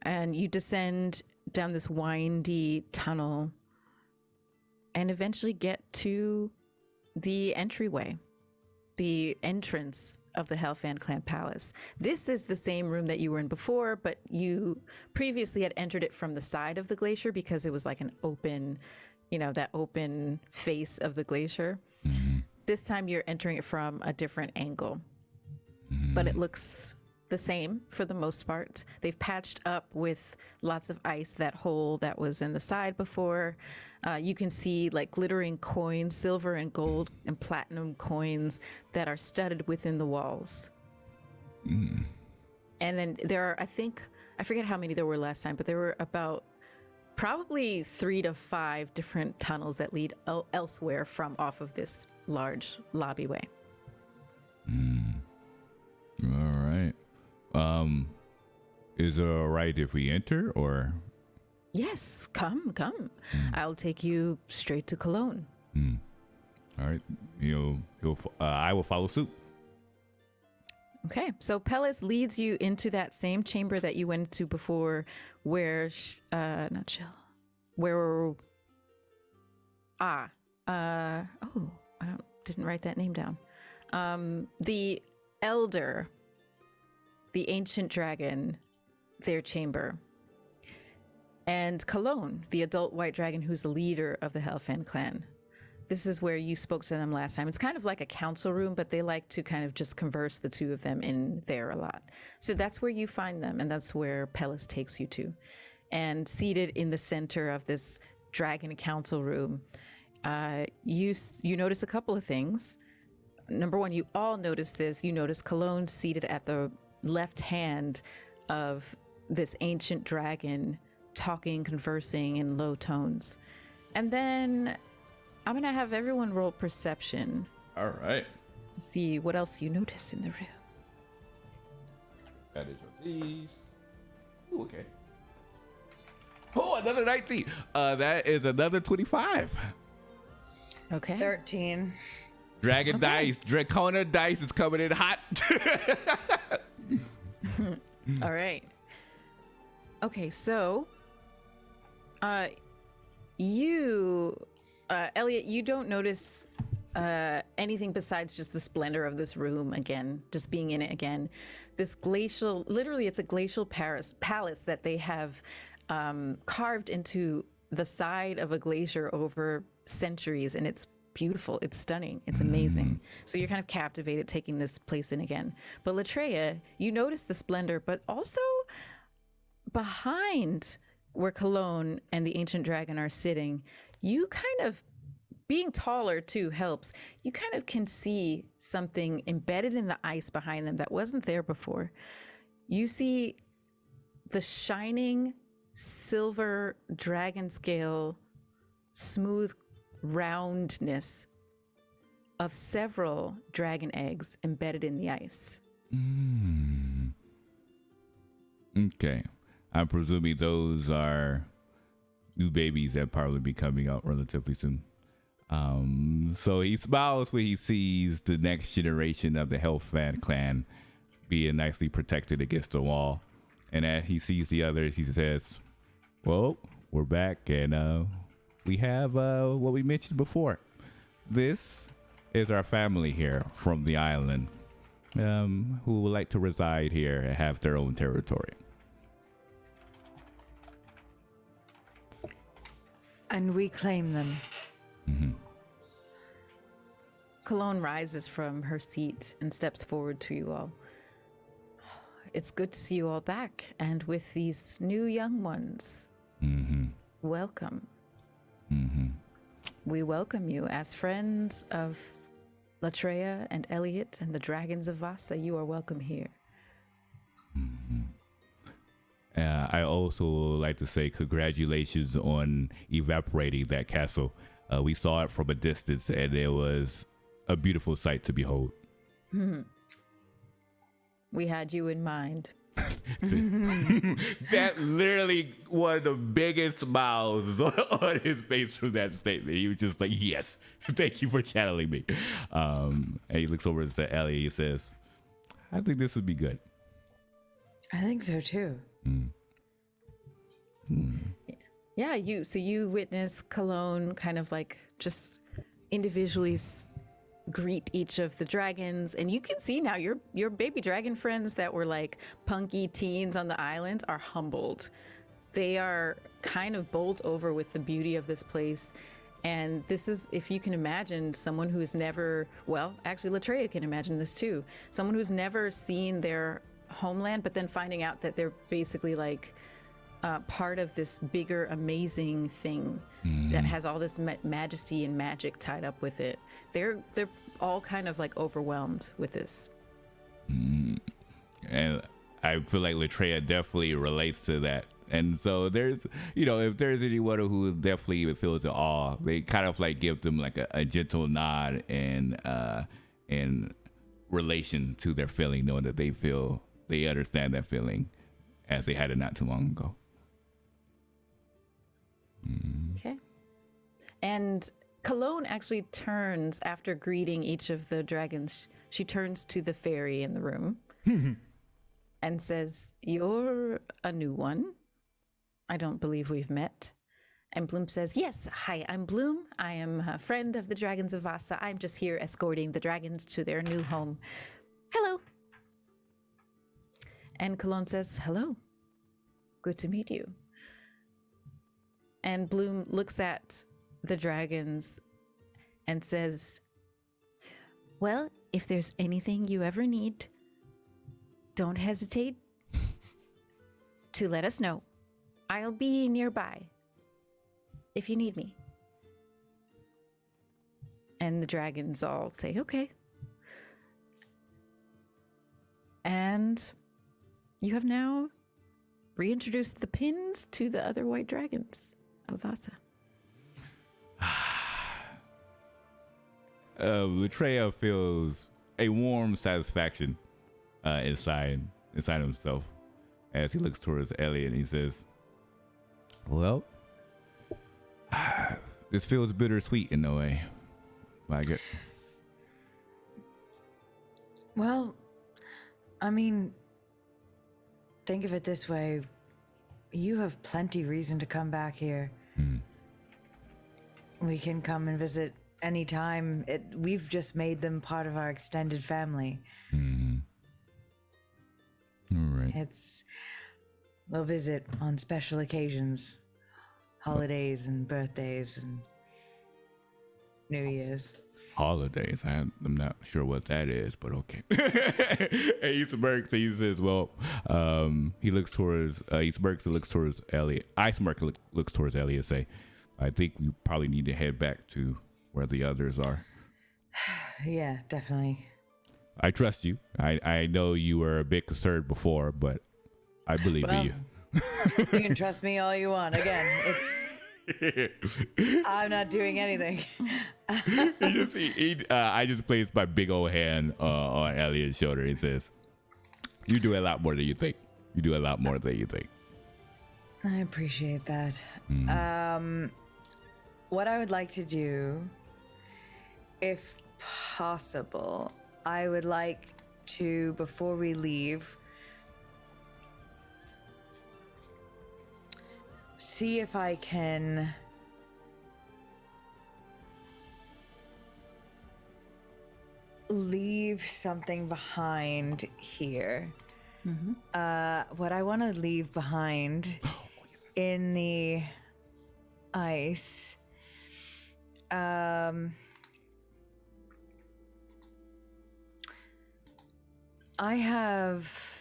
and you descend down this windy tunnel and eventually get to the entryway, the entrance of the Hellfand clan palace. This is the same room that you were in before, but you previously had entered it from the side of the glacier because it was like an open, that open face of the glacier. This time you're entering it from a different angle, but it looks the same for the most part. They've patched up with lots of ice that hole that was in the side before. You can see like glittering coins, silver and gold and platinum coins that are studded within the walls. And then there are, I forget how many there were last time, but there were about probably 3 to 5 different tunnels that lead elsewhere from off of this large lobbyway. All right. Is it all right if we enter, or? Yes, come. I'll take you straight to Cologne. All right. I will follow suit. Okay, so Pellis leads you into that same chamber that you went into before, where didn't write that name down. The elder, the ancient dragon, their chamber, and Cologne, the adult white dragon who's the leader of the Hellfand clan. This is where you spoke to them last time. It's kind of like a council room, but they like to kind of just converse, the two of them, in there a lot. So that's where you find them, and that's where Pellis takes you to. And seated in the center of this dragon council room, you notice a couple of things. Number one, you all notice this. You notice Cologne seated at the left hand of this ancient dragon, talking, conversing in low tones. And then I'm going to have everyone roll perception. All right. To see what else you notice in the room. That is a piece. Ooh, okay. Oh, another 19. That is another 25. Okay. 13. Dragon dice. Dracona dice is coming in hot. All right. Okay, so you Elliot, you don't notice anything besides just the splendor of this room again, just being in it again. This glacial, literally, it's a glacial palace that they have carved into the side of a glacier over centuries, and it's beautiful. It's stunning. It's amazing. So you're kind of captivated taking this place in again. But Latreia, you notice the splendor, but also behind where Cologne and the ancient dragon are sitting, you kind of, being taller too helps. You kind of can see something embedded in the ice behind them that wasn't there before. You see the shining silver dragon scale, smooth roundness of several dragon eggs embedded in the ice. Okay. I'm presuming those are new babies that probably be coming out relatively soon. So he smiles when he sees the next generation of the Hellfand clan being nicely protected against the wall. And as he sees the others, he says, well, we're back, and we have what we mentioned before. This is our family here from the island, who would like to reside here and have their own territory. And we claim them. Cologne rises from her seat and steps forward to you all. It's good to see you all back, and with these new young ones. Welcome. We welcome you as friends of Latreia and Elliot and the Dragons of Vasa. You are welcome here. I also like to say congratulations on evaporating that castle. We saw it from a distance, and it was a beautiful sight to behold. We had you in mind. That literally one of the biggest smiles on his face from that statement. He was just like, yes, thank you for channeling me. And he looks over to Ellie. He says, I think this would be good. I think so too. Yeah, you witness Cologne kind of like just individually greet each of the dragons, and you can see now your baby dragon friends that were like punky teens on the island are humbled. They are kind of bowled over with the beauty of this place. And this is, if you can imagine, someone who's never, well, actually Latreia can imagine this too, someone who's never seen their homeland, but then finding out that they're basically like part of this bigger, amazing thing that has all this majesty and magic tied up with it. They're all kind of like overwhelmed with this. And I feel like Latreia definitely relates to that. And so there's, if there's anyone who definitely feels in awe, they kind of like give them like a gentle nod and in relation to their feeling, knowing that they understand that feeling as they had it not too long ago. Okay. And Cologne actually turns, after greeting each of the dragons, she turns to the fairy in the room and says, "You're a new one. I don't believe we've met." And Bloom says, "Yes, hi, I'm Bloom. I am a friend of the Dragons of Vasa. I'm just here escorting the dragons to their new home. Hello." And Cologne says, "Hello. Good to meet you." And Bloom looks at the dragons and says, "Well, if there's anything you ever need, don't hesitate to let us know. I'll be nearby if you need me." And the dragons all say, "Okay." And you have now reintroduced the pins to the other white dragons of Vasa. Latreia feels a warm satisfaction inside himself as he looks towards Elliot and he says, "Well, this feels bittersweet in a way. Like it." Well, I mean, think of it this way. You have plenty reason to come back here. we can come and visit anytime. We've just made them part of our extended family. All right. We'll visit on special occasions, holidays and birthdays and New Year's. Holidays. I'm not sure what that is, but okay. And he smirks and he says, well, he smirks and looks towards Elliot. I smirk and looks towards Elliot and say, I think we probably need to head back to where the others are. Yeah, definitely. I trust you. I know you were a bit concerned before, but I believe in you. You can trust me all you want. Again, I'm not doing anything. I just placed my big old hand on Elliot's shoulder. He says, you do a lot more than you think. You do a lot more than you think. I appreciate that. What I would like to do, if possible, I would like to, before we leave, see if I can leave something behind here. What I want to leave behind in the ice. I have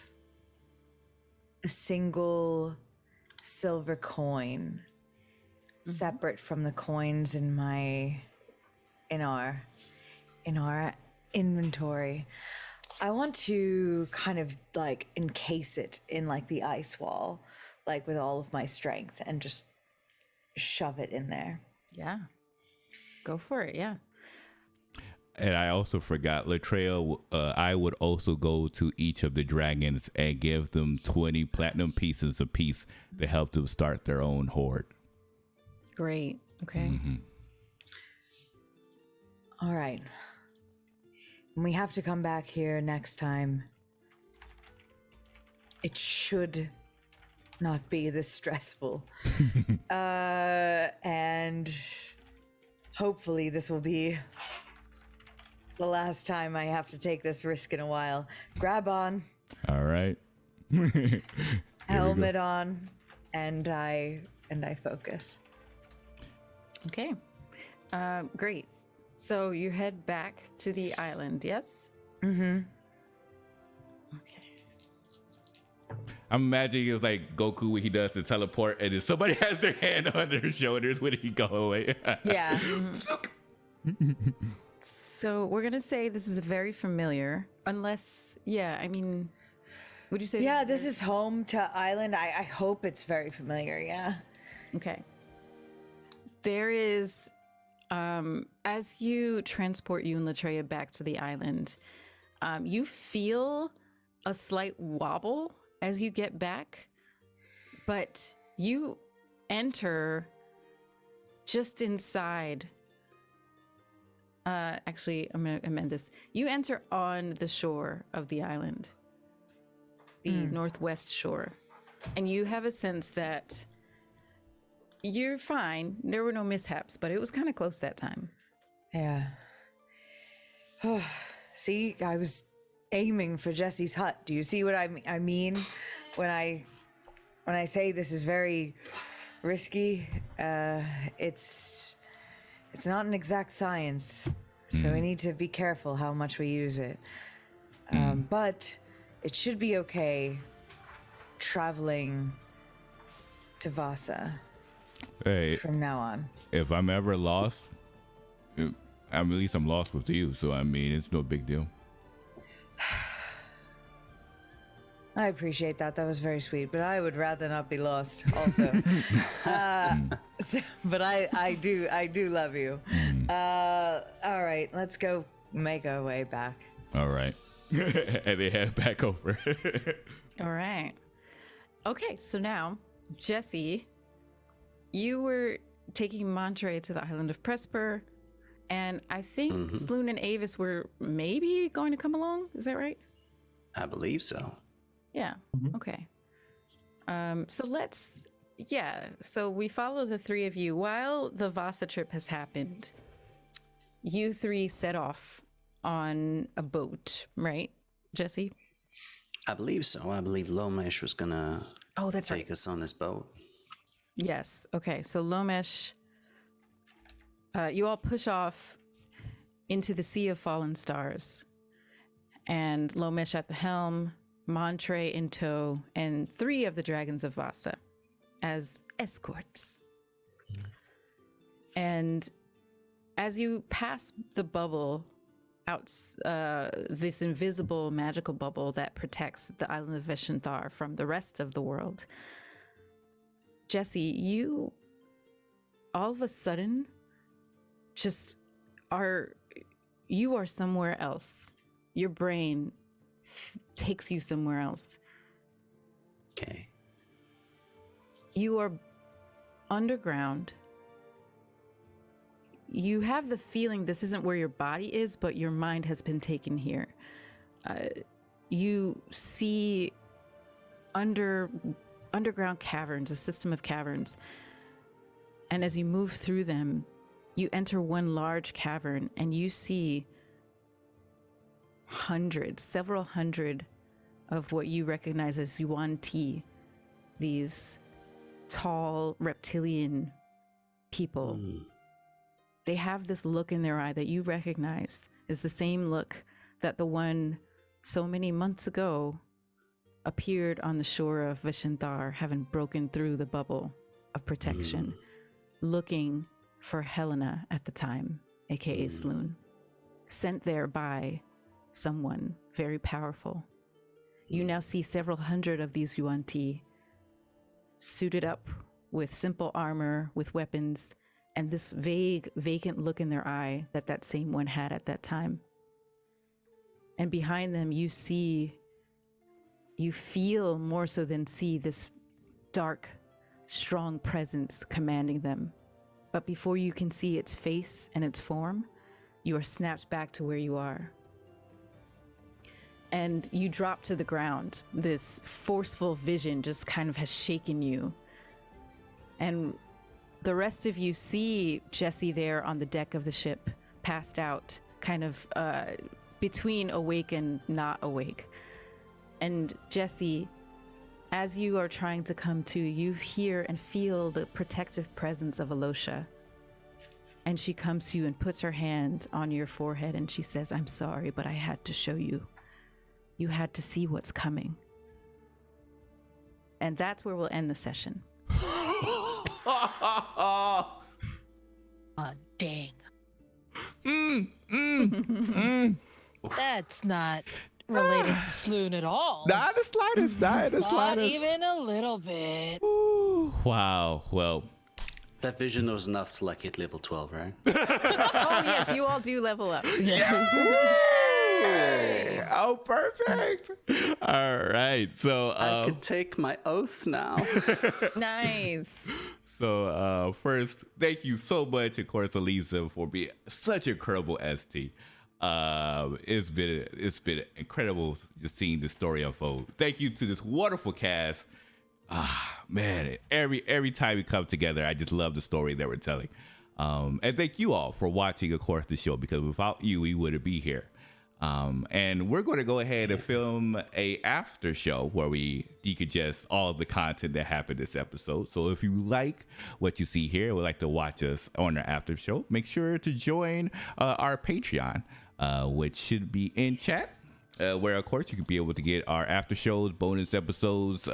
a single silver coin separate from the coins in our inventory. I want to kind of like encase it in like the ice wall, like with all of my strength, and just shove it in there. Yeah. Go for it. Yeah. And I also forgot, Latreia, I would also go to each of the dragons and give them 20 platinum pieces apiece to help them start their own horde. Great. Okay. All right. We have to come back here next time. It should not be this stressful. And hopefully this will be the last time I have to take this risk in a while. Grab on. All right. Helmet on, and I focus. Okay. Great. So you head back to the island, yes? Okay. I'm imagining it's like Goku when he does the teleport and then somebody has their hand on their shoulders when he go away. Yeah. So we're going to say this is very familiar, unless, I mean, would you say? Yeah, this is home to island. I hope it's very familiar, yeah. Okay. There is, as you transport you and Latreia back to the island, you feel a slight wobble as you get back, but you enter just inside. Actually, I'm going to amend this. You enter on the shore of the island, the northwest shore, and you have a sense that you're fine. There were no mishaps, but it was kind of close that time. Yeah. See, I was aiming for Jesse's hut. Do you see what I mean when I say this is very risky? It's not an exact science, so we need to be careful how much we use it. But it should be okay traveling to Vasa from now on. If I'm ever lost, at least I'm lost with you. So, I mean, it's no big deal. I appreciate that. That was very sweet, but I would rather not be lost also. But I do love you. All right, let's go make our way back. All right. And they head back over. All right. Okay, so now, Jesse, you were taking Montre to the island of Presper, and I think Sloan and Avis were maybe going to come along. Is that right? I believe so. Yeah. Okay. So let's Yeah, so we follow the three of you. While the Vasa trip has happened, you three set off on a boat, right, Jesse? I believe so. I believe Lomesh was gonna take us on this boat. Yes. Okay, so Lomesh, you all push off into the Sea of Fallen Stars. And Lomesh at the helm, Montre in tow, and 3 of the Dragons of Vasa as escorts. And as you pass the bubble out, this invisible magical bubble that protects the island of Vishanthar from the rest of the world, Jesse, you all of a sudden just are somewhere else. Your brain takes you somewhere else. Okay. You are underground. You have the feeling this isn't where your body is, but your mind has been taken here. You see underground caverns, a system of caverns. And as you move through them, you enter one large cavern and you see several hundred of what you recognize as Yuan Ti, these tall reptilian people. They have this look in their eye that you recognize is the same look that the one so many months ago appeared on the shore of Vishanthar, having broken through the bubble of protection, looking for Helena at the time, aka Sloon, sent there by someone very powerful. You now see several hundred of these Yuan Ti, suited up with simple armor, with weapons, and this vague, vacant look in their eye that same one had at that time. And behind them, you feel more so than see this dark, strong presence commanding them. But before you can see its face and its form, you are snapped back to where you are. And you drop to the ground. This forceful vision just kind of has shaken you. And the rest of you see Jesse there on the deck of the ship, passed out, kind of between awake and not awake. And Jesse, as you are trying to come to, you hear and feel the protective presence of Alosha. And she comes to you and puts her hand on your forehead and she says, "I'm sorry, but I had to show you. You had to see what's coming." And that's where we'll end the session. Dang. That's not related to Sloon at all. Not the slightest. Not even a little bit. Ooh, wow. Well, That vision was enough to like hit level 12, right? Oh yes, you all do level up. yes. Oh, perfect. All right. So I could take my oath now. Nice. So first, thank you so much, of course, Elisa, for being such an incredible ST. It's been incredible just seeing the story unfold. Thank you to this wonderful cast. Man, every time we come together, I just love the story that we're telling. And thank you all for watching, of course, the show, because without you, we wouldn't be here. And we're going to go ahead and film a after show where we decongest all of the content that happened this episode. So if you like what you see here, would like to watch us on our after show, make sure to join our Patreon, which should be in chat. Where, of course, you can be able to get our after shows, bonus episodes,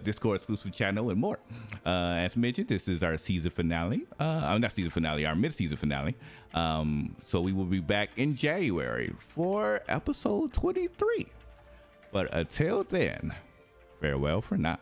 Discord exclusive channel, and more. As mentioned, this is our season finale. Not season finale, our mid-season finale. So we will be back in January for episode 23. But until then, farewell for now.